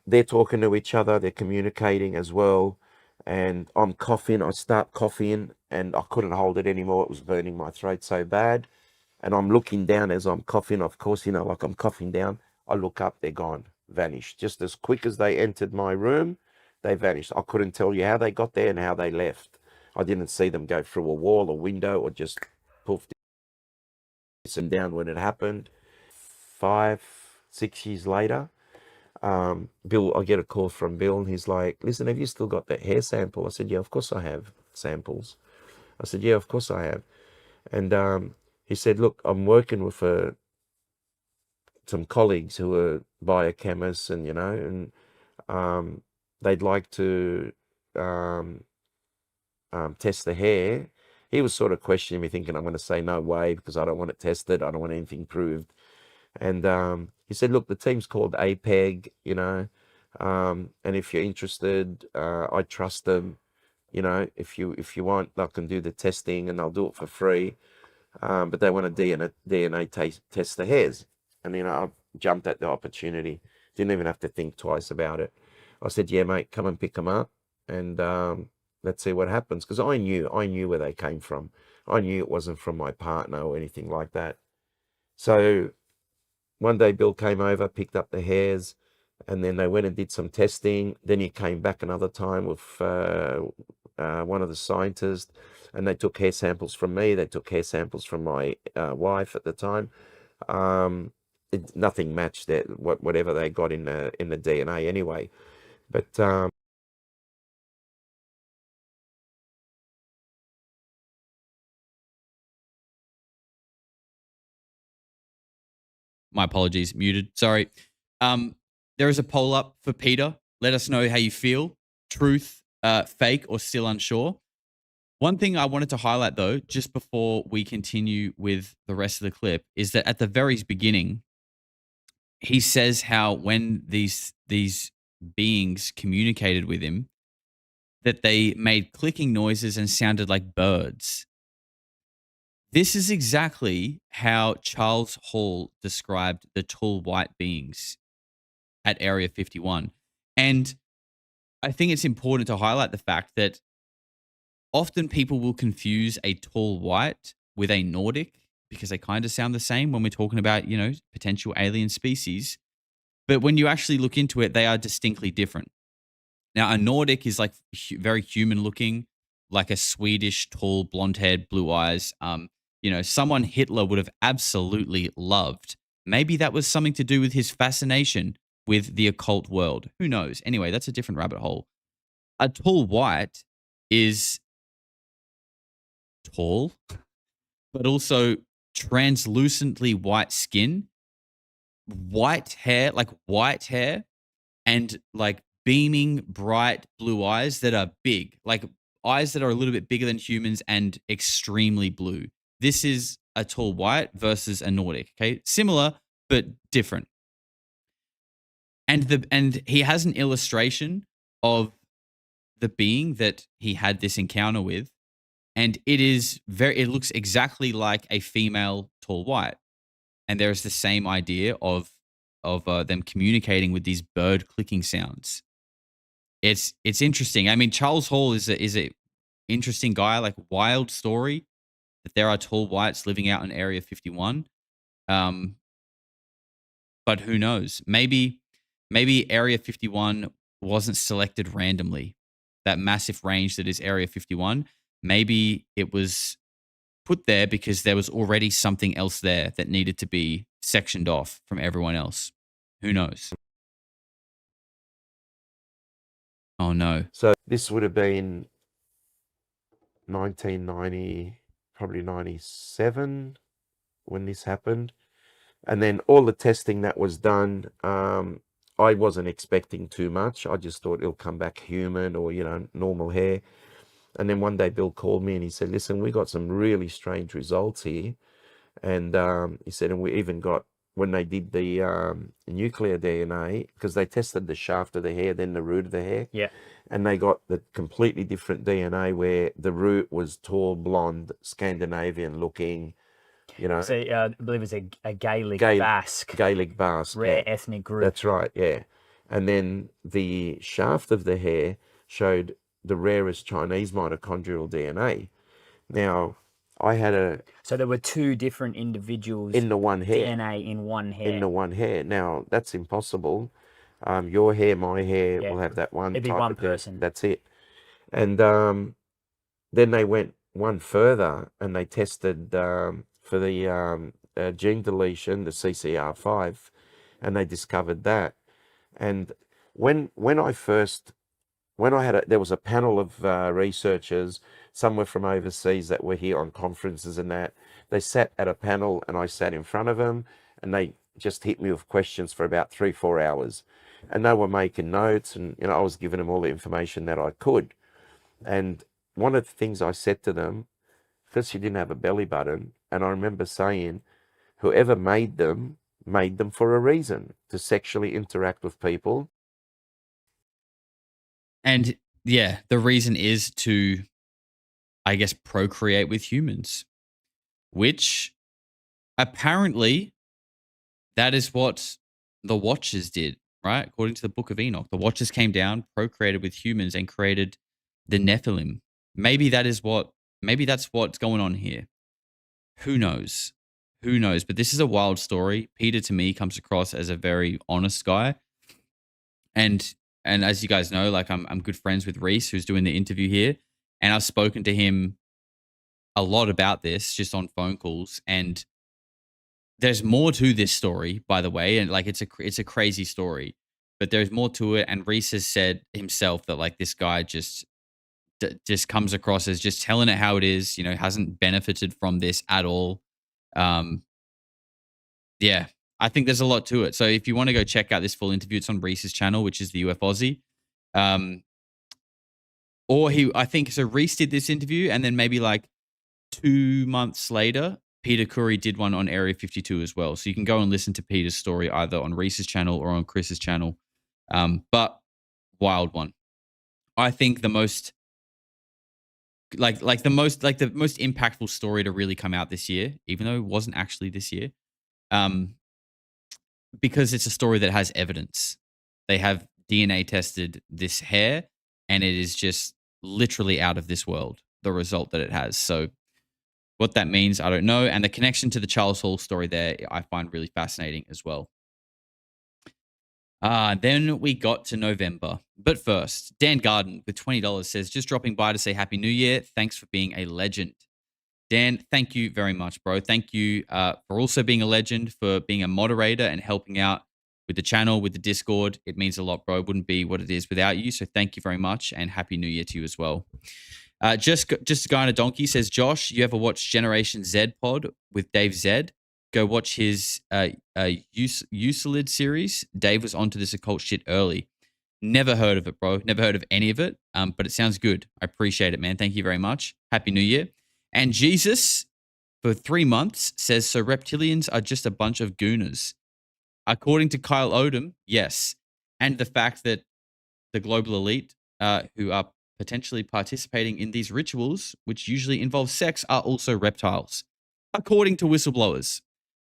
They're talking to each other, they're communicating as well, and I'm coughing. I start coughing, and I couldn't hold it anymore. It was burning my throat so bad. And I'm looking down as I'm coughing. Of course, like I'm coughing down. I look up, they're gone, vanished. Just as quick as they entered my room, they vanished. I couldn't tell you how they got there and how they left. I didn't see them go through a wall, a window, or just poofed and down when it happened. 5, 6 years later, Bill, I get a call from Bill, and he's like, listen, have you still got that hair sample? I said, yeah, of course I have samples. I said, yeah, of course I have. And he said, look, I'm working with some colleagues who are biochemists, and, and they'd like to test the hair. He was sort of questioning me, thinking I'm going to say no way, because I don't want it tested. I don't want anything proved. And he said, look, the team's called APEG, and if you're interested, I trust them. If you want, I can do the testing, and I'll do it for free. But they want to DNA test the hairs. And, I jumped at the opportunity. Didn't even have to think twice about it. I said, yeah, mate, come and pick them up, and let's see what happens. Because I knew where they came from. I knew it wasn't from my partner or anything like that. So one day Bill came over, picked up the hairs, and then they went and did some testing. Then he came back another time with one of the scientists, and they took hair samples from me. They took hair samples from my wife at the time. Nothing matched that whatever they got in the DNA anyway. But my apologies, muted. Sorry. There is a poll up for Peter. Let us know how you feel. Truth, fake, or still unsure. One thing I wanted to highlight, though, just before we continue with the rest of the clip, is that at the very beginning, he says how when these beings communicated with him, that they made clicking noises and sounded like birds. This is exactly how Charles Hall described the tall white beings at Area 51. And I think it's important to highlight the fact that often people will confuse a tall white with a Nordic, because they kind of sound the same when we're talking about, potential alien species. But when you actually look into it, they are distinctly different. Now, a Nordic is like very human looking, like a Swedish, tall, blonde-haired, blue eyes. Someone Hitler would have absolutely loved. Maybe that was something to do with his fascination with the occult world. Who knows? Anyway, that's a different rabbit hole. A tall white is tall, but also translucently white skin, white hair, and like beaming bright blue eyes that are big, like eyes that are a little bit bigger than humans and extremely blue. This is a tall white versus a Nordic, okay? Similar, but different. And he has an illustration of the being that he had this encounter with, and it looks exactly like a female tall white. And there is the same idea of them communicating with these bird clicking sounds. It's interesting. I mean, Charles Hall is a interesting guy, like wild story that there are tall whites living out in Area 51. But who knows? Maybe Area 51 wasn't selected randomly. That massive range that is Area 51. Maybe it was put there because there was already something else there that needed to be sectioned off from everyone else. Who knows? Oh no. So this would have been 1990, probably 97 when this happened. And then all the testing that was done, I wasn't expecting too much. I just thought it'll come back human or, normal hair. And then one day Bill called me and he said, listen, we got some really strange results here. And he said, and we even got, when they did the nuclear DNA, because they tested the shaft of the hair, then the root of the hair. Yeah. And they got the completely different DNA where the root was tall, blonde, Scandinavian looking, So I believe it's a Gaelic Basque. Gaelic Basque. Rare yeah. ethnic group. That's right, yeah. And then the shaft of the hair showed the rarest Chinese mitochondrial DNA. Now, I had So there were two different individuals in the one hair. DNA in one hair. In the one hair. Now, that's impossible. Your hair, my hair will have that one. It'd be type one of hair. person. That's it. And then they went one further and they tested for the gene deletion, the CCR5, and they discovered that. And when I had there was a panel of researchers, some were from overseas that were here on conferences and that. They sat at a panel and I sat in front of them and they just hit me with questions for about 3-4 hours. And they were making notes and, I was giving them all the information that I could. And one of the things I said to them, because she didn't have a belly button, and I remember saying, whoever made them for a reason, to sexually interact with people. And yeah, the reason is to, I guess, procreate with humans, which apparently that is what the Watchers did, right? According to the Book of Enoch, the Watchers came down, procreated with humans, and created the Nephilim. Maybe that's what's going on here. Who knows? Who knows? But this is a wild story. Peter, to me, comes across as a very honest guy. And as you guys know, like I'm good friends with Reese, who's doing the interview here. And I've spoken to him a lot about this just on phone calls. And there's more to this story, by the way. And like, it's a crazy story, but there's more to it. And Reese has said himself that like this guy just comes across as just telling it how it is, hasn't benefited from this at all. Yeah, I think there's a lot to it. So if you want to go check out this full interview, it's on Reese's channel, which is the UF Aussie. I think Reese did this interview, and then maybe like 2 months later, Peter Curry did one on Area 52 as well. So you can go and listen to Peter's story either on Reese's channel or on Chris's channel. But wild one. I think the most the most impactful story to really come out this year, even though it wasn't actually this year, because it's a story that has evidence. They have DNA tested this hair, and it is just literally out of this world, the result that it has. So what that means, I don't know. And the connection to the Charles Hall story there, I find really fascinating as well. Then we got to November. But first, Dan Garden with $20 says, just dropping by to say Happy New Year. Thanks for being a legend. Dan, thank you very much, bro. Thank you for also being a legend, for being a moderator and helping out with the channel, with the Discord. It means a lot, bro. It wouldn't be what it is without you. So thank you very much, and Happy New Year to you as well. Just a guy on a donkey says, Josh, you ever watched Generation Z Pod with Dave Zed? Go watch his Euclid series. Dave was onto this occult shit early. Never heard of it, bro. Never heard of any of it, but it sounds good. I appreciate it, man. Thank you very much. Happy New Year. And Jesus, for 3 months, says, so reptilians are just a bunch of gooners. According to Kyle Odom, yes. And the fact that the global elite who are potentially participating in these rituals, which usually involve sex, are also reptiles, according to whistleblowers.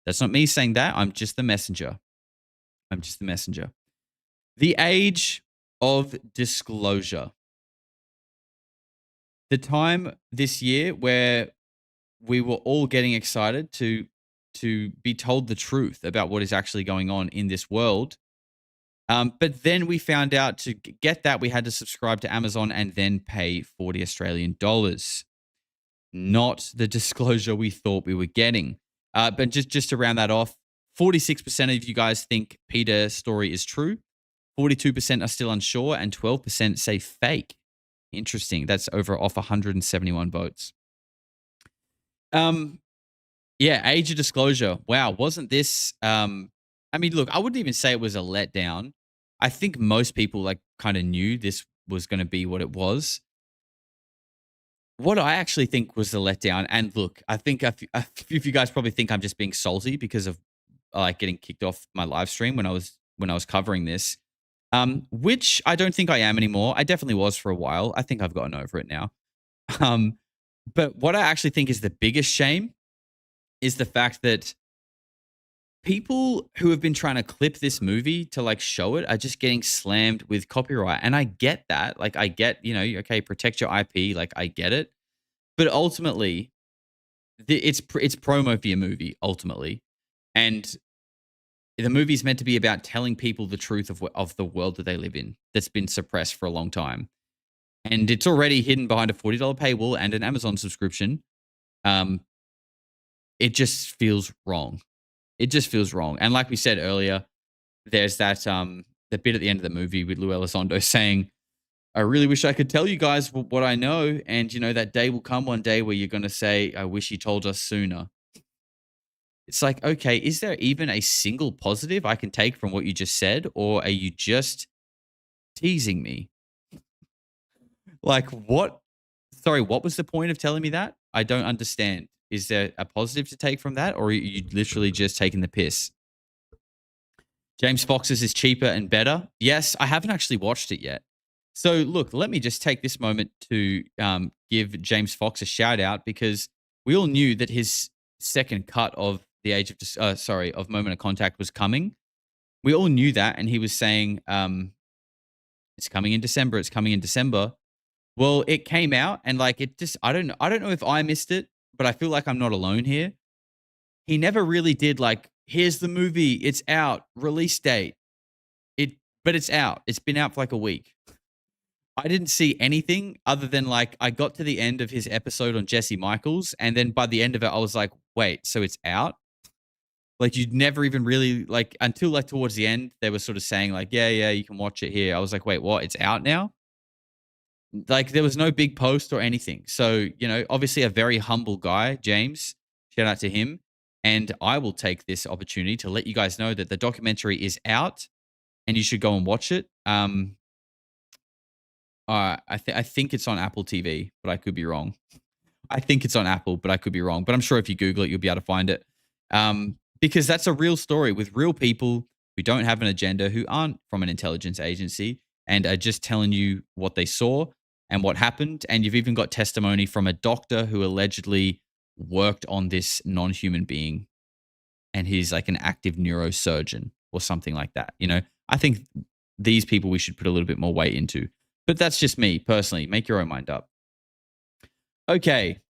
That's not me saying that. I'm just the messenger. The age of disclosure. The time this year where we were all getting excited to be told the truth about what is actually going on in this world. But then we found out to get that we had to subscribe to Amazon and then pay $40 Australian. not the disclosure we thought we were getting. But just to round that off, 46% of you guys think Peter's story is true. 42% are still unsure, and 12% say fake. Interesting. That's off 171 votes. Yeah, age of disclosure. Wow, wasn't this? I mean, look, I wouldn't even say it was a letdown. I think most people like kind of knew this was going to be what it was. What I actually think was the letdown, and look, I think if you guys probably think I'm just being salty because of like getting kicked off my live stream when I was covering this, which I don't think I am anymore. I definitely was for a while. I think I've gotten over it now. But what I actually think is the biggest shame is the fact that people who have been trying to clip this movie to like show it are just getting slammed with copyright. And I get that. Like I get, okay, protect your IP. Like I get it. But ultimately, it's promo for your movie, ultimately. And the movie is meant to be about telling people the truth of the world that they live in that's been suppressed for a long time. And it's already hidden behind a $40 paywall and an Amazon subscription. It just feels wrong. It just feels wrong. And like we said earlier, there's that the bit at the end of the movie with Lou Elizondo saying, I really wish I could tell you guys what I know. And, that day will come one day where you're going to say, I wish he told us sooner. It's like, okay, is there even a single positive I can take from what you just said? Or are you just teasing me? Like, what? Sorry, what was the point of telling me that? I don't understand. Is there a positive to take from that? Or are you literally just taking the piss? James Fox's is cheaper and better. Yes, I haven't actually watched it yet. So look, let me just take this moment to give James Fox a shout out, because we all knew that his second cut of of Moment of Contact was coming. We all knew that, and he was saying it's coming in December. It's coming in December. Well, it came out, and like it just I don't know if I missed it, but I feel like I'm not alone here. He never really did like, here's the movie, it's out, release date. But it's out. It's been out for like a week. I didn't see anything other than like I got to the end of his episode on Jesse Michaels, and then by the end of it, I was like, wait, so it's out? Like you'd never even really like until like towards the end, they were sort of saying like, yeah, you can watch it here. I was like, wait, what? It's out now? Like there was no big post or anything. So, obviously a very humble guy, James, shout out to him. And I will take this opportunity to let you guys know that the documentary is out and you should go and watch it. I think it's on Apple TV, but I could be wrong. I think it's on Apple, but I could be wrong. But I'm sure if you Google it, you'll be able to find it. Because that's a real story with real people who don't have an agenda, who aren't from an intelligence agency and are just telling you what they saw and what happened. And you've even got testimony from a doctor who allegedly worked on this non-human being. And he's like an active neurosurgeon or something like that. I think these people we should put a little bit more weight into. But that's just me personally. Make your own mind up. Okay.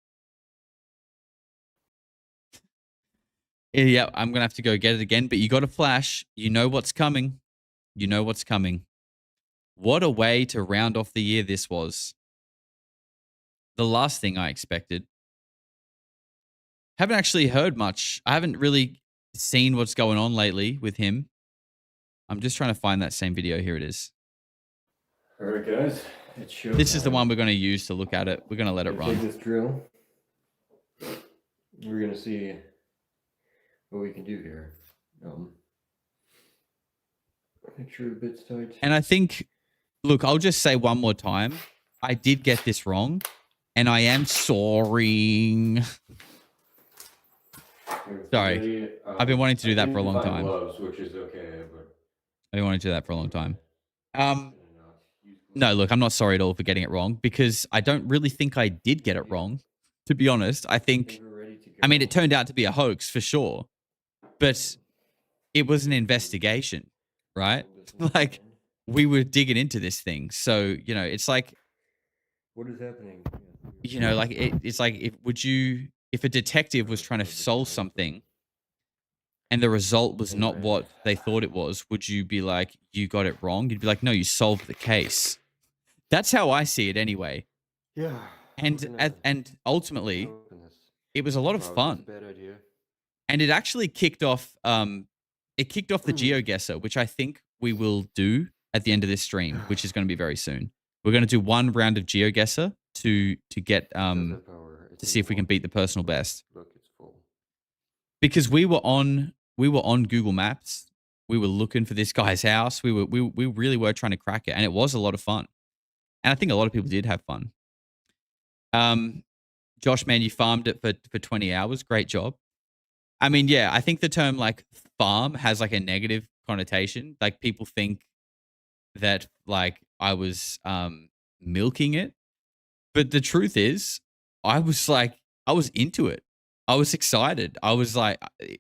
Yeah, I'm going to have to go get it again. But you got a flash. You know what's coming. You know what's coming. What a way to round off the year this was. The last thing I expected. Haven't actually heard much. I haven't really seen what's going on lately with him. I'm just trying to find that same video. Here it is. All right, guys. It's showtime. This is the one we're going to use to look at it. We're going to let it run. Take this drill. We're going to see what we can do here. Make sure the bit's tight. And I think, look, I'll just say one more time. I did get this wrong, and I am sorry. Sorry. I've been wanting to do that for a long time. Gloves, which is okay, but I've been wanting to do that for a long time. No, look, I'm not sorry at all for getting it wrong, because I don't really think I did get it wrong, to be honest. I mean, it turned out to be a hoax for sure, but it was an investigation, right? Like, we were digging into this thing. So, it's like, what is happening? Like, it's like, if a detective was trying to solve something and the result was not what they thought it was, would you be like, you got it wrong? You'd be like, no, you solved the case. That's how I see it anyway. Yeah. And ultimately, it was a lot of fun. Bad idea. And it actually kicked off the GeoGuessr, which I think we will do at the end of this stream, which is going to be very soon. We're going to do one round of GeoGuessr to get to see if we can beat the personal best. Look, it's full. Because we were on Google Maps. We were looking for this guy's house. We really were trying to crack it, and it was a lot of fun. And I think a lot of people did have fun. Josh, man, you farmed it for 20 hours. Great job. I mean, yeah, I think the term like farm has like a negative connotation. Like people think that like I was milking it. But the truth is, I was into it. I was excited. I was like,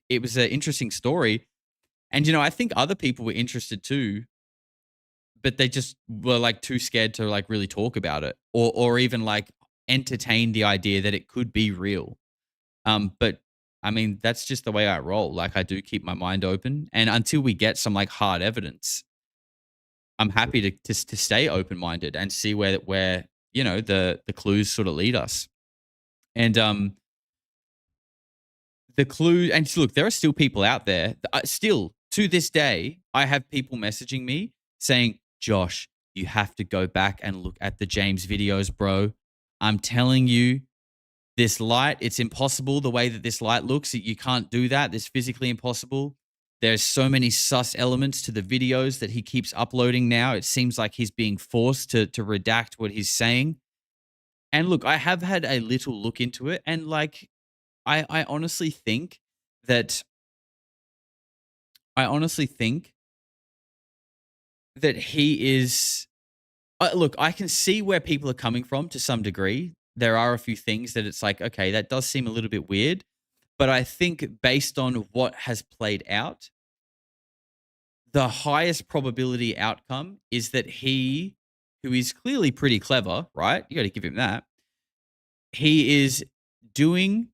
it was an interesting story. And, I think other people were interested too, but they just were like too scared to like really talk about it or even like entertain the idea that it could be real. But I mean, that's just the way I roll. Like I do keep my mind open, and until we get some like hard evidence, I'm happy to stay open-minded and see where the clues sort of lead us. And the clue, and look, there are still people out there. Still to this day, I have people messaging me saying, "Josh, you have to go back and look at the James videos, bro. I'm telling you, this light, it's impossible the way that this light looks. You can't do that. It's physically impossible. There's so many sus elements to the videos that he keeps uploading now. It seems like he's being forced to redact what he's saying." And look, I have had a little look into it, and like, I honestly think that he is. Look, I can see where people are coming from to some degree. There are a few things that it's like, okay, that does seem a little bit weird. But I think based on what has played out, the highest probability outcome is that he, who is clearly pretty clever, right? You got to give him that. He is doing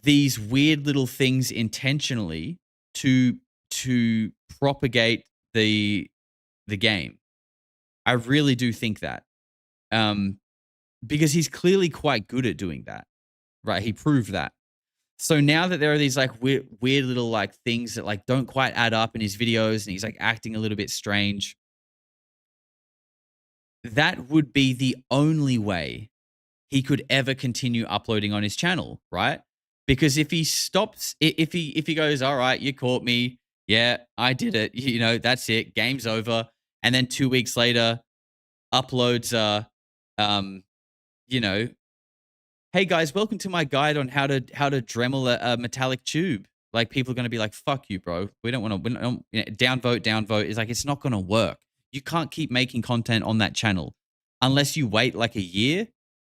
these weird little things intentionally to propagate the game. I really do think that. Because he's clearly quite good at doing that, right? He proved that. So now that there are these like weird little like things that like don't quite add up in his videos, and he's like acting a little bit strange, that would be the only way he could ever continue uploading on his channel, right? Because if he stops, if he goes, all right, you caught me, yeah, I did it, that's it, game's over, and then 2 weeks later uploads hey guys, welcome to my guide on how to Dremel a metallic tube. Like people are going to be like, fuck you, bro. We don't want to downvote. It's like, it's not going to work. You can't keep making content on that channel unless you wait like a year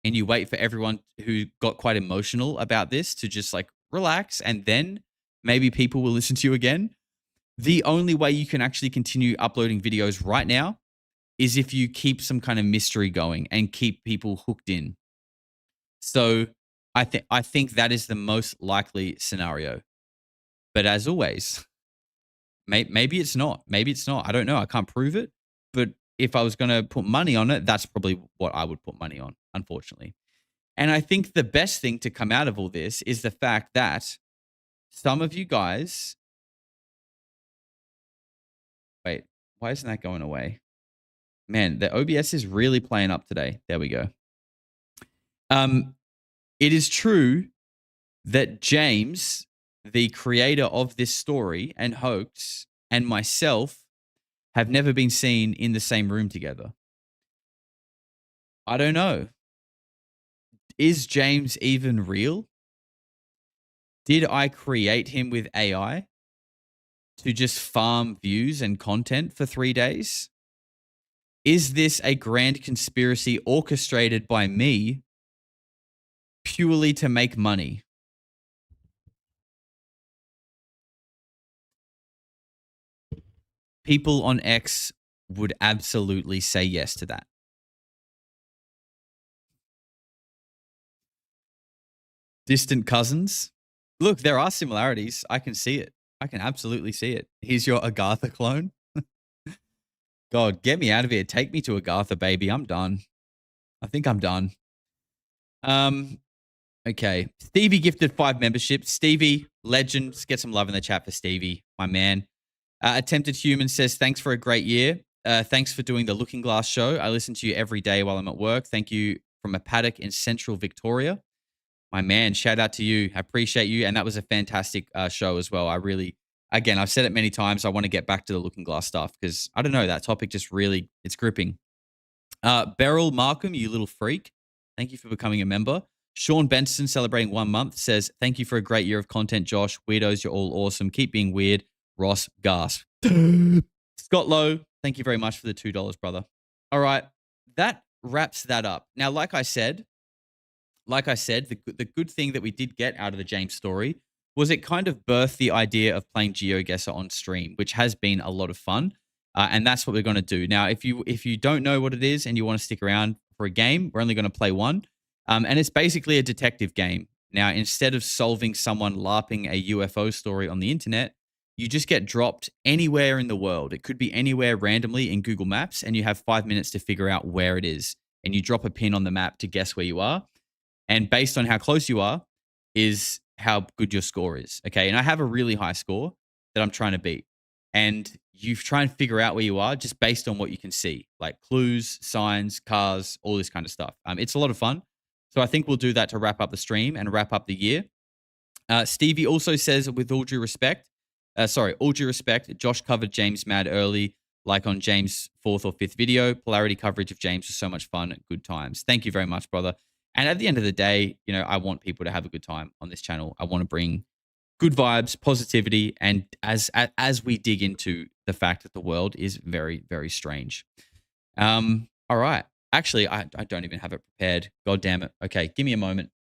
and you wait for everyone who got quite emotional about this to just like relax, and then maybe people will listen to you again. The only way you can actually continue uploading videos right now is if you keep some kind of mystery going and keep people hooked in. So I think that is the most likely scenario. But as always, maybe it's not. Maybe it's not. I don't know. I can't prove it. But if I was going to put money on it, that's probably what I would put money on, unfortunately. And I think the best thing to come out of all this is the fact that some of you guys... Wait, why isn't that going away? Man, the OBS is really playing up today. There we go. It is true that James, the creator of this story and hoax, and myself have never been seen in the same room together. I don't know. Is James even real? Did I create him with AI to just farm views and content for 3 days? Is this a grand conspiracy orchestrated by me purely to make money? People on X would absolutely say yes to that. Distant cousins? Look, there are similarities. I can see it. I can absolutely see it. Here's your Agatha clone. God, get me out of here. Take me to Agatha, baby. I'm done. I think I'm done. Okay. Stevie gifted 5 memberships. Stevie, legend. Let's get some love in the chat for Stevie, my man. Attempted Human says, thanks for a great year. Thanks for doing the Looking Glass show. I listen to you every day while I'm at work. Thank you from a paddock in central Victoria. My man, shout out to you. I appreciate you. And that was a fantastic show as well. I really, again, I've said it many times. I want to get back to the Looking Glass stuff because I don't know, that topic just really, it's gripping. Beryl Markham, you little freak. Thank you for becoming a member. Sean Benson, celebrating 1 month, says, thank you for a great year of content, Josh. Weirdos, you're all awesome. Keep being weird. Ross, gasp. Scott Lowe, thank you very much for the $2, brother. All right, that wraps that up. Now, like I said, the good thing that we did get out of the James story was it kind of birthed the idea of playing GeoGuessr on stream, which has been a lot of fun. And that's what we're going to do. Now, if you don't know what it is and you want to stick around for a game, we're only going to play one. And it's basically a detective game. Now, instead of solving someone LARPing a UFO story on the internet, you just get dropped anywhere in the world. It could be anywhere randomly in Google Maps, and you have 5 minutes to figure out where it is. And you drop a pin on the map to guess where you are. And based on how close you are is how good your score is. Okay. And I have a really high score that I'm trying to beat. And you try and figure out where you are just based on what you can see, like clues, signs, cars, all this kind of stuff. It's a lot of fun. So I think we'll do that to wrap up the stream and wrap up the year. Stevie also says, with all due respect, Josh covered James mad early, like on James' 4th or 5th video. Polarity coverage of James was so much fun. Good times. Thank you very much, brother. And at the end of the day, you know, I want people to have a good time on this channel. I want to bring good vibes, positivity, and as we dig into the fact that the world is very, very strange. All right. Actually, I don't even have it prepared. God damn it. Okay, give me a moment.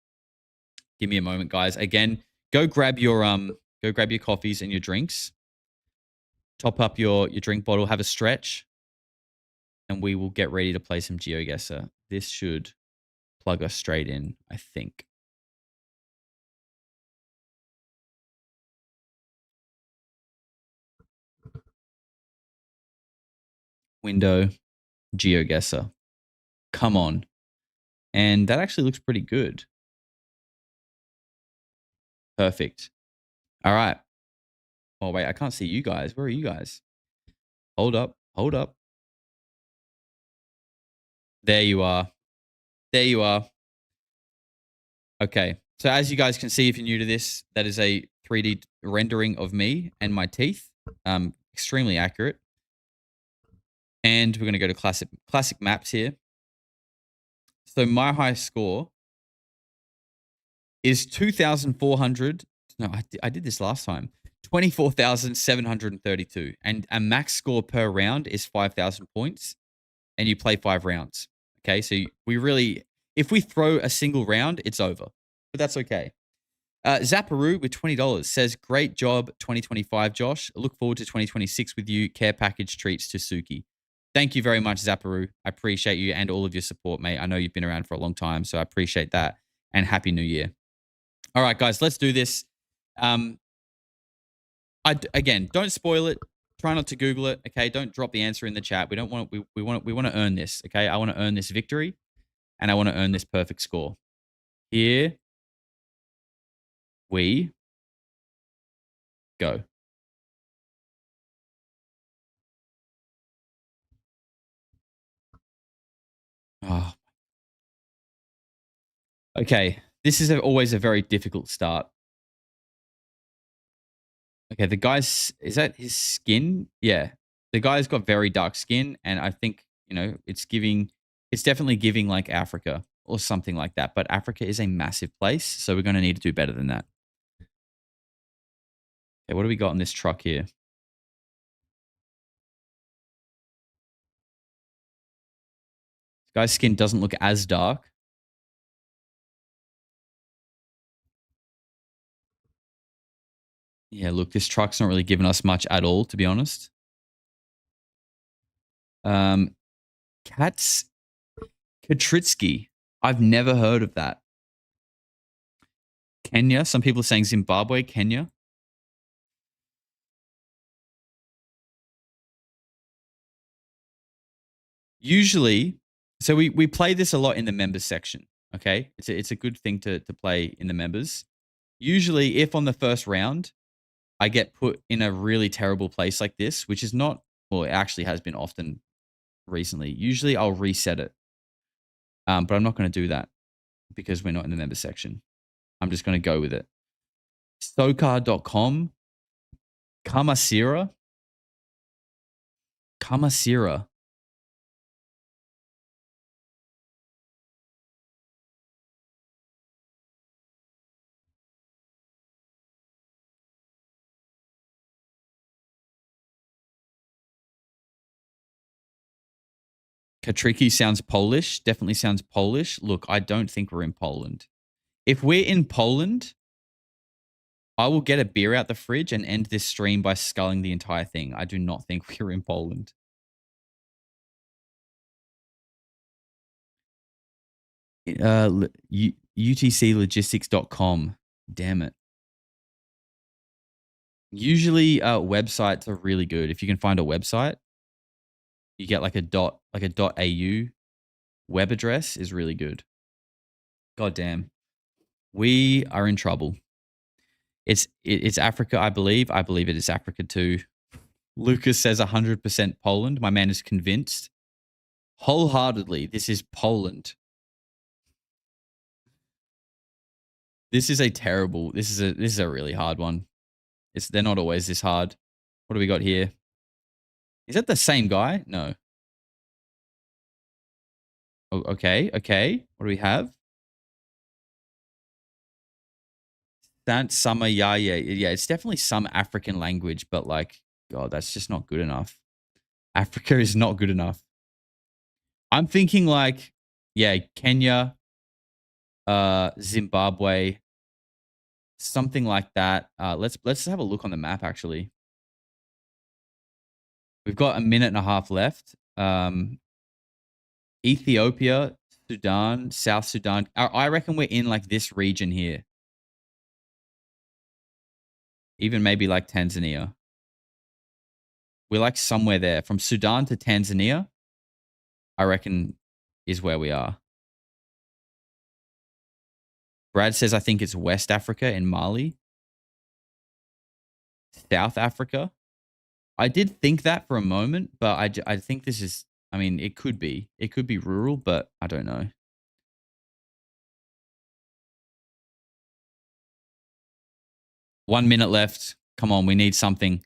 Give me a moment, guys. Again, go grab your coffees and your drinks. Top up your drink bottle, have a stretch, and we will get ready to play some GeoGuessr. This should plug us straight in, I think. Window, GeoGuessr. Come on. And that actually looks pretty good. Perfect. All right. Oh, wait, I can't see you guys. Where are you guys? Hold up. Hold up. There you are. There you are. Okay. So as you guys can see, if you're new to this, that is a 3D rendering of me and my teeth. Extremely accurate. And we're going to go to classic maps here. So my high score is 2,400. No, I did this last time. 24,732. And a max score per round is 5,000 points. And you play 5 rounds. Okay, so we really, if we throw a single round, it's over. But that's okay. Zapparoo with $20 says, great job 2025, Josh. Look forward to 2026 with you. Care package treats to Suki. Thank you very much, Zapparoo. I appreciate you and all of your support, mate. I know you've been around for a long time, so I appreciate that. And Happy New Year. All right, guys, let's do this. Again, don't spoil it. Try not to Google it. Okay, don't drop the answer in the chat. We don't want. We want to earn this. Okay, I want to earn this victory, and I want to earn this perfect score. Here we go. Oh. Okay, this is always a very difficult start. Okay, the guy's, is that his skin? Yeah, the guy's got very dark skin, and I think, you know, it's definitely giving like Africa or something like that. But Africa is a massive place, so we're going to need to do better than that. Okay, what do we got in this truck here? This guy's skin doesn't look as dark. Yeah, look, this truck's not really giving us much at all, to be honest. Katritsky. I've never heard of that. Kenya. Some people are saying Zimbabwe, Kenya. Usually, so we play this a lot in the members section. Okay, it's a good thing to play in the members. Usually, if on the first round I get put in a really terrible place like this, which is not, well, it actually has been often recently. Usually, I'll reset it, but I'm not going to do that because we're not in the members section. I'm just going to go with it. Sokar.com, Kamasira. Katriki sounds Polish. Definitely sounds Polish. Look, I don't think we're in Poland. If we're in Poland, I will get a beer out the fridge and end this stream by sculling the entire thing. I do not think we're in Poland. UTClogistics.com. Damn it. Usually websites are really good. If you can find a website, you get like a .au web address is really good. God damn. We are in trouble. It's Africa, I believe. I believe it is Africa too. Lucas says 100% Poland. My man is convinced. Wholeheartedly, this is Poland. This is a really hard one. They're not always this hard. What do we got here? Is that the same guy? No. Oh, okay. What do we have? Yeah, it's definitely some African language, but like, God, that's just not good enough. Africa is not good enough. I'm thinking like, yeah, Kenya, Zimbabwe, something like that. Let's have a look on the map, actually. We've got a minute and a half left. Ethiopia, Sudan, South Sudan. I reckon we're in like this region here. Even maybe like Tanzania. We're like somewhere there. From Sudan to Tanzania, I reckon is where we are. Brad says, I think it's West Africa in Mali. South Africa. I did think that for a moment, but I think this is, I mean, it could be rural, but I don't know. One minute left. Come on, we need something.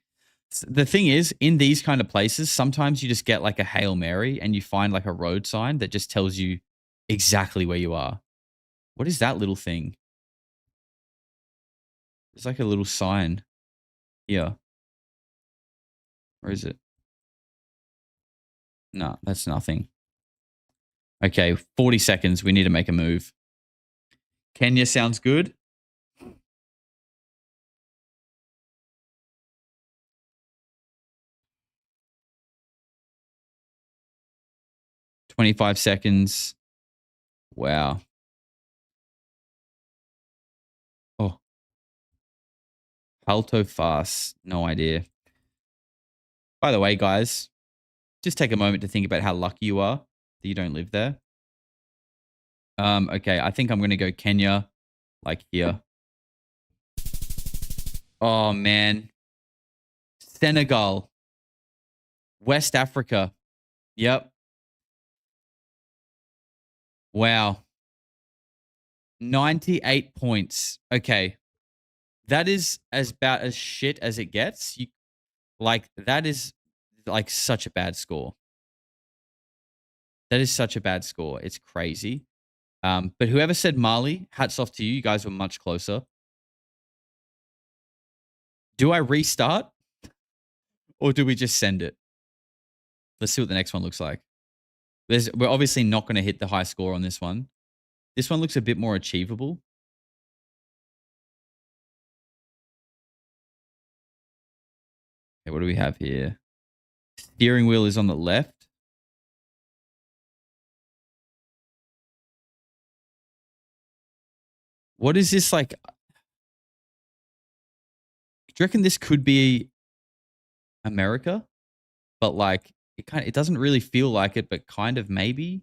The thing is, in these kind of places, sometimes you just get like a Hail Mary and you find like a road sign that just tells you exactly where you are. What is that little thing? It's like a little sign here. Where is it? No, that's nothing. Okay, 40 seconds. We need to make a move. Kenya sounds good. "25 seconds. Wow. Oh. Halto Fast. No idea. By the way, guys, just take a moment to think about how lucky you are that you don't live there. Okay, I think I'm going to go Kenya, like here. Oh, man. Senegal. West Africa. Yep. Wow. 98 points. Okay. That is about as shit as it gets. That is like such a bad score. That is such a bad score. It's crazy. But whoever said Mali, hats off to you. You guys were much closer. Do I restart? Or do we just send it? Let's see what the next one looks like. We're obviously not going to hit the high score on this one. This one looks a bit more achievable. Okay, what do we have here? Steering wheel is on the left. What is this like? Do you reckon this could be America? But like, it doesn't really feel like it, but kind of maybe.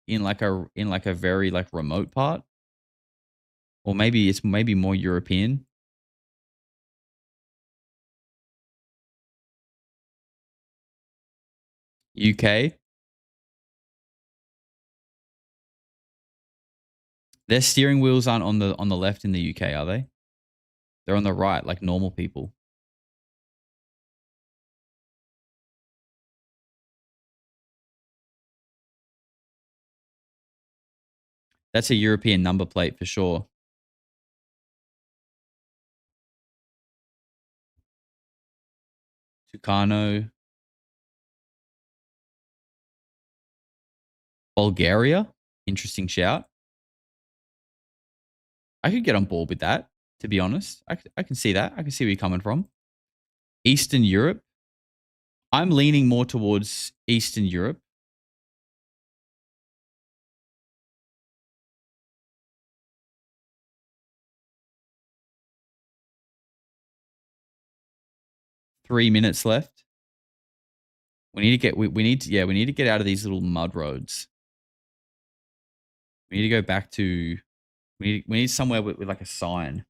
in like a very like remote part, or maybe it's maybe more European. UK. Their steering wheels aren't on the left in the UK, are they? They're on the right, like normal people. That's a European number plate for sure. Tucano. Bulgaria. Interesting shout. I could get on board with that, to be honest. I can see that. I can see where you're coming from. Eastern Europe. I'm leaning more towards Eastern Europe. Three minutes left. We need to get we need to get out of these little mud roads. We need to go back to we need somewhere with like a sign.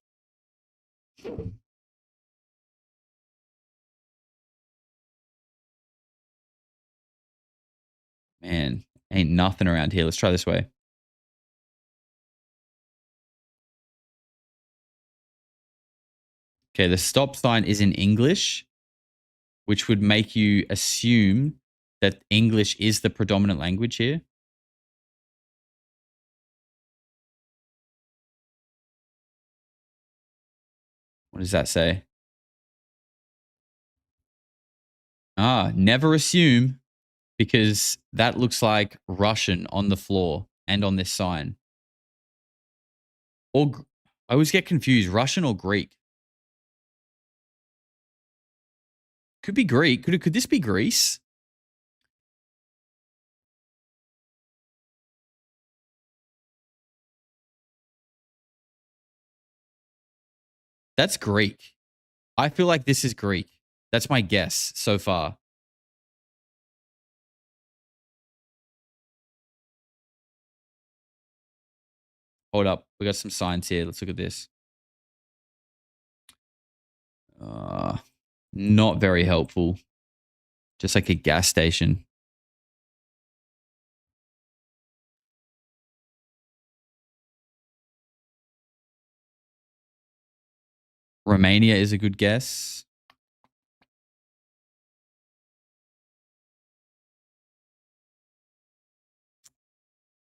Man, ain't nothing around here. Let's try this way. Okay, the stop sign is in English, which would make you assume that English is the predominant language here. What does that say? Never assume, because that looks like Russian on the floor and on this sign. Or I always get confused, Russian or Greek. Could be Greek. Could this be Greece? That's Greek. I feel like this is Greek. That's my guess so far. Hold up. We got some signs here. Let's look at this. Not very helpful. Just like a gas station. Romania is a good guess.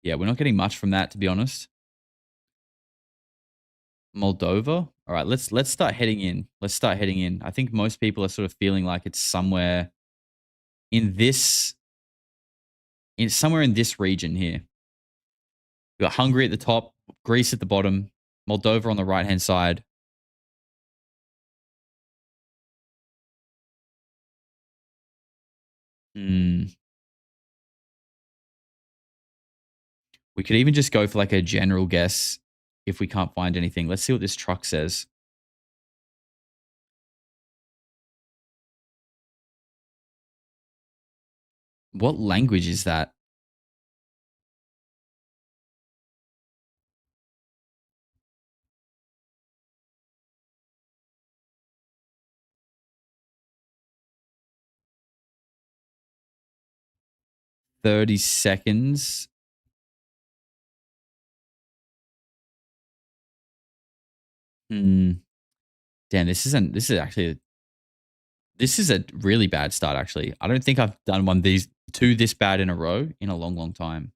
Yeah, we're not getting much from that, to be honest. Moldova. All right, let's start heading in. Let's start heading in. I think most people are sort of feeling like it's somewhere in this region here. We got Hungary at the top, Greece at the bottom, Moldova on the right-hand side. We could even just go for like a general guess if we can't find anything. Let's see what this truck says. What language is that? "30 seconds." Damn, this is a really bad start, actually. I don't think I've done two this bad in a row in a long, long time.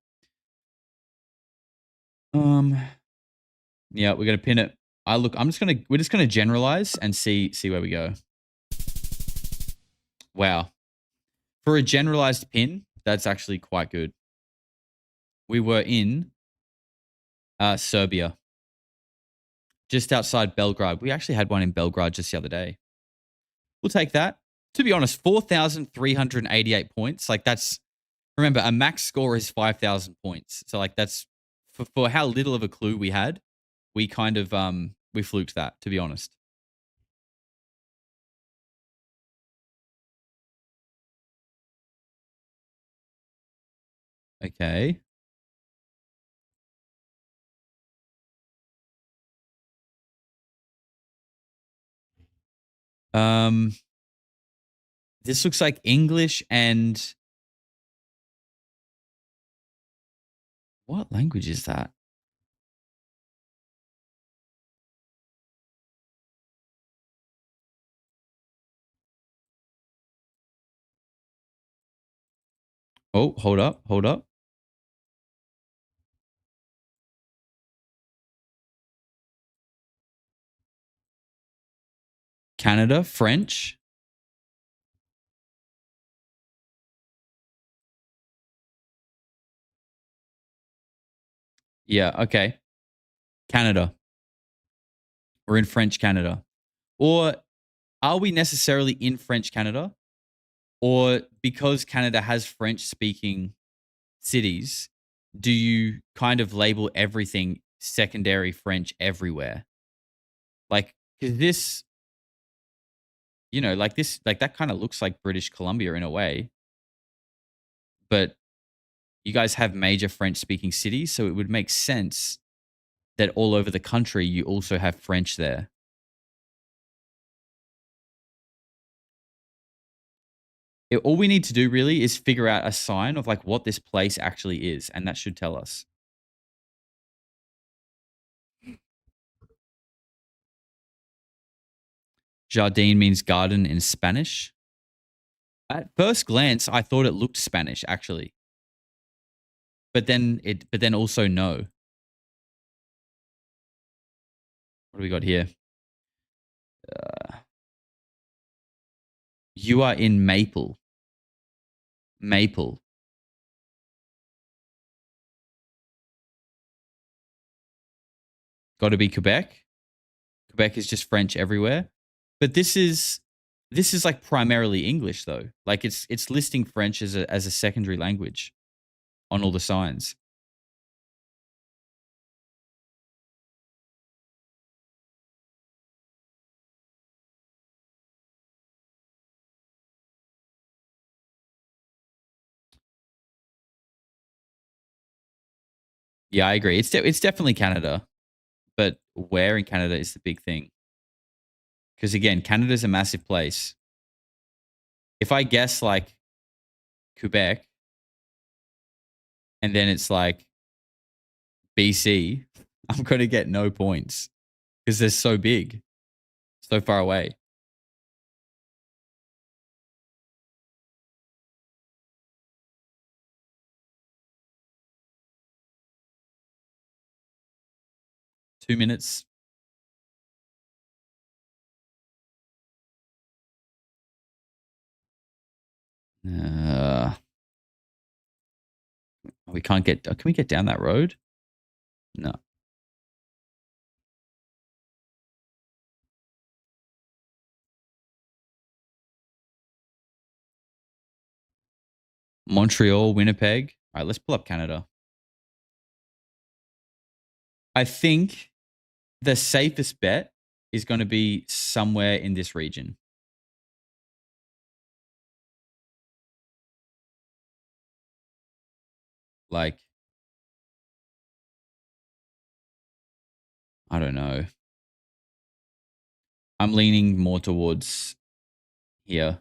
Yeah, we're gonna pin it. We're just gonna generalize and see where we go. Wow. For a generalized pin, that's actually quite good. We were in Serbia. Just outside Belgrade. We actually had one in Belgrade just the other day. We'll take that. To be honest, 4,388 points. Like remember, a max score is 5,000 points. So like that's for how little of a clue we had, we kind of we fluked that, to be honest. Okay. This looks like English and what language is that? Oh, hold up, hold up. Canada, French. Yeah, okay. Canada. We're in French Canada. Or are we necessarily in French Canada? Or because Canada has French speaking cities, do you kind of label everything secondary French everywhere? Like, because this, you know, like this, like that kind of looks like British Columbia in a way. But you guys have major French speaking cities, so it would make sense that all over the country you also have French there. All we need to do really is figure out a sign of like what this place actually is, and that should tell us. Jardin means garden in Spanish. At first glance, I thought it looked Spanish actually, but then also no. What do we got here? You are in Maple. Maple. Got to be Quebec. Quebec is just French everywhere. But this is like primarily English though. Like it's listing French as a secondary language on all the signs. Yeah, I agree. It's definitely Canada, but where in Canada is the big thing? Because again, Canada's a massive place. If I guess like Quebec, and then it's like BC, I'm going to get no points because they're so big, so far away. Two minutes. We can't get. Can we get down that road? No. Montreal, Winnipeg. All right, let's pull up Canada. I think the safest bet is going to be somewhere in this region. Like, I don't know. I'm leaning more towards here.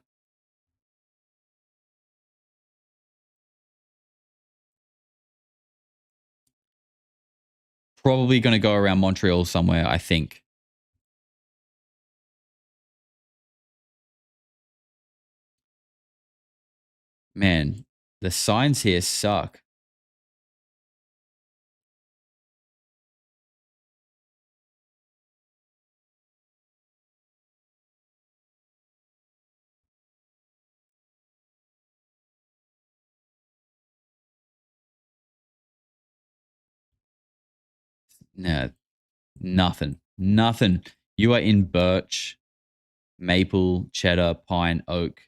Probably going to go around Montreal somewhere, I think. Man, the signs here suck. Nah, nothing. Nothing. You are in birch, maple, cheddar, pine, oak.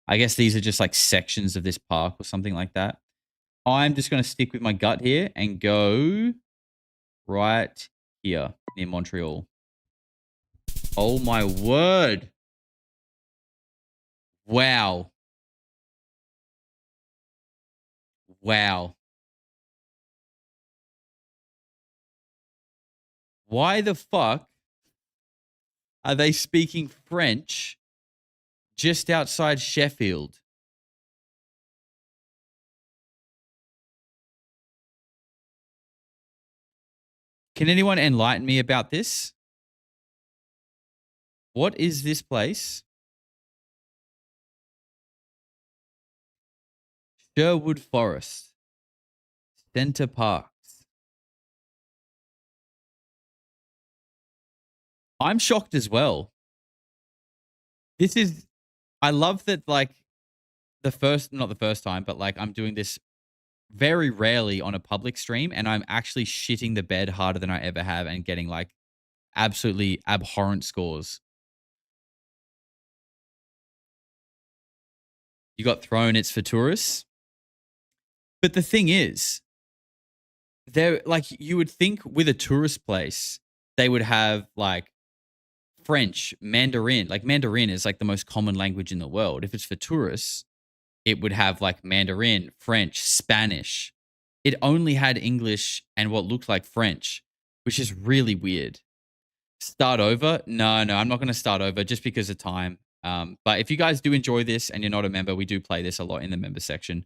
I guess these are just like sections of this park or something like that. I'm just going to stick with my gut here and go right here near Montreal. Oh my word. Wow. Wow. Why the fuck are they speaking French just outside Sheffield. Can anyone enlighten me about this? What is this place? Sherwood Forest. Center Parks. I'm shocked as well. This is, I love that, like, not the first time, but like I'm doing this very rarely on a public stream, and I'm actually shitting the bed harder than I ever have and getting like absolutely abhorrent scores. You got thrown, it's for tourists. But the thing is, like, you would think with a tourist place, they would have like French, Mandarin. Like Mandarin is like the most common language in the world. If it's for tourists, it would have like Mandarin, French, Spanish. It only had English and what looked like French, which is really weird. Start over? No, I'm not going to start over just because of time. But if you guys do enjoy this and you're not a member, we do play this a lot in the member section.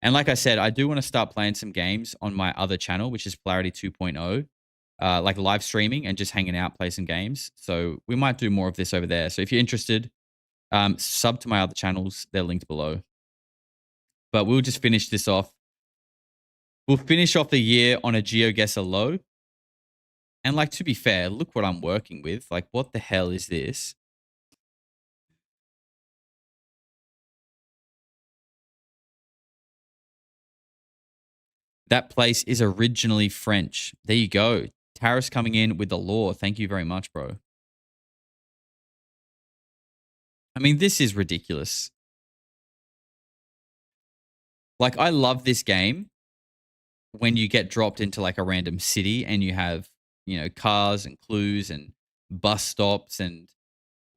And like I said, I do want to start playing some games on my other channel, which is Polarity 2.0, like live streaming and just hanging out, play some games. So we might do more of this over there. So if you're interested, sub to my other channels. They're linked below. But we'll just finish this off. We'll finish off the year on a GeoGuessr low. And like, to be fair, look what I'm working with. Like, what the hell is this? That place is originally French. There you go. Taris coming in with the law. Thank you very much, bro. I mean, this is ridiculous. Like, I love this game when you get dropped into like a random city and you have, you know, cars and clues and bus stops and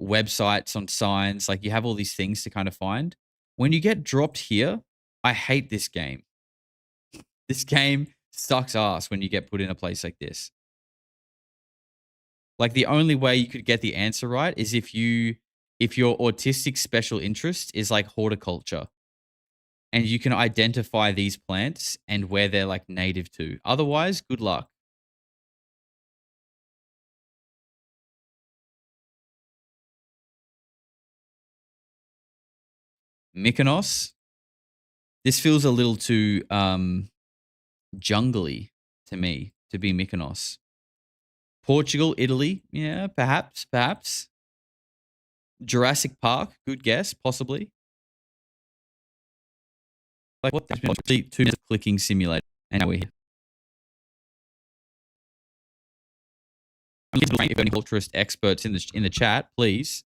websites on signs. Like, you have all these things to kind of find. When you get dropped here, I hate this game. This game sucks ass when you get put in a place like this. Like, the only way you could get the answer right is if your autistic special interest is like horticulture and you can identify these plants and where they're like native to. Otherwise, good luck. Mykonos. This feels a little too jungly to me to be Mykonos. Portugal, Italy. Yeah, perhaps. Jurassic Park. Good guess, possibly. Like, what the 2 minutes of clicking simulator. And now we're here. If any culturist experts in the chat, please.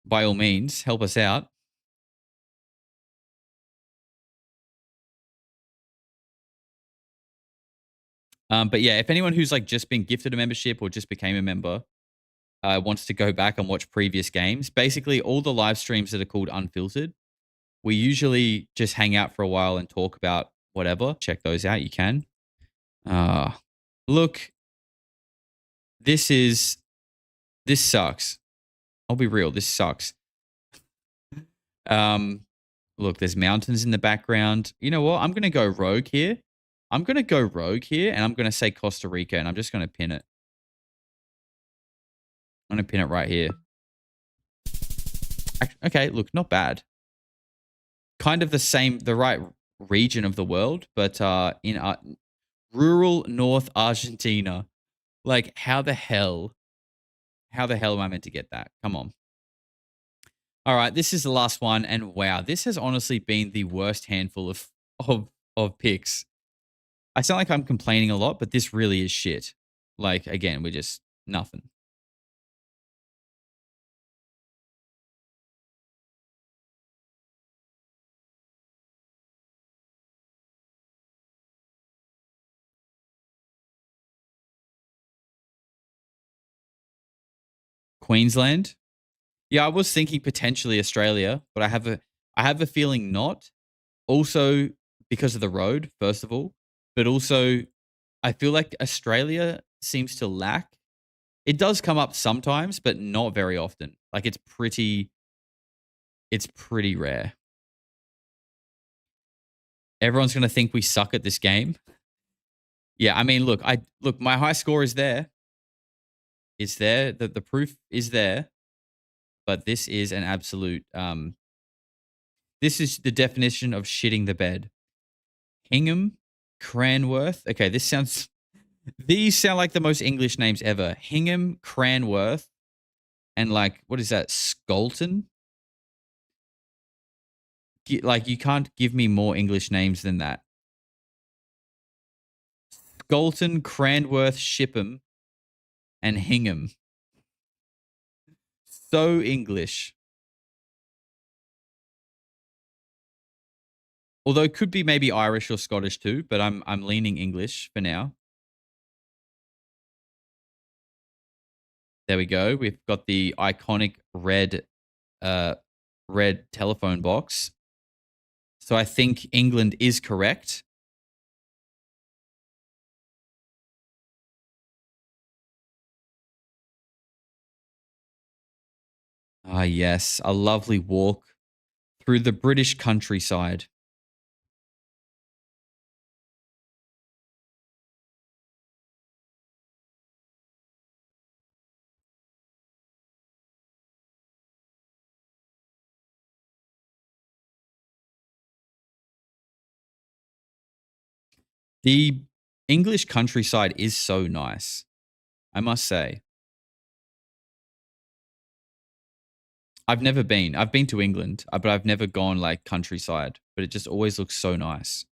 By all means, help us out. But yeah, if anyone who's like just been gifted a membership or just became a member wants to go back and watch previous games, basically all the live streams that are called Unfiltered, we usually just hang out for a while and talk about whatever. Check those out. You can. Look, this sucks. I'll be real. This sucks. Look, there's mountains in the background. You know what? I'm going to go rogue here. And I'm going to say Costa Rica, and I'm just going to pin it. I'm going to pin it right here. Okay, look, not bad. Kind of the right region of the world, but in rural North Argentina. Like, how the hell am I meant to get that? Come on. All right, this is the last one, and wow, this has honestly been the worst handful of picks. I sound like I'm complaining a lot, but this really is shit. Like, again, we're just nothing. Queensland. Yeah, I was thinking potentially Australia, but I have a feeling not. Also because of the road, first of all, but also I feel like Australia seems to lack. It does come up sometimes, but not very often. Like it's pretty rare. Everyone's going to think we suck at this game. Yeah, I mean, look, my high score is there. It's there. The proof is there. But this is an absolute this is the definition of shitting the bed. Hingham, Cranworth. Okay, these sound like the most English names ever. Hingham, Cranworth, and like, what is that? Skolton? Like, you can't give me more English names than that. Skolton, Cranworth, Shipham, and Hingham. So English. Although it could be maybe Irish or Scottish too, but I'm leaning English for now. There we go. We've got the iconic red telephone box. So I think England is correct. Ah, yes, a lovely walk through the British countryside. The English countryside is so nice, I must say. I've never been. I've been to England, but I've never gone like countryside, but it just always looks so nice.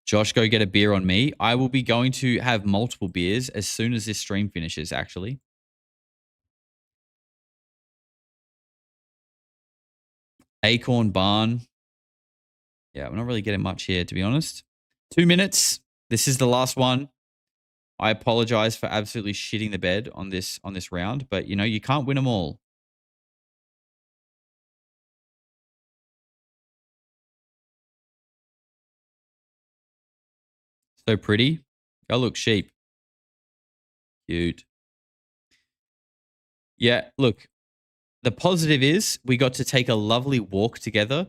Josh, go get a beer on me. I will be going to have multiple beers as soon as this stream finishes, actually. Acorn Barn. Yeah, we're not really getting much here, to be honest. 2 minutes. This is the last one. I apologize for absolutely shitting the bed on this round, but you know, you can't win them all. So pretty. Oh, look, sheep. Cute. Yeah, look. The positive is we got to take a lovely walk together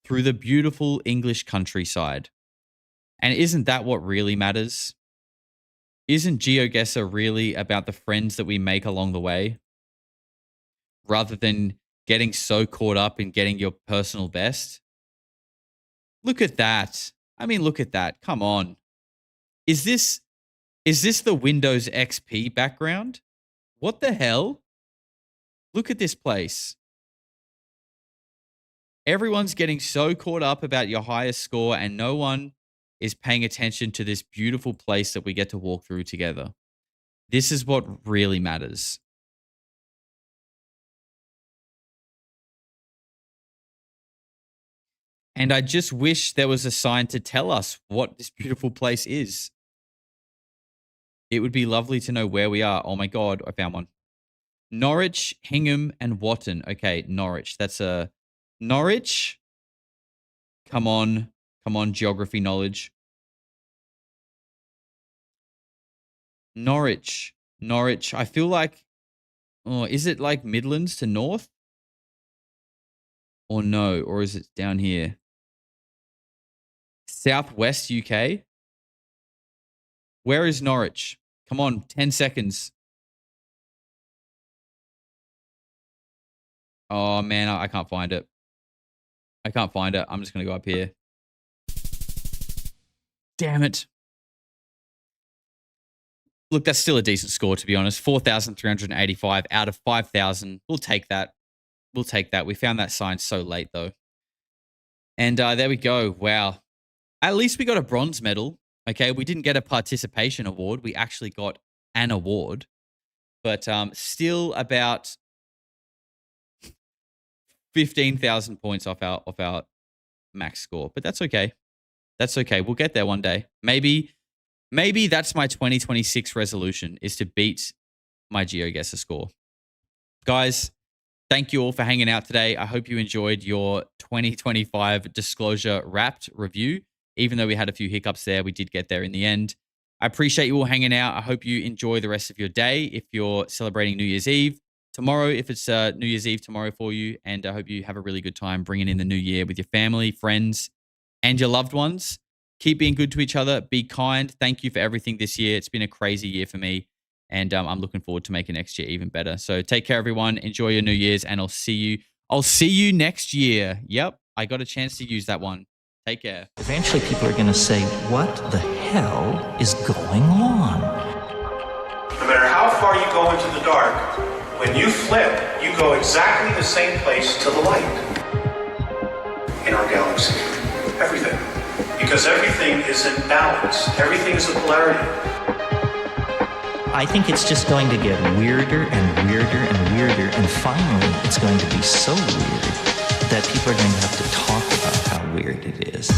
through the beautiful English countryside. And isn't that what really matters? Isn't GeoGuessr really about the friends that we make along the way? Rather than getting so caught up in getting your personal best? Look at that. I mean, look at that. Come on. Is this the Windows XP background? What the hell? Look at this place. Everyone's getting so caught up about your highest score and no one is paying attention to this beautiful place that we get to walk through together. This is what really matters. And I just wish there was a sign to tell us what this beautiful place is. It would be lovely to know where we are. Oh my God, I found one. Norwich, Hingham, and Watton. Okay, Norwich. That's a Norwich. Come on, geography knowledge. Norwich. I feel like, oh, is it like Midlands to North? Or no, or is it down here? Southwest UK? Where is Norwich? Come on, 10 seconds. Oh, man, I can't find it. I'm just going to go up here. Damn it. Look, that's still a decent score, to be honest. 4,385 out of 5,000. We'll take that. We found that sign so late, though. And there we go. Wow. At least we got a bronze medal. Okay, we didn't get a participation award. We actually got an award. But still about 15,000 points off our max score. But that's okay. That's okay. We'll get there one day. Maybe that's my 2026 resolution, is to beat my GeoGuessr score. Guys, thank you all for hanging out today. I hope you enjoyed your 2025 Disclosure Wrapped review. Even though we had a few hiccups there, we did get there in the end. I appreciate you all hanging out. I hope you enjoy the rest of your day if you're celebrating New Year's Eve. Tomorrow, if it's New Year's Eve tomorrow for you. And I hope you have a really good time bringing in the new year with your family, friends, and your loved ones. Keep being good to each other. Be kind. Thank you for everything this year. It's been a crazy year for me. And I'm looking forward to making next year even better. So take care, everyone. Enjoy your New Year's, and I'll see you next year. Yep, I got a chance to use that one. Take care. Eventually, people are going to say, what the hell is going on? No matter how far you go into the dark, when you flip, you go exactly the same place to the light in our galaxy. Everything. Because everything is in balance. Everything is a polarity. I think it's just going to get weirder and weirder and weirder, and finally it's going to be so weird that people are going to have to talk about how weird it is.